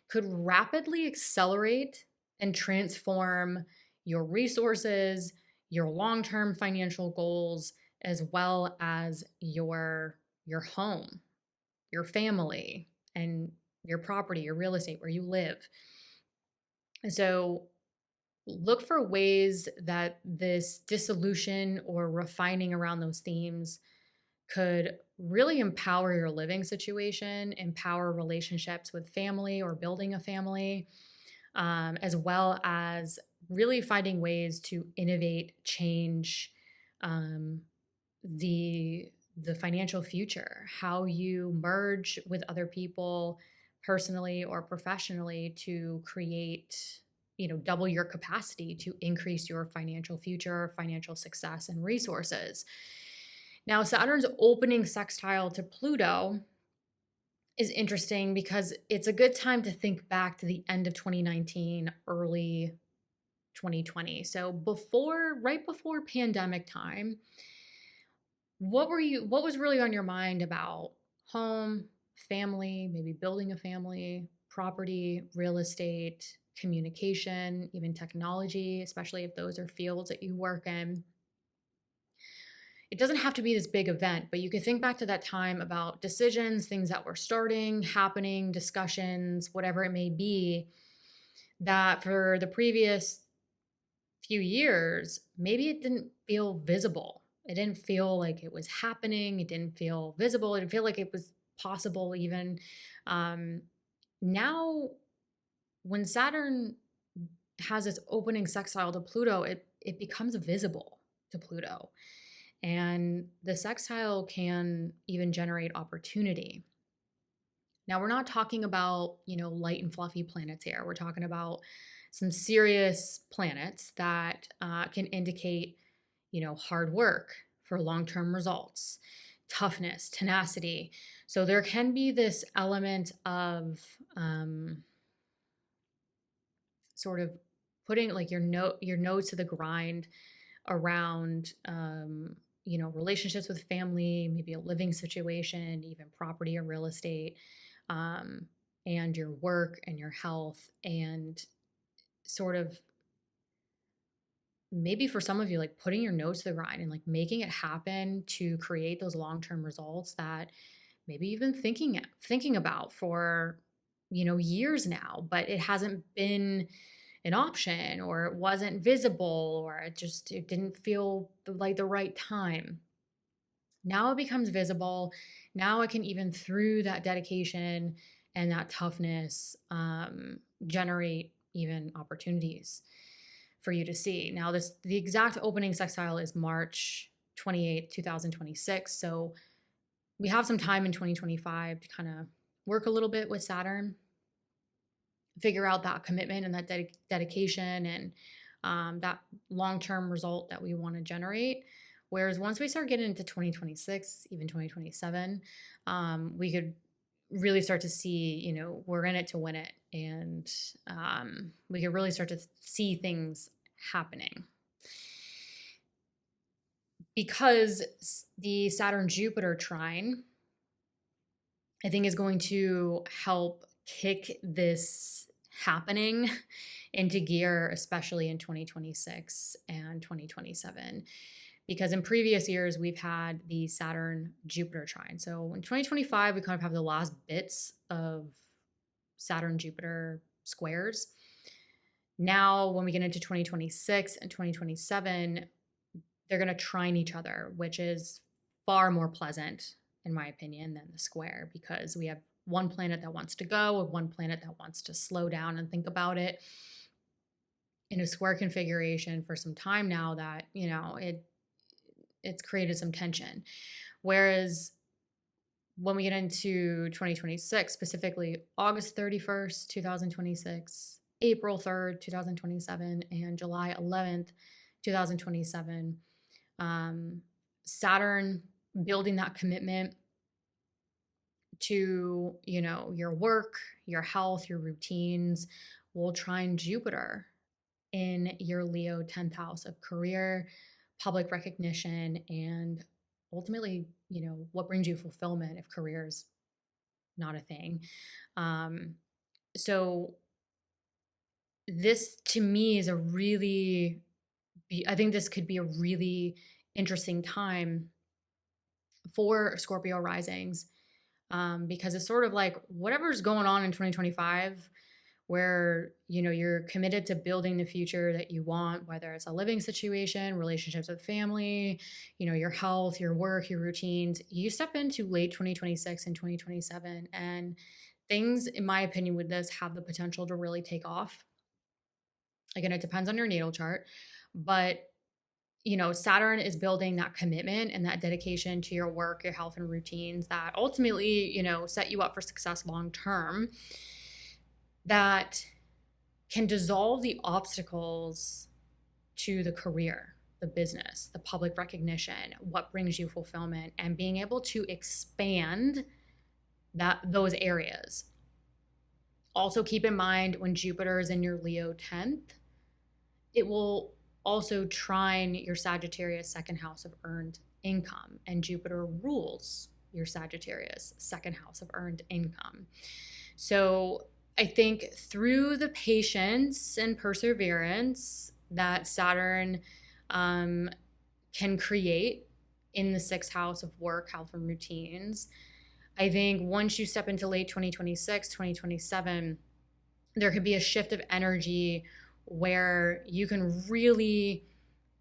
could rapidly accelerate and transform your resources, your long-term financial goals, as well as your home, your family, and your property, your real estate, where you live. And so look for ways that this dissolution or refining around those themes could really empower your living situation, empower relationships with family or building a family, as well as really finding ways to innovate, change the financial future, how you merge with other people personally or professionally to create, double your capacity to increase your financial future, financial success, and resources. Now, Saturn's opening sextile to Pluto is interesting because it's a good time to think back to the end of 2019, early 2020. So right before pandemic time, what was really on your mind about home, family, maybe building a family, property, real estate, communication, even technology, especially if those are fields that you work in? It doesn't have to be this big event, but you can think back to that time about decisions, things that were starting, happening, discussions, whatever it may be, that for the previous few years, maybe it didn't feel visible. It didn't feel like it was happening. It didn't feel visible. It didn't feel like it was possible even. Now, when Saturn has its opening sextile to Pluto, it becomes visible to Pluto. And the sextile can even generate opportunity. Now, we're not talking about, light and fluffy planets here. We're talking about some serious planets that can indicate, hard work for long-term results, toughness, tenacity. So there can be this element of sort of putting like your nose to the grind around relationships with family, maybe a living situation, even property or real estate, and your work and your health, and sort of maybe for some of you, like putting your nose to the grind and like making it happen to create those long-term results that maybe you've been thinking about for years now, but it hasn't been an option, or it wasn't visible, or it didn't feel like the right time. Now it becomes visible. Now it can, even through that dedication and that toughness, generate even opportunities for you to see. Now, the exact opening sextile is March 28th, 2026. So we have some time in 2025 to kind of work a little bit with Saturn. figure out that commitment and that dedication and that long-term result that we want to generate. Whereas once we start getting into 2026, even 2027, we could really start to see, we're in it to win it. And we could really start to see things happening. Because the Saturn-Jupiter trine, I think, is going to help kick this happening into gear, especially in 2026 and 2027. Because in previous years, we've had the Saturn-Jupiter trine. So in 2025, we kind of have the last bits of Saturn-Jupiter squares. Now, when we get into 2026 and 2027, they're going to trine each other, which is far more pleasant, in my opinion, than the square, because we have one planet that wants to go and one planet that wants to slow down and think about it. In a square configuration for some time now, that, it's created some tension. Whereas when we get into 2026, specifically August 31st, 2026, April 3rd, 2027, and July 11th, 2027, Saturn building that commitment to, your work, your health, your routines, will trine Jupiter in your Leo 10th house of career, public recognition, and ultimately, what brings you fulfillment if career is not a thing. So this, to me, is I think this could be a really interesting time for Scorpio risings, because it's sort of like whatever's going on in 2025, where, you're committed to building the future that you want, whether it's a living situation, relationships with family, your health, your work, your routines. You step into late 2026 and 2027, and things, in my opinion, with this have the potential to really take off. Again, it depends on your natal chart, but Saturn is building that commitment and that dedication to your work, your health, and routines that ultimately, set you up for success long term, that can dissolve the obstacles to the career, the business, the public recognition, what brings you fulfillment, and being able to expand those areas. Also, keep in mind, when Jupiter is in your Leo 10th, it will also trine your Sagittarius second house of earned income, and Jupiter rules your Sagittarius second house of earned income. So I think through the patience and perseverance that Saturn can create in the sixth house of work, health, and routines, I think once you step into late 2026, 2027, there could be a shift of energy where you can really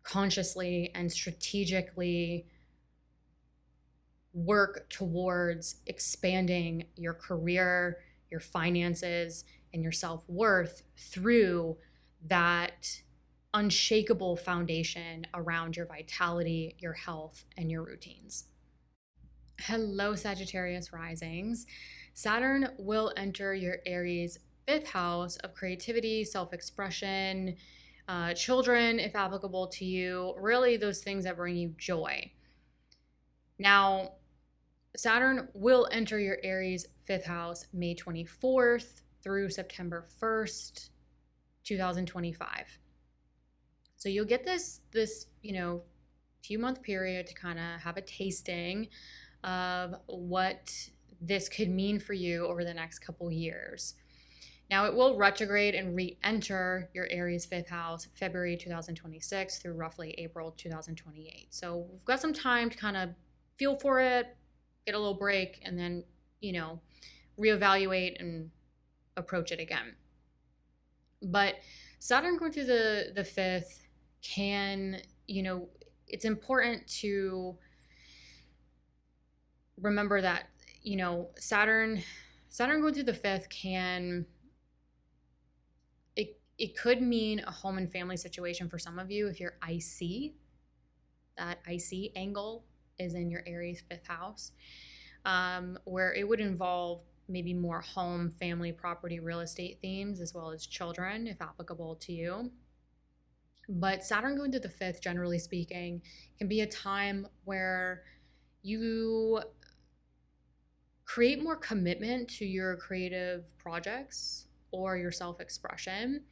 consciously and strategically work towards expanding your career, your finances, and your self-worth through that unshakable foundation around your vitality, your health, and your routines. Hello, Sagittarius risings. Saturn will enter your Aries fifth house of creativity, self-expression, children, if applicable to you, really those things that bring you joy. Now, Saturn will enter your Aries fifth house May 24th through September 1st, 2025. So you'll get this few month period to kind of have a tasting of what this could mean for you over the next couple years. Now, it will retrograde and re-enter your Aries fifth house February 2026 through roughly April 2028. So we've got some time to kind of feel for it, get a little break, and then, reevaluate and approach it again. But Saturn going through the fifth can, it's important to remember that, Saturn going through the fifth can, it could mean a home and family situation for some of you if you're IC. That IC angle is in your Aries fifth house, where it would involve maybe more home, family, property, real estate themes, as well as children, if applicable to you. But Saturn going to the fifth, generally speaking, can be a time where you create more commitment to your creative projects or your self-expression.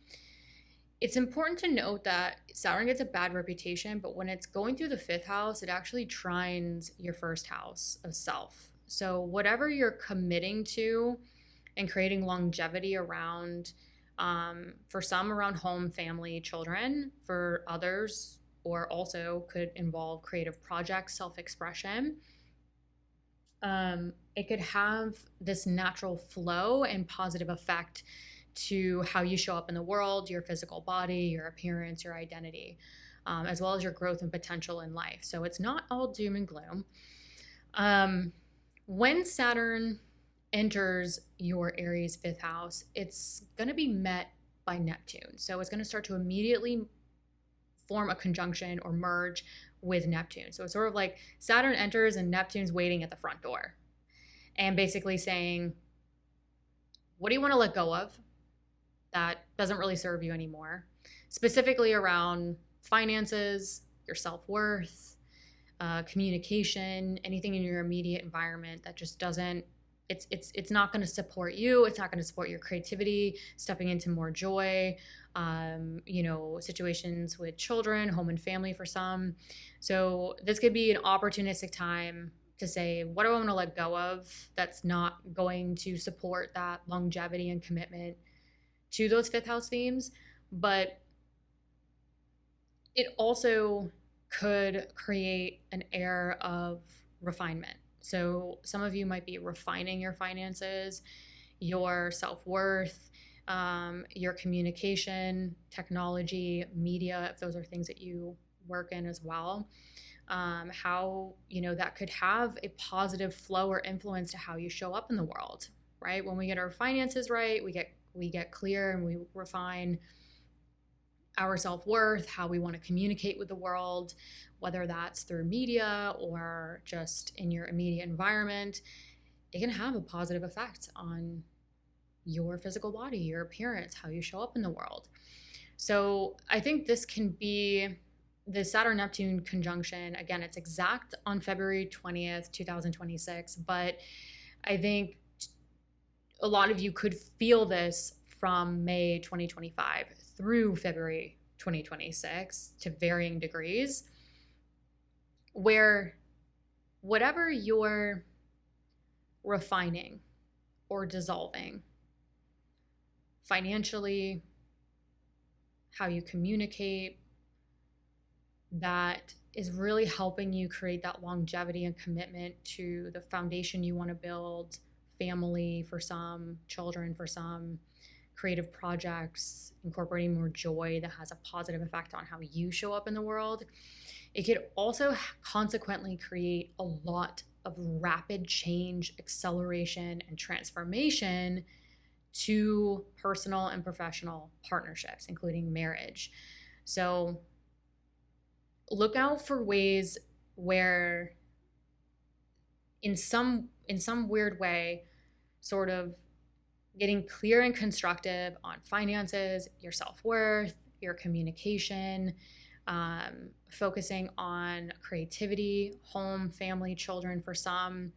It's important to note that Saturn gets a bad reputation, but when it's going through the fifth house, it actually trines your first house of self. So whatever you're committing to and creating longevity around, for some around home, family, children, for others, or also could involve creative projects, self-expression, it could have this natural flow and positive effect to how you show up in the world, your physical body, your appearance, your identity, as well as your growth and potential in life. So it's not all doom and gloom. When Saturn enters your Aries fifth house, it's going to be met by Neptune. So it's going to start to immediately form a conjunction or merge with Neptune. So it's sort of like Saturn enters and Neptune's waiting at the front door and basically saying, what do you want to let go of that doesn't really serve you anymore? Specifically around finances, your self-worth, communication, anything in your immediate environment that just doesn't, it's not going to support you. It's not going to support your creativity, stepping into more joy, situations with children, home and family for some. So this could be an opportunistic time to say, what do I want to let go of that's not going to support that longevity and commitment to those fifth house themes? But it also could create an air of refinement. So some of you might be refining your finances, your self-worth, your communication, technology, media, if those are things that you work in as well. How, that could have a positive flow or influence to how you show up in the world, right? When we get our finances right, we get clear and we refine our self-worth, how we want to communicate with the world, whether that's through media or just in your immediate environment. It can have a positive effect on your physical body, your appearance, how you show up in the world. So I think this can be the Saturn-Neptune conjunction. Again, it's exact on February 20th, 2026, but I think a lot of you could feel this from May 2025 through February 2026 to varying degrees, where whatever you're refining or dissolving financially, how you communicate, that is really helping you create that longevity and commitment to the foundation you want to build, family for some, children for some, creative projects, incorporating more joy that has a positive effect on how you show up in the world. It could also consequently create a lot of rapid change, acceleration, and transformation to personal and professional partnerships, including marriage. So look out for ways where in some weird way, sort of getting clear and constructive on finances, your self-worth, your communication, focusing on creativity, home, family, children for some,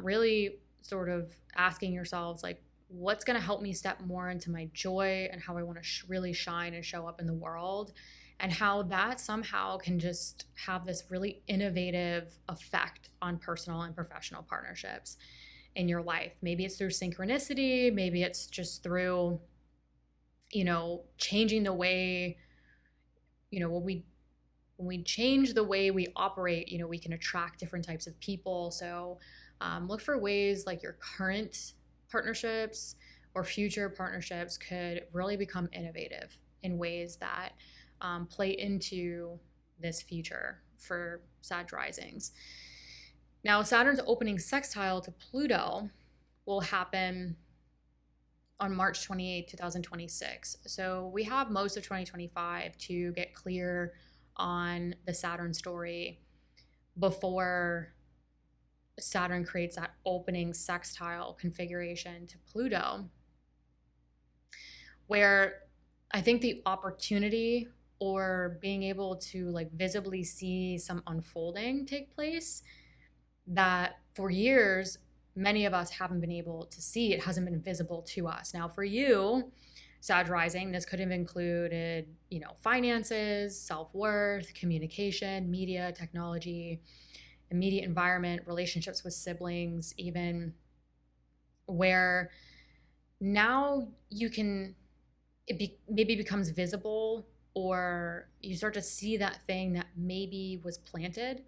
really sort of asking yourselves, like, what's going to help me step more into my joy and how I want to really shine and show up in the world, and how that somehow can just have this really innovative effect on personal and professional partnerships in your life. Maybe it's through synchronicity, maybe it's just through, changing the way, when we change the way we operate, we can attract different types of people. So look for ways like your current partnerships or future partnerships could really become innovative in ways that play into this future for Sag risings. Now, Saturn's opening sextile to Pluto will happen on March 28, 2026. So we have most of 2025 to get clear on the Saturn story before Saturn creates that opening sextile configuration to Pluto, where I think the opportunity or being able to like visibly see some unfolding take place that for years many of us haven't been able to see. It hasn't been visible to us. Now for you, Sag rising, this could have included, finances, self-worth, communication, media, technology, immediate environment, relationships with siblings, even, where now maybe becomes visible, or you start to see that thing that maybe was planted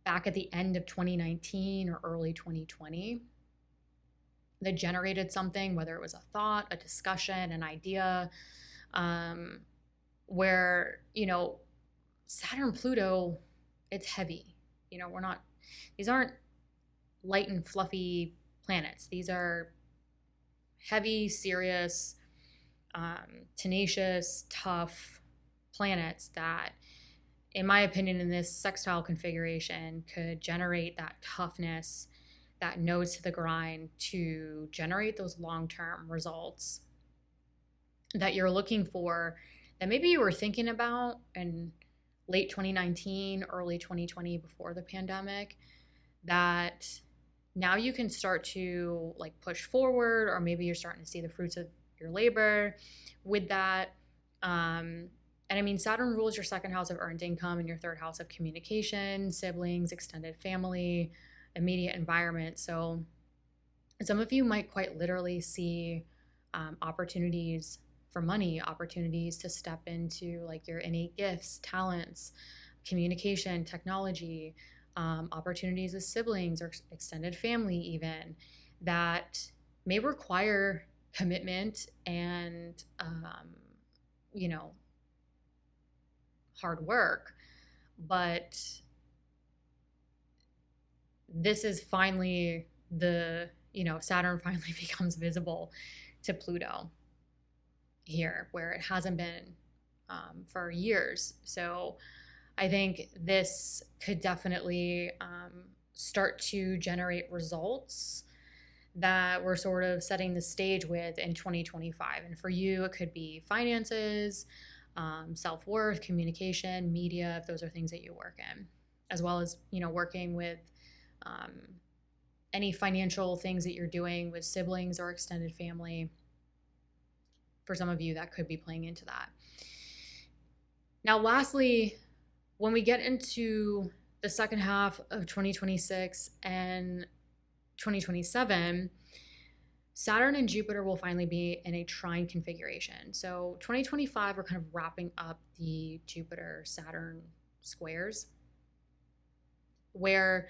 back at the end of 2019 or early 2020 that generated something, whether it was a thought, a discussion, an idea, where, Saturn, Pluto, it's heavy. These aren't light and fluffy planets. These are heavy, serious, tenacious, tough planets that, in my opinion, in this sextile configuration could generate that toughness, that nose to the grind to generate those long-term results that you're looking for, that maybe you were thinking about in late 2019, early 2020, before the pandemic, that now you can start to like push forward, or maybe you're starting to see the fruits of your labor with that. And I mean, Saturn rules your second house of earned income and your third house of communication, siblings, extended family, immediate environment. So some of you might quite literally see opportunities for money, opportunities to step into like your innate gifts, talents, communication, technology, opportunities with siblings or extended family even, that may require commitment and, hard work. But this is finally Saturn finally becomes visible to Pluto here, where it hasn't been for years. So I think this could definitely start to generate results that we're sort of setting the stage with in 2025. And for you, it could be finances, self-worth, communication, media, if those are things that you work in, as well as, working with any financial things that you're doing with siblings or extended family. For some of you, that could be playing into that. Now, lastly, when we get into the second half of 2026 and 2027, Saturn and Jupiter will finally be in a trine configuration. So 2025, we're kind of wrapping up the Jupiter-Saturn squares, where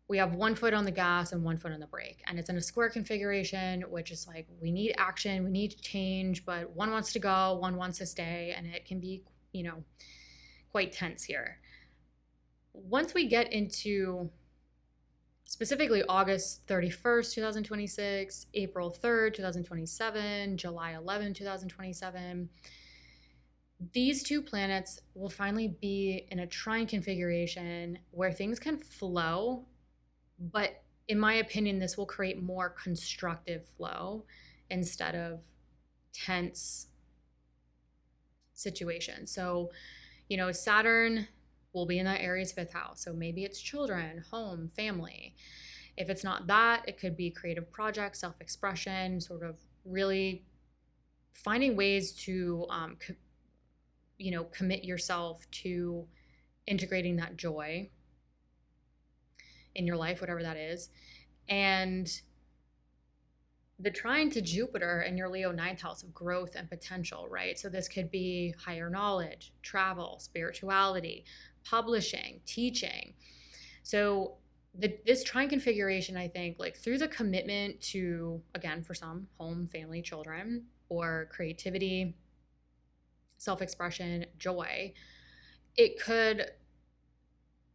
we have 1 foot on the gas and 1 foot on the brake. And it's in a square configuration, which is like, we need action, we need change, but one wants to go, one wants to stay, and it can be, quite tense here. Once we get into specifically August 31st, 2026, April 3rd, 2027, July 11, 2027, these two planets will finally be in a trine configuration where things can flow. But in my opinion, this will create more constructive flow instead of tense situations. So, Saturn will be in that Aries 5th house. So maybe it's children, home, family. If it's not that, it could be creative projects, self-expression, sort of really finding ways to, commit yourself to integrating that joy in your life, whatever that is. And the trine to Jupiter in your Leo 9th house of growth and potential, right? So this could be higher knowledge, travel, spirituality, publishing, teaching. So this trine configuration, I think, like through the commitment to, again, for some, home, family, children, or creativity, self-expression, joy, it could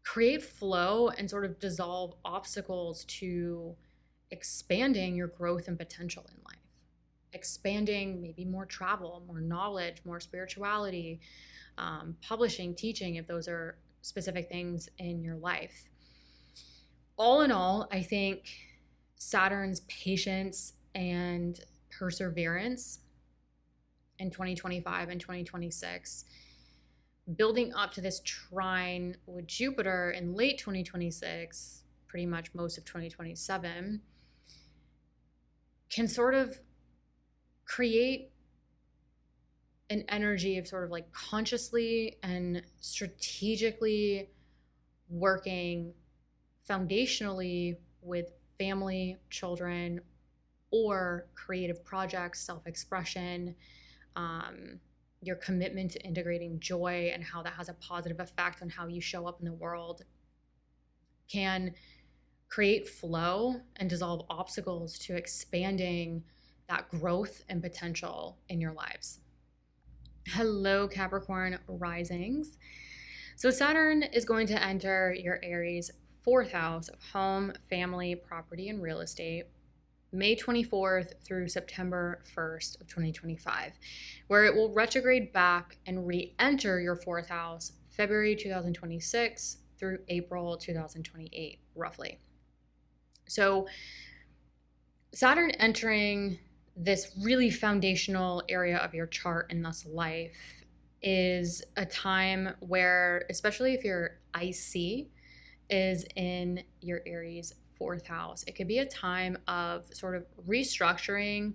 create flow and sort of dissolve obstacles to expanding your growth and potential in life, expanding maybe more travel, more knowledge, more spirituality, publishing, teaching, if those are specific things in your life. all in all, I think Saturn's patience and perseverance in 2025 and 2026, building up to this trine with Jupiter in late 2026, pretty much most of 2027, can sort of create an energy of sort of like consciously and strategically working foundationally with family, children, or creative projects, self-expression, your commitment to integrating joy and how that has a positive effect on how you show up in the world can create flow and dissolve obstacles to expanding that growth and potential in your lives. Hello, Capricorn risings. So Saturn is going to enter your Aries 4th house of home, family, property, and real estate May 24th through September 1st of 2025, where it will retrograde back and re-enter your 4th house February 2026 through April 2028, roughly. So Saturn entering this really foundational area of your chart and thus life is a time where, especially if your IC is in your Aries 4th house, it could be a time of sort of restructuring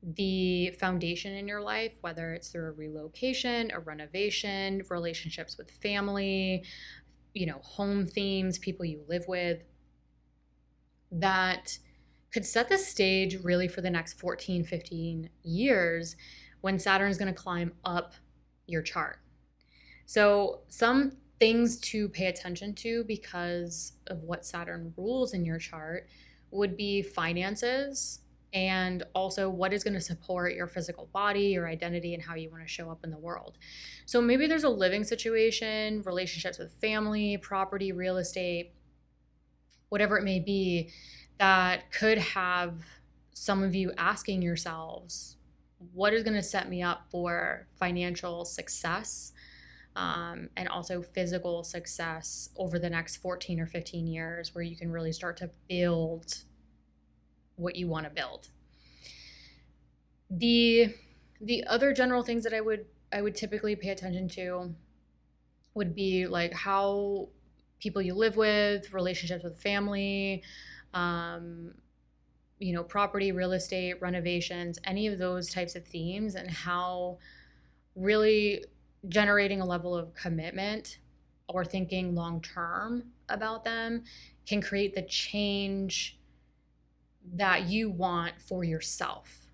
the foundation in your life, whether it's through a relocation, a renovation, relationships with family, home themes, people you live with, that could set the stage really for the next 14, 15 years when Saturn is going to climb up your chart. So some things to pay attention to because of what Saturn rules in your chart would be finances, and also what is going to support your physical body, your identity, and how you want to show up in the world. So maybe there's a living situation, relationships with family, property, real estate, whatever it may be, that could have some of you asking yourselves, what is going to set me up for financial success and also physical success over the next 14 or 15 years, where you can really start to build what you want to build. The other general things that I would typically pay attention to would be like how people you live with, relationships with family, property, real estate, renovations, any of those types of themes, and how really generating a level of commitment or thinking long term about them can create the change that you want for yourself,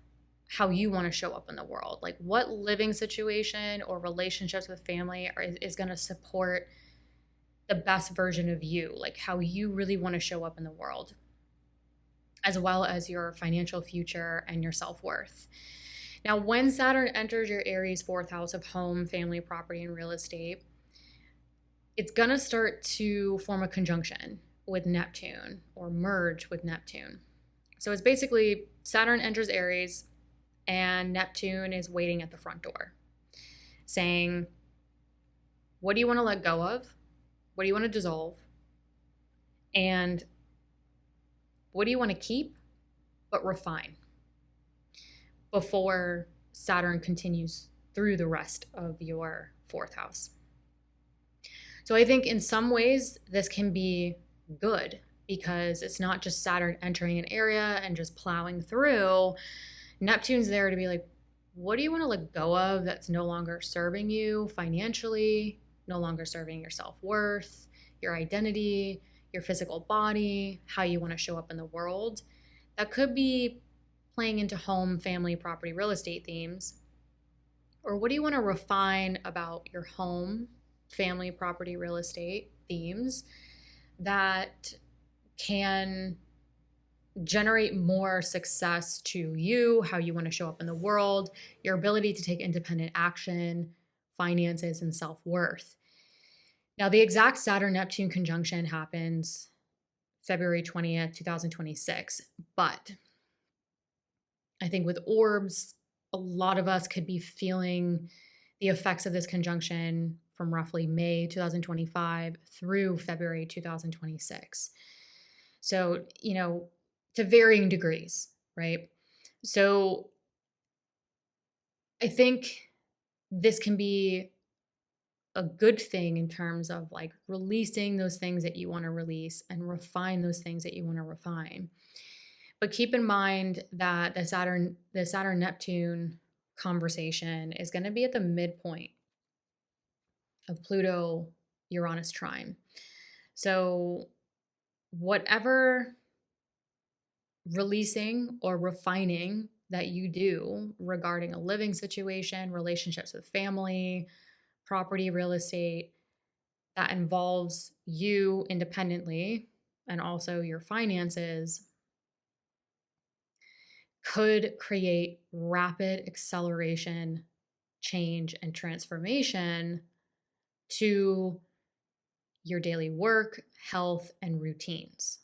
how you want to show up in the world. Like what living situation or relationships with family is going to support the best version of you, like how you really want to show up in the world, as well as your financial future and your self-worth. Now, when Saturn enters your Aries 4th house of home, family, property, and real estate, it's going to start to form a conjunction with Neptune or merge with Neptune. So it's basically Saturn enters Aries and Neptune is waiting at the front door saying, what do you want to let go of? What do you want to dissolve? And what do you want to keep but refine before Saturn continues through the rest of your 4th house? So I think in some ways this can be good because it's not just Saturn entering an area and just plowing through. Neptune's there to be like, what do you want to let go of that's no longer serving you financially, no longer serving your self-worth, your identity, your physical body, how you want to show up in the world? That could be playing into home, family, property, real estate themes. Or what do you want to refine about your home, family, property, real estate themes that can generate more success to you, how you want to show up in the world, your ability to take independent action, finances, and self-worth. Now, the exact Saturn-Neptune conjunction happens February 20th, 2026, but I think with orbs, a lot of us could be feeling the effects of this conjunction from roughly May 2025 through February 2026. So, to varying degrees, right? So I think this can be a good thing in terms of like releasing those things that you want to release and refine those things that you want to refine. But keep in mind that the Saturn Neptune conversation is going to be at the midpoint of Pluto Uranus trine. So whatever releasing or refining that you do regarding a living situation, relationships with family, property, real estate, that involves you independently and also your finances could create rapid acceleration, change, and transformation to your daily work, health, and routines.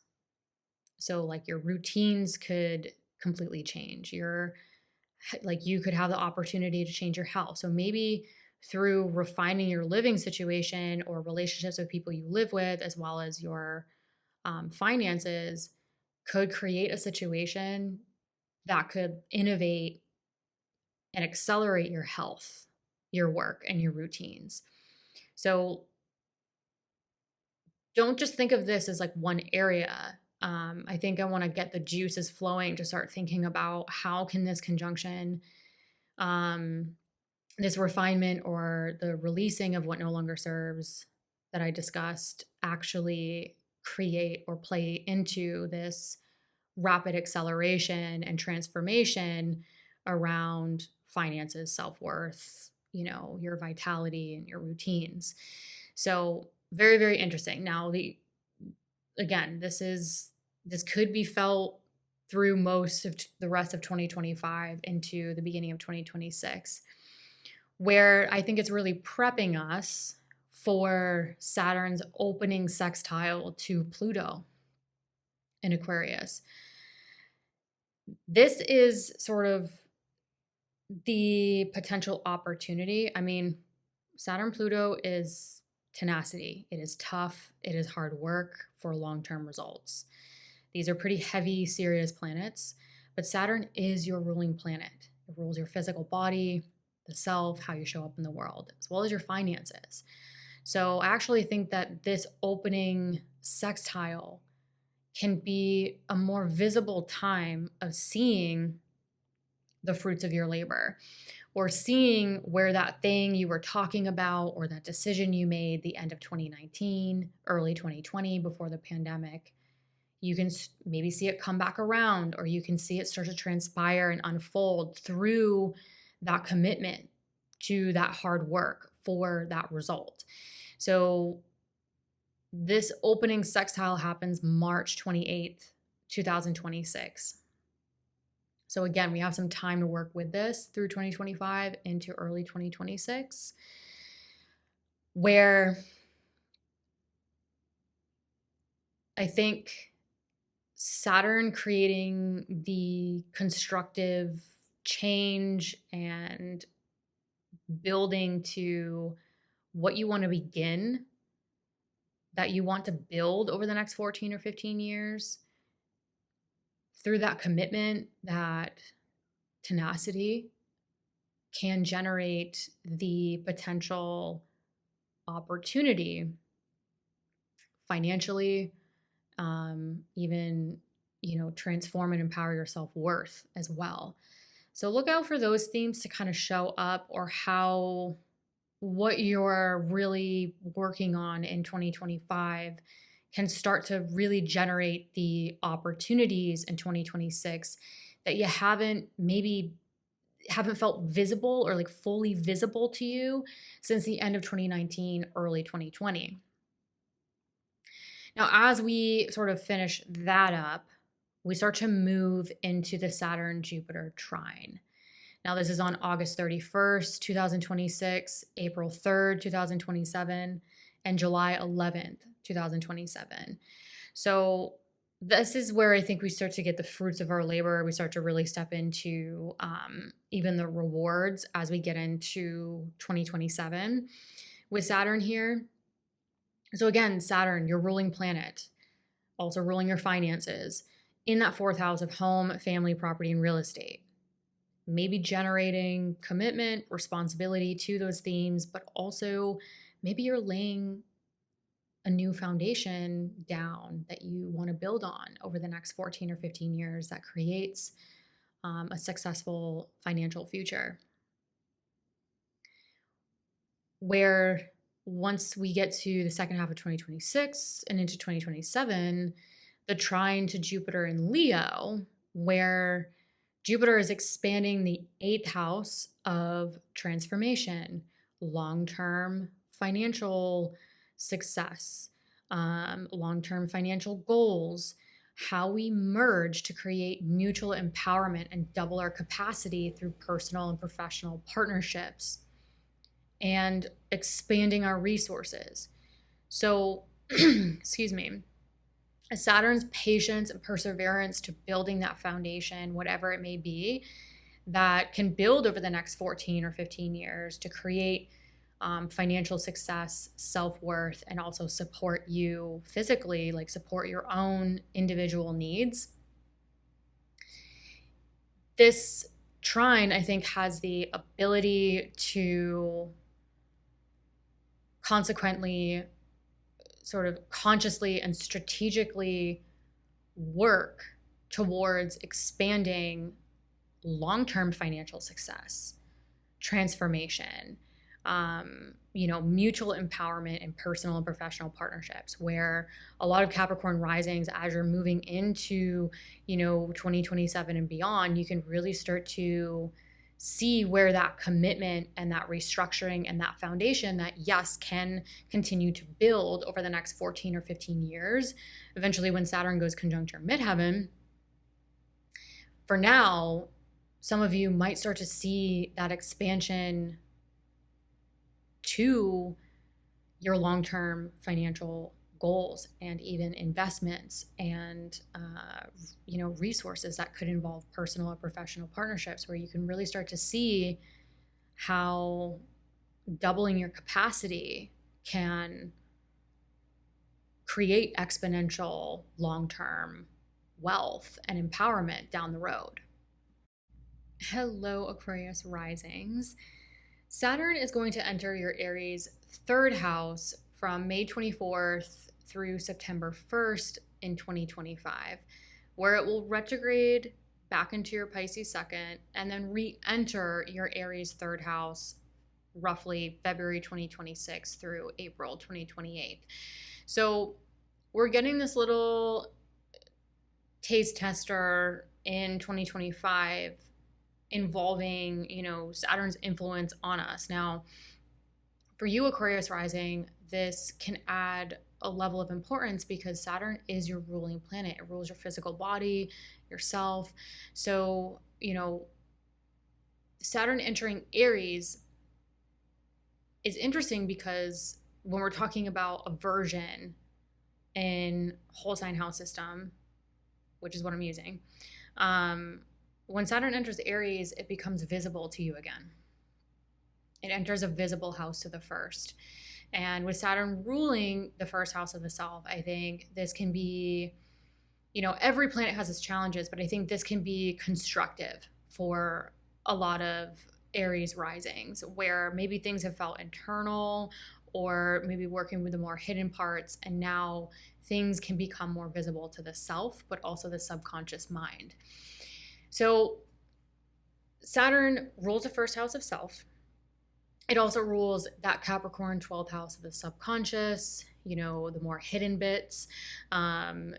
So, like, your routines could completely change. You could have the opportunity to change your health. So maybe through refining your living situation or relationships with people you live with, as well as your finances, could create a situation that could innovate and accelerate your health, your work, and your routines. So don't just think of this as like one area. I think I want to get the juices flowing to start thinking about how can this conjunction, this refinement or the releasing of what no longer serves that I discussed, actually create or play into this rapid acceleration and transformation around finances, self-worth, your vitality and your routines. So very, very interesting. Now, this could be felt through most of the rest of 2025 into the beginning of 2026, where I think it's really prepping us for Saturn's opening sextile to Pluto in Aquarius. This is sort of the potential opportunity. I mean, Saturn Pluto is tenacity. It is tough. It is hard work for long-term results. These are pretty heavy, serious planets, but Saturn is your ruling planet. It rules your physical body, the self, how you show up in the world, as well as your finances. So I actually think that this opening sextile can be a more visible time of seeing the fruits of your labor, or seeing where that thing you were talking about or that decision you made the end of 2019, early 2020 before the pandemic, you can maybe see it come back around, or you can see it start to transpire and unfold through that commitment to that hard work for that result. So this opening sextile happens March 28th, 2026. So again, we have some time to work with this through 2025 into early 2026, where I think Saturn creating the constructive change and building to what you want to begin, that you want to build over the next 14 or 15 years, through that commitment, that tenacity, can generate the potential opportunity financially, even, transform and empower your self-worth as well. So look out for those themes to kind of show up, or what you're really working on in 2025 can start to really generate the opportunities in 2026 that you haven't felt visible or like fully visible to you since the end of 2019, early 2020. Now, as we sort of finish that up, we start to move into the Saturn-Jupiter trine. Now, this is on August 31st, 2026, April 3rd, 2027, and July 11th, 2027. So this is where I think we start to get the fruits of our labor. We start to really step into even the rewards as we get into 2027 with Saturn here. So again, Saturn, your ruling planet, also ruling your finances, in that fourth house of home, family, property, and real estate. Maybe generating commitment, responsibility to those themes, but also maybe you're laying a new foundation down that you want to build on over the next 14 or 15 years that creates a successful financial future. Where once we get to the second half of 2026 and into 2027, the trine to Jupiter in Leo, where Jupiter is expanding the 8th house of transformation, long-term financial success, long-term financial goals, how we merge to create mutual empowerment and double our capacity through personal and professional partnerships, and expanding our resources. So, excuse me, Saturn's patience and perseverance to building that foundation, whatever it may be, that can build over the next 14 or 15 years to create financial success, self-worth, and also support you physically, like support your own individual needs. This trine, I think, has the ability to consequently sort of consciously and strategically work towards expanding long-term financial success, transformation, mutual empowerment and personal and professional partnerships, where a lot of Capricorn risings, as you're moving into, 2027 and beyond, you can really start to see where that commitment and that restructuring and that foundation that, yes, can continue to build over the next 14 or 15 years. Eventually, when Saturn goes conjuncture midheaven, for now, some of you might start to see that expansion to your long-term financial goals and even investments and resources that could involve personal or professional partnerships, where you can really start to see how doubling your capacity can create exponential long-term wealth and empowerment down the road. Hello, Aquarius risings. Saturn is going to enter your Aries 3rd house from May 24th through September 1st in 2025, where it will retrograde back into your Pisces 2nd and then re-enter your Aries 3rd house roughly February 2026 through April 2028. So we're getting this little taste tester in 2025 involving, Saturn's influence on us. Now, for you, Aquarius rising, this can add a level of importance because Saturn is your ruling planet. It rules your physical body, yourself. So, Saturn entering Aries is interesting because when we're talking about aversion in whole sign house system, which is what I'm using, when Saturn enters Aries, it becomes visible to you again. It enters a visible house to the first. And with Saturn ruling the first house of the self, I think this can be, every planet has its challenges, but I think this can be constructive for a lot of Aries risings, where maybe things have felt internal or maybe working with the more hidden parts, and now things can become more visible to the self, but also the subconscious mind. So Saturn rules the first house of self. It also rules that Capricorn 12th house of the subconscious, the more hidden bits, the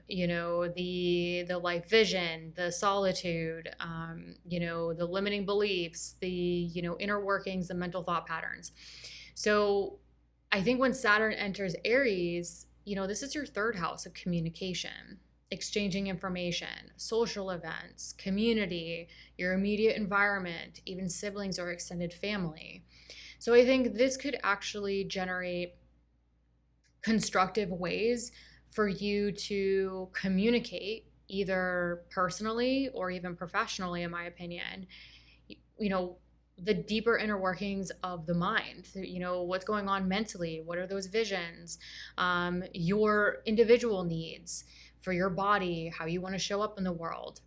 life vision, the solitude, the limiting beliefs, the, inner workings, the mental thought patterns. So I think when Saturn enters Aries, this is your 3rd house of communication, exchanging information, social events, community, your immediate environment, even siblings or extended family. So I think this could actually generate constructive ways for you to communicate, either personally or even professionally, in my opinion, the deeper inner workings of the mind, what's going on mentally, what are those visions, your individual needs for your body, how you want to show up in the world.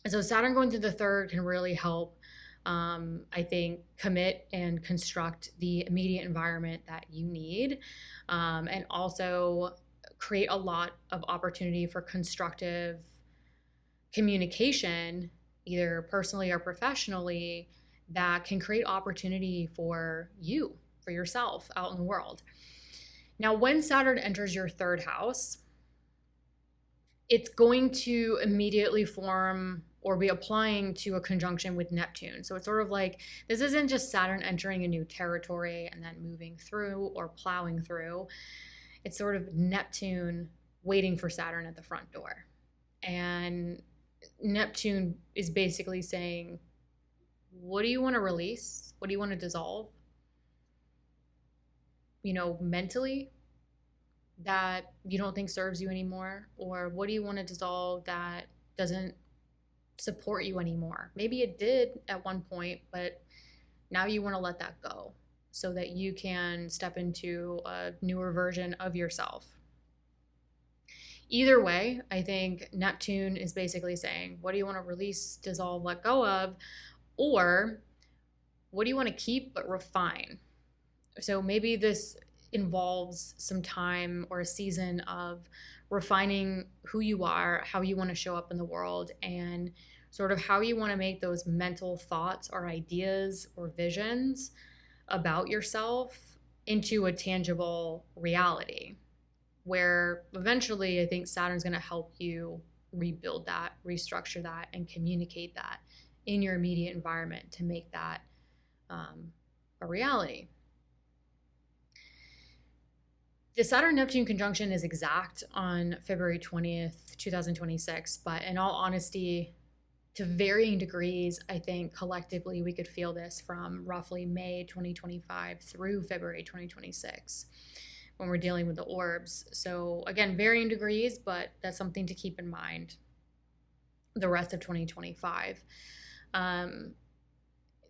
And so Saturn going through the third can really help, I think, commit and construct the immediate environment that you need, and also create a lot of opportunity for constructive communication, either personally or professionally, that can create opportunity for you, for yourself out in the world. Now, when Saturn enters your third house, it's going to immediately form or be applying to a conjunction with Neptune. So it's sort of like, this isn't just Saturn entering a new territory and then moving through or plowing through. It's sort of Neptune waiting for Saturn at the front door. And Neptune is basically saying, what do you want to release? What do you want to dissolve? Mentally, that you don't think serves you anymore? Or what do you want to dissolve that doesn't support you anymore? Maybe it did at one point, but now you want to let that go so that you can step into a newer version of yourself. Either way, I think Neptune is basically saying, what do you want to release, dissolve, let go of? Or what do you want to keep but refine? So maybe this involves some time or a season of refining who you are, how you want to show up in the world, and sort of how you want to make those mental thoughts or ideas or visions about yourself into a tangible reality, where eventually I think Saturn's going to help you rebuild that, restructure that, and communicate that in your immediate environment to make that a reality. The Saturn-Neptune conjunction is exact on February 20th, 2026, but in all honesty, to varying degrees, I think collectively we could feel this from roughly May 2025 through February 2026 when we're dealing with the orbs. So again, varying degrees, but that's something to keep in mind the rest of 2025.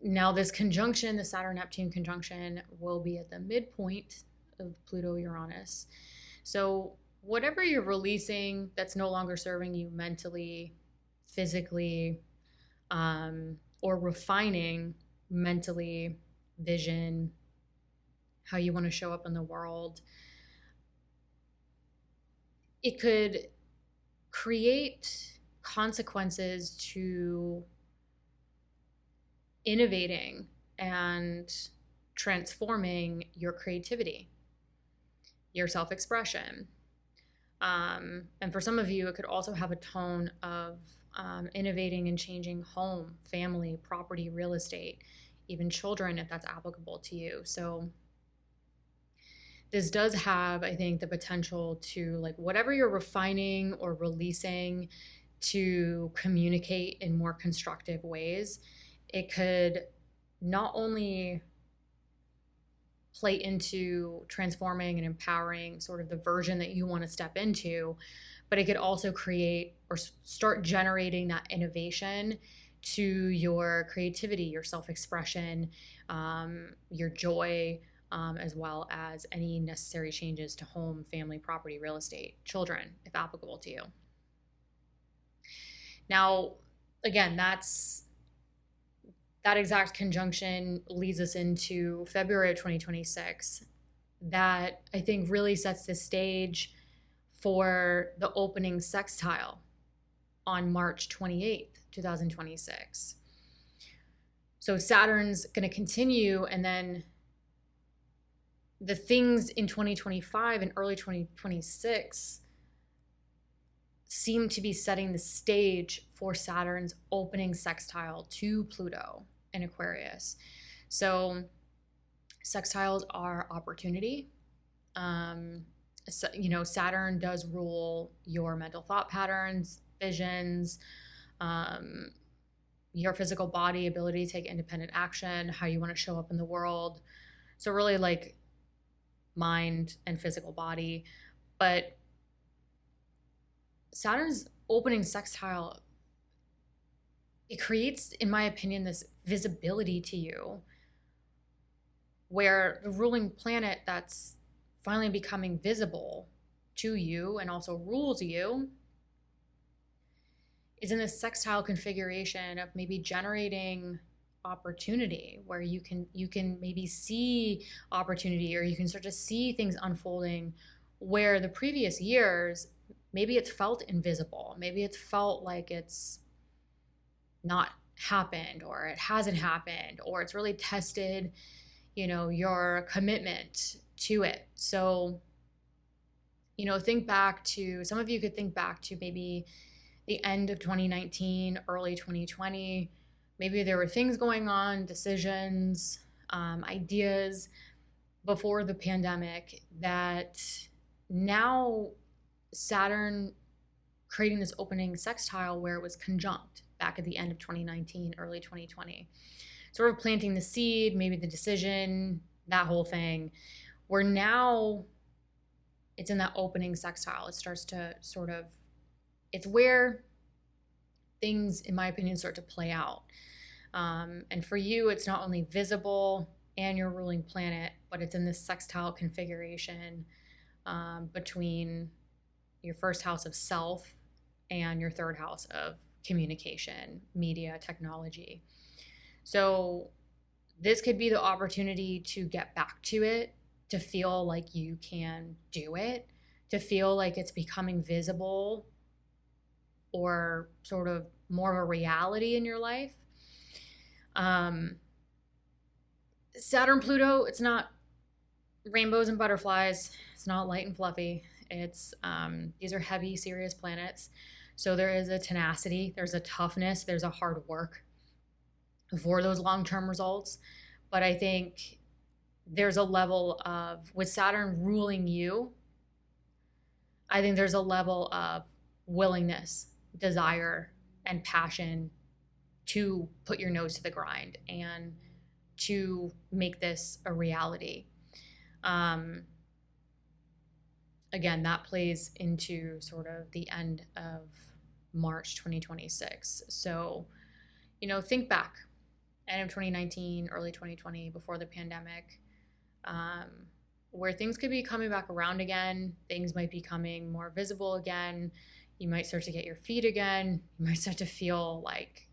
Now this conjunction, the Saturn-Neptune conjunction, will be at the midpoint of Pluto-Uranus. So whatever you're releasing that's no longer serving you mentally, physically, or refining mentally, vision, how you want to show up in the world, it could create consequences to innovating and transforming your creativity, your self-expression. And for some of you, it could also have a tone of innovating and changing home, family, property, real estate, even children, if that's applicable to you. So this does have, I think, the potential to, like, whatever you're refining or releasing to communicate in more constructive ways, it could not only play into transforming and empowering sort of the version that you want to step into, but it could also create or start generating that innovation to your creativity, your self-expression, your joy, as well as any necessary changes to home, family, property, real estate, children, if applicable to you. Now, again, that exact conjunction leads us into February of 2026. That, I think, really sets the stage for the opening sextile on March 28th, 2026. So Saturn's going to continue, and then the things in 2025 and early 2026 seem to be setting the stage for Saturn's opening sextile to Pluto in Aquarius. So sextiles are opportunity. Saturn does rule your mental thought patterns, visions, your physical body, ability to take independent action, how you want to show up in the world. So really like mind and physical body. But Saturn's opening sextile, it creates, in my opinion, this visibility to you where the ruling planet that's finally becoming visible to you and also rules you is in this sextile configuration of maybe generating opportunity, where you can maybe see opportunity, or you can start to see things unfolding where the previous years maybe it's felt invisible, maybe it's felt like it's not happened, or it hasn't happened, or it's really tested, you know, your commitment to it. So, you know, think back to, some of you could think back to maybe the end of 2019, early 2020. Maybe there were things going on, decisions, ideas before the pandemic that now Saturn creating this opening sextile where it was conjunct back at the end of 2019, early 2020. Sort of planting the seed, maybe the decision, that whole thing, where now it's in that opening sextile. It starts to sort of, it's where things, in my opinion, start to play out. And for you, it's not only visible and your ruling planet, but it's in this sextile configuration between your first house of self and your third house of communication, media, technology. So this could be the opportunity to get back to it, to feel like you can do it, to feel like it's becoming visible or sort of more of a reality in your life. Saturn, Pluto, it's not rainbows and butterflies. It's not light and fluffy. It's these are heavy, serious planets. So there is a tenacity, there's a toughness, there's a hard work for those long-term results. But I think there's a level of, with Saturn ruling you, I think there's a level of willingness, desire, and passion to put your nose to the grind and to make this a reality. Again, that plays into sort of the end of March 2026. So, you know, think back, end of 2019, early 2020, before the pandemic, where things could be coming back around again. Things might be coming more visible again. You might start to get your feet again. You might start to feel like,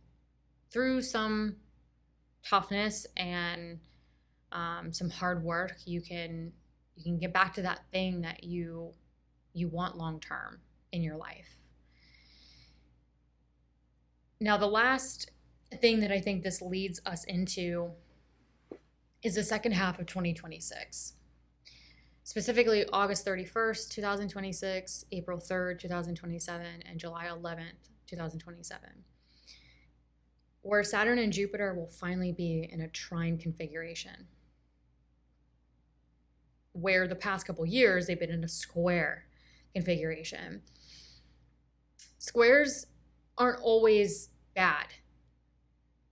through some toughness and some hard work, you can get back to that thing that you want long term in your life. Now, the last thing that I think this leads us into is the second half of 2026. Specifically August 31st, 2026, April 3rd, 2027, and July 11th, 2027. Where Saturn and Jupiter will finally be in a trine configuration. Where the past couple years they've been in a square configuration. Squares aren't always bad,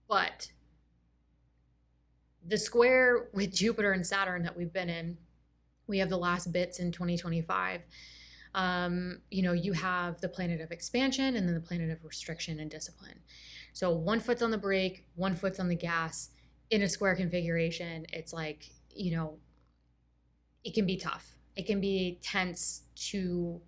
but the square with Jupiter and Saturn that we've been in, we have the last bits in 2025. You know, you have the planet of expansion and then the planet of restriction and discipline. So one foot's on the brake, one foot's on the gas in a square configuration. It's like, you know, it can be tough. It can be tense to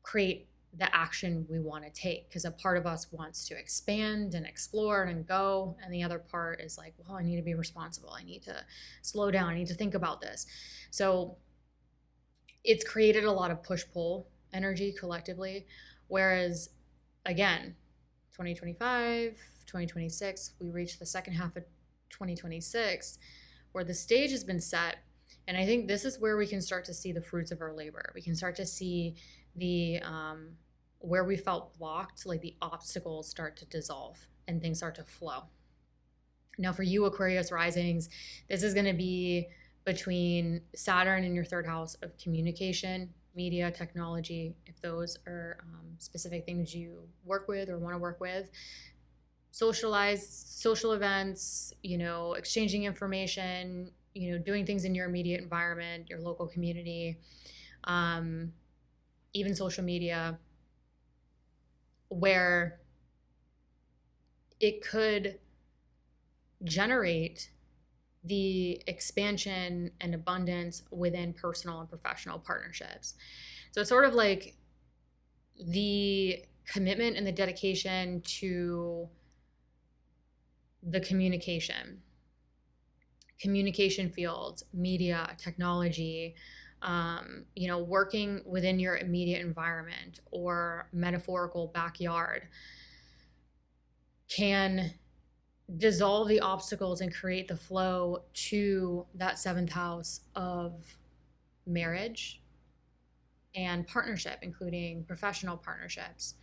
create the action we want to take, because a part of us wants to expand and explore and go, and the other part is like, well, I need to be responsible. I need to slow down. I need to think about this. So it's created a lot of push-pull energy collectively, whereas, again, 2025, 2026, we reach the second half of 2026 where the stage has been set. And I think this is where we can start to see the fruits of our labor. We can start to see the where we felt blocked, like the obstacles start to dissolve and things start to flow. Now for you Aquarius risings, this is going to be between Saturn in your third house of communication, media, technology, if those are specific things you work with or want to work with. Social events, you know, exchanging information, you know, doing things in your immediate environment, your local community, even social media, where it could generate the expansion and abundance within personal and professional partnerships. So it's sort of like the commitment and the dedication to the communication fields, media, technology, working within your immediate environment or metaphorical backyard can dissolve the obstacles and create the flow to that 7th house of marriage and partnership, including professional partnerships.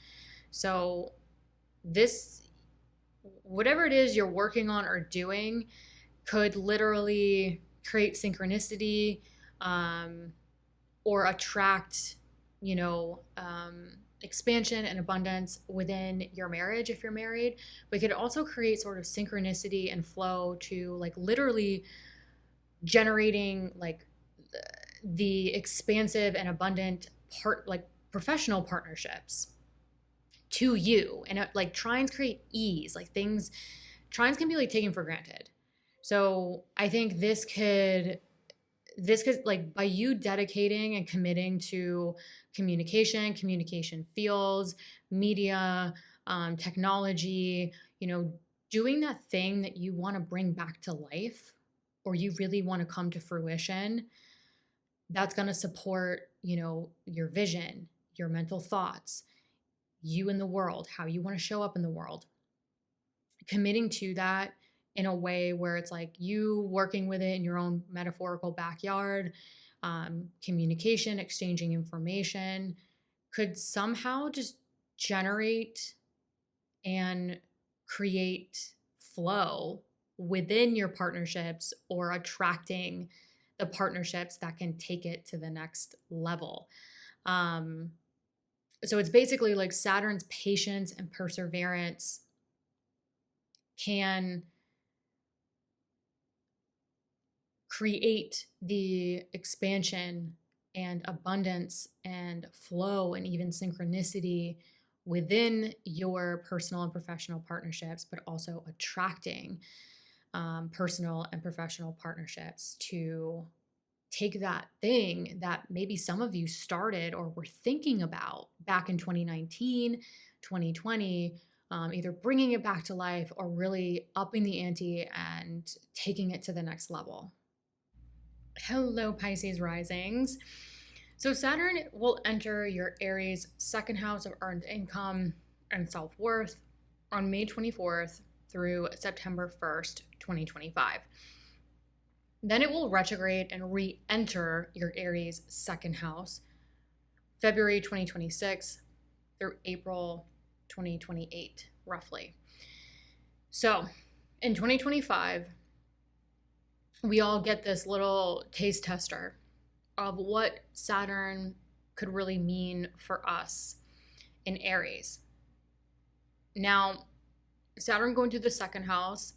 So this, whatever it is you're working on or doing, could literally create synchronicity, or attract, expansion and abundance within your marriage if you're married. But it could also create sort of synchronicity and flow to like literally generating like the expansive and abundant professional partnerships to you. And like trines create ease, like trines can be like taken for granted. So I think this could like, by you dedicating and committing to communication fields, media, technology, doing that thing that you want to bring back to life or you really want to come to fruition, that's going to support, your vision, your mental thoughts, you in the world, how you want to show up in the world. Committing to that in a way where it's like you working with it in your own metaphorical backyard, communication, exchanging information, could somehow just generate and create flow within your partnerships or attracting the partnerships that can take it to the next level. So it's basically like Saturn's patience and perseverance can create the expansion and abundance and flow and even synchronicity within your personal and professional partnerships, but also attracting personal and professional partnerships to take that thing that maybe some of you started or were thinking about back in 2019, 2020, either bringing it back to life or really upping the ante and taking it to the next level. Hello, Pisces risings. So Saturn will enter your Aries 2nd house of earned income and self-worth on May 24th through September 1st, 2025. Then it will retrograde and re-enter your Aries 2nd house February 2026 through April 2028, roughly. So in 2025, we all get this little taste tester of what Saturn could really mean for us in Aries. Now, Saturn going to the 2nd house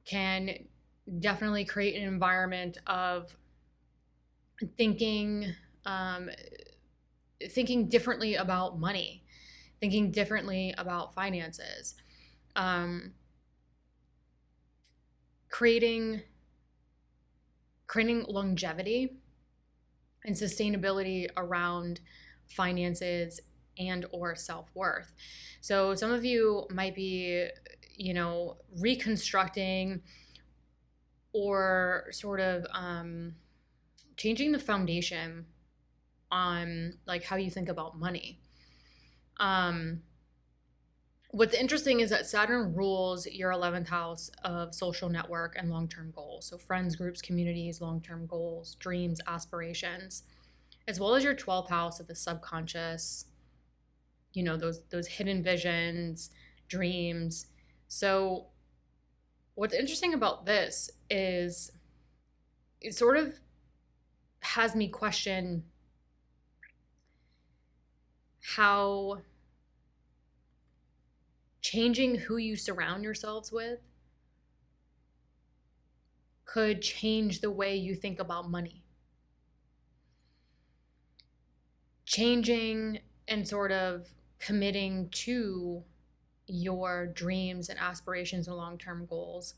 can definitely create an environment of thinking differently about money, thinking differently about finances, creating longevity and sustainability around finances and or self-worth. So some of you might be, reconstructing or sort of changing the foundation on like how you think about money. What's interesting is that Saturn rules your 11th house of social network and long-term goals. So friends, groups, communities, long-term goals, dreams, aspirations, as well as your 12th house of the subconscious, those hidden visions, dreams. So what's interesting about this is it sort of has me question how changing who you surround yourselves with could change the way you think about money. Changing and sort of committing to your dreams and aspirations and long-term goals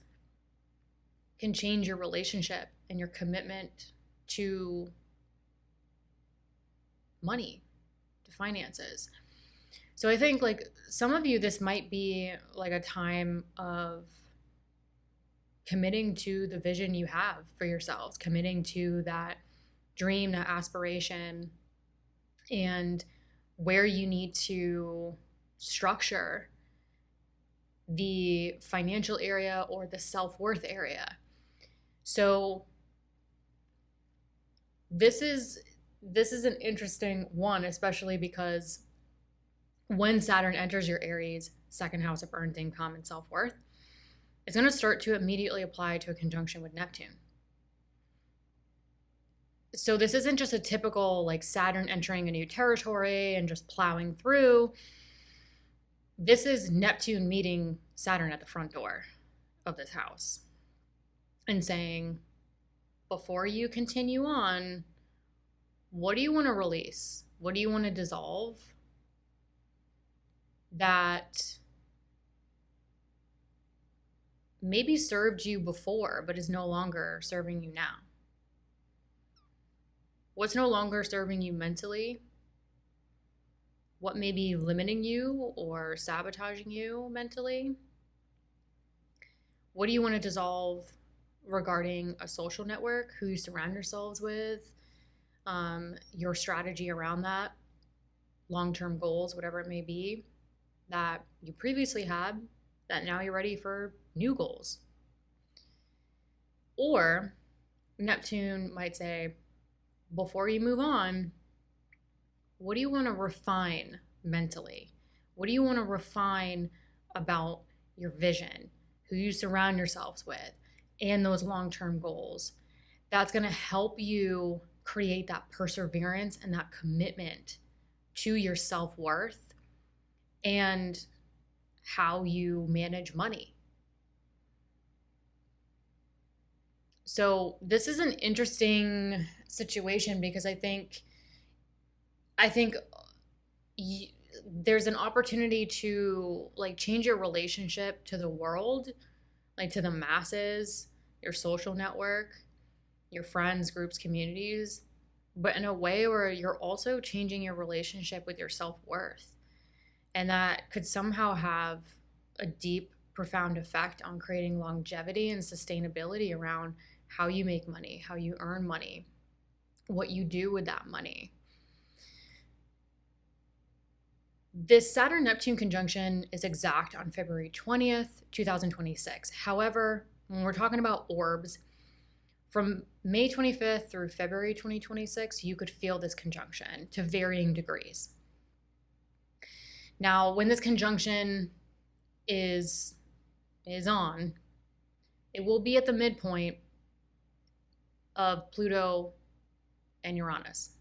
can change your relationship and your commitment to money, to finances. So I think like some of you, this might be like a time of committing to the vision you have for yourselves, committing to that dream, that aspiration, and where you need to structure the financial area or the self-worth area. So this is an interesting one, especially because when Saturn enters your Aries, second house of earned income and self-worth, it's going to start to immediately apply to a conjunction with Neptune. So this isn't just a typical like Saturn entering a new territory and just plowing through. This is Neptune meeting Saturn at the front door of this house and saying, before you continue on, what do you want to release? What do you want to dissolve that maybe served you before but is no longer serving you now? What's no longer serving you mentally? What may be limiting you or sabotaging you mentally? What do you want to dissolve regarding a social network, who you surround yourselves with, your strategy around that, long-term goals, whatever it may be, that you previously had, that now you're ready for new goals? Or Neptune might say, before you move on, what do you want to refine mentally? What do you want to refine about your vision, who you surround yourselves with, and those long-term goals? That's going to help you create that perseverance and that commitment to your self-worth and how you manage money. So this is an interesting situation because I think there's an opportunity to like change your relationship to the world, like to the masses, your social network, your friends, groups, communities, but in a way where you're also changing your relationship with your self-worth. And that could somehow have a deep, profound effect on creating longevity and sustainability around how you make money, how you earn money, what you do with that money. This Saturn-Neptune conjunction is exact on February 20th, 2026. However, when we're talking about orbs, from May 25th through February 2026, you could feel this conjunction to varying degrees. Now, when this conjunction is on, it will be at the midpoint of Pluto and Uranus.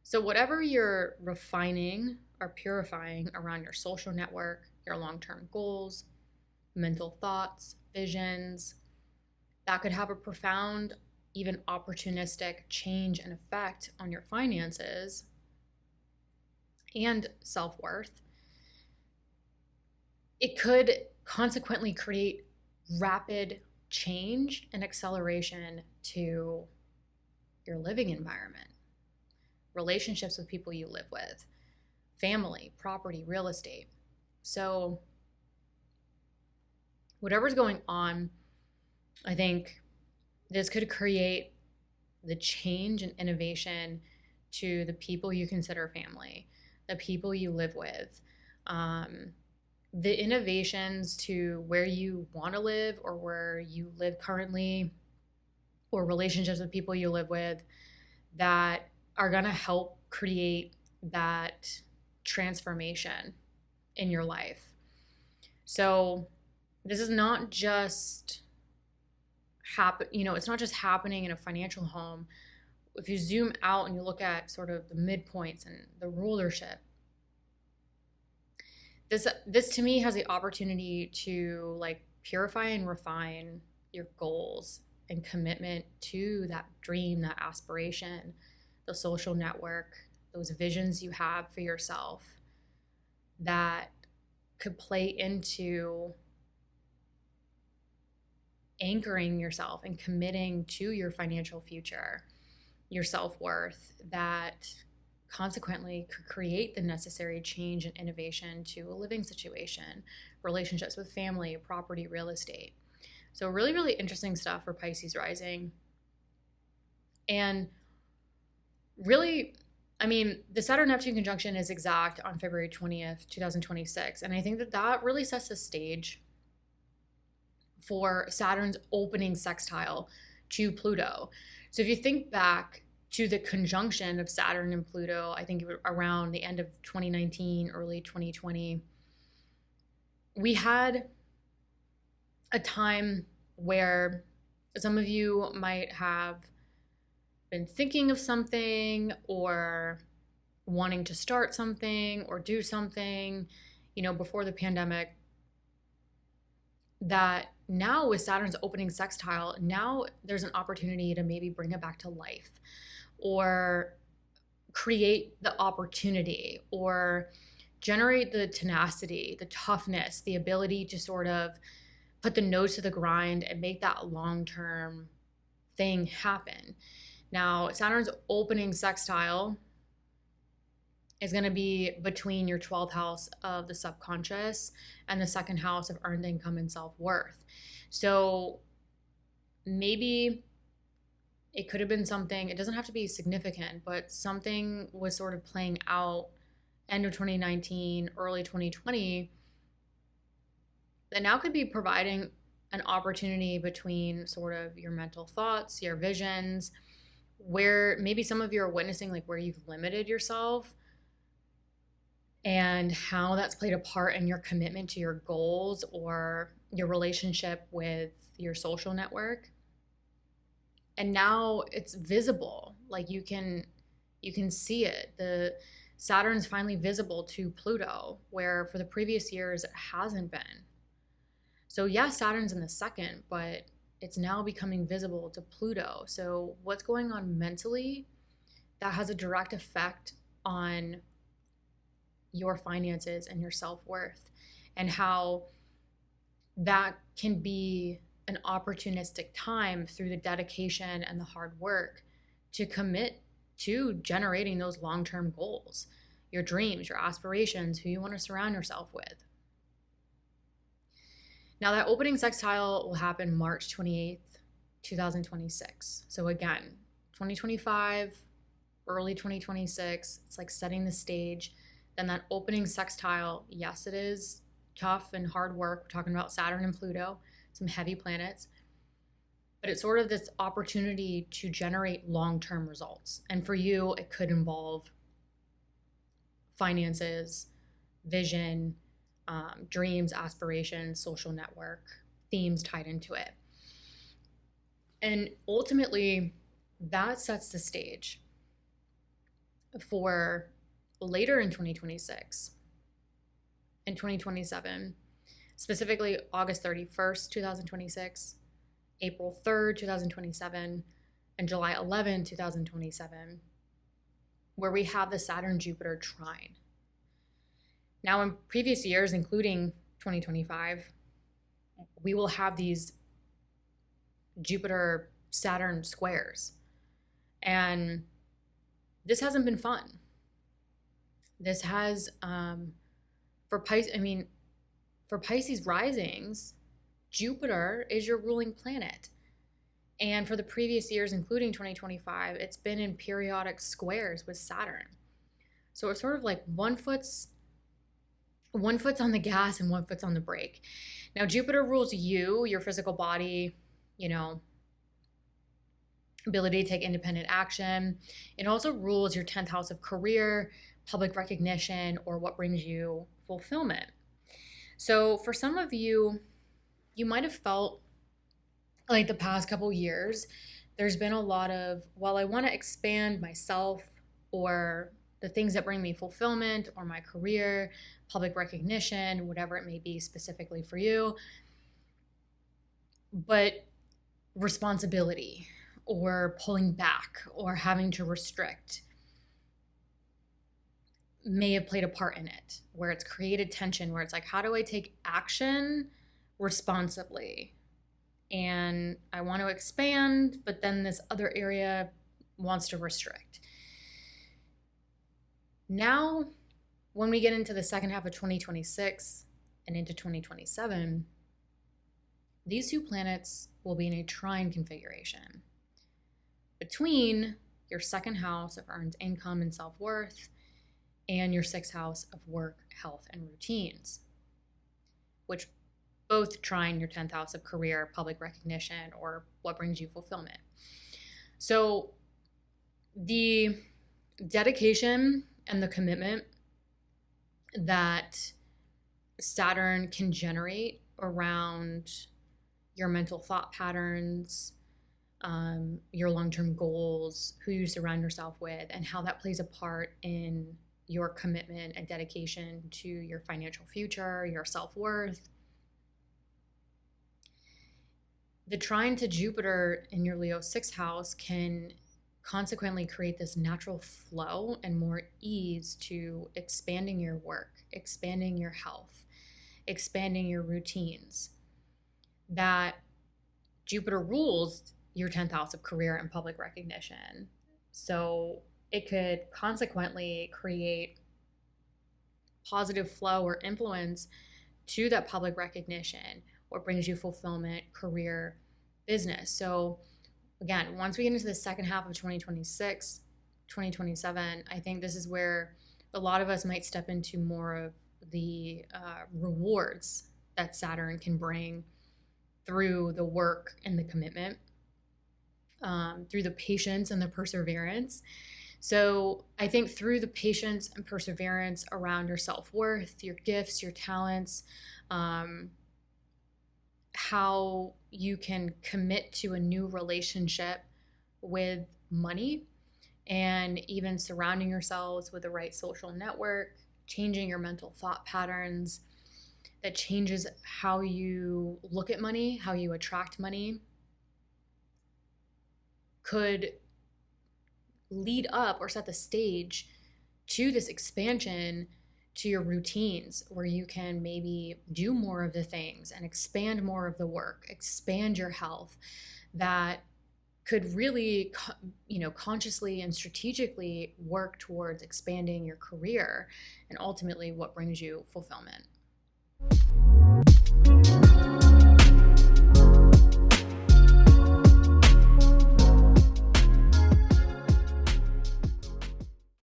So whatever you're refining or purifying around your social network, your long-term goals, mental thoughts, visions, that could have a profound, even opportunistic change and effect on your finances and self-worth. It could consequently create rapid change and acceleration to your living environment, relationships with people you live with, family, property, real estate. So whatever's going on, I think this could create the change and innovation to the people you consider family, the people you live with, the innovations to where you want to live or where you live currently, or relationships with people you live with that are going to help create that transformation in your life. So this is not just it's not just happening in a financial home. If you zoom out and you look at sort of the midpoints and the rulership, this to me has the opportunity to like purify and refine your goals and commitment to that dream, that aspiration, the social network, those visions you have for yourself that could play into anchoring yourself and committing to your financial future, your self-worth, that consequently could create the necessary change and innovation to a living situation, relationships with family, property, real estate. So really, really interesting stuff for Pisces rising. And really, I mean, the Saturn-Neptune conjunction is exact on February 20th, 2026. And I think that that really sets the stage for Saturn's opening sextile to Pluto. So if you think back to the conjunction of Saturn and Pluto, I think around the end of 2019, early 2020, we had a time where some of you might have been thinking of something or wanting to start something or do something, before the pandemic, that now with Saturn's opening sextile, now there's an opportunity to maybe bring it back to life or create the opportunity or generate the tenacity, the toughness, the ability to sort of put the nose to the grind and make that long-term thing happen. Now, Saturn's opening sextile is going to be between your 12th house of the subconscious and the second house of earned income and self-worth. So maybe it could have been something, it doesn't have to be significant, but something was sort of playing out end of 2019, early 2020, that now could be providing an opportunity between sort of your mental thoughts, your visions, where maybe some of you are witnessing like where you've limited yourself and how that's played a part in your commitment to your goals or your relationship with your social network. And now it's visible, like you can see it. The Saturn's finally visible to Pluto, where for the previous years it hasn't been. So yes, Saturn's in the second, but it's now becoming visible to Pluto. So what's going on mentally, that has a direct effect on your finances and your self-worth, and how that can be an opportunistic time through the dedication and the hard work to commit to generating those long-term goals, your dreams, your aspirations, who you want to surround yourself with. Now that opening sextile will happen March 28th, 2026. So again, 2025, early 2026, it's like setting the stage. Then that opening sextile, yes, it is tough and hard work. We're talking about Saturn and Pluto, some heavy planets, but it's sort of this opportunity to generate long-term results. And for you, it could involve finances, vision, dreams, aspirations, social network, themes tied into it. And ultimately, that sets the stage for later in 2026 and 2027, specifically August 31st, 2026, April 3rd, 2027, and July 11th, 2027, where we have the Saturn-Jupiter trine. Now, in previous years, including 2025, we will have these Jupiter-Saturn squares. And this hasn't been fun. This has, for Pisces risings, Jupiter is your ruling planet. And for the previous years, including 2025, it's been in periodic squares with Saturn. So it's sort of like one foot's on the gas and one foot's on the brake. Now, Jupiter rules you, your physical body, ability to take independent action. It also rules your 10th house of career, public recognition, or what brings you fulfillment. So for some of you, you might have felt like the past couple years, there's been a lot of, well, I want to expand myself or the things that bring me fulfillment or my career, public recognition, whatever it may be specifically for you, but responsibility or pulling back or having to restrict may have played a part in it, where it's created tension, where it's like, how do I take action responsibly and I want to expand, but then this other area wants to restrict. Now, when we get into the second half of 2026 and into 2027, these two planets will be in a trine configuration between your second house of earned income and self-worth and your sixth house of work, health, and routines, which both trine your 10th house of career, public recognition, or what brings you fulfillment. So the dedication and the commitment that Saturn can generate around your mental thought patterns, your long-term goals, who you surround yourself with, and how that plays a part in your commitment and dedication to your financial future, your self-worth. The trine to Jupiter in your Leo 6th house can consequently create this natural flow and more ease to expanding your work, expanding your health, expanding your routines. That Jupiter rules your 10th house of career and public recognition. So it could consequently create positive flow or influence to that public recognition, what brings you fulfillment, career, business. So again, once we get into the second half of 2026, 2027, I think this is where a lot of us might step into more of the rewards that Saturn can bring through the work and the commitment, through the patience and the perseverance. So I think through the patience and perseverance around your self-worth, your gifts, your talents, how you can commit to a new relationship with money, and even surrounding yourselves with the right social network, changing your mental thought patterns that changes how you look at money, how you attract money, could lead up or set the stage to this expansion to your routines, where you can maybe do more of the things and expand more of the work, expand your health, that could really, consciously and strategically work towards expanding your career and ultimately what brings you fulfillment.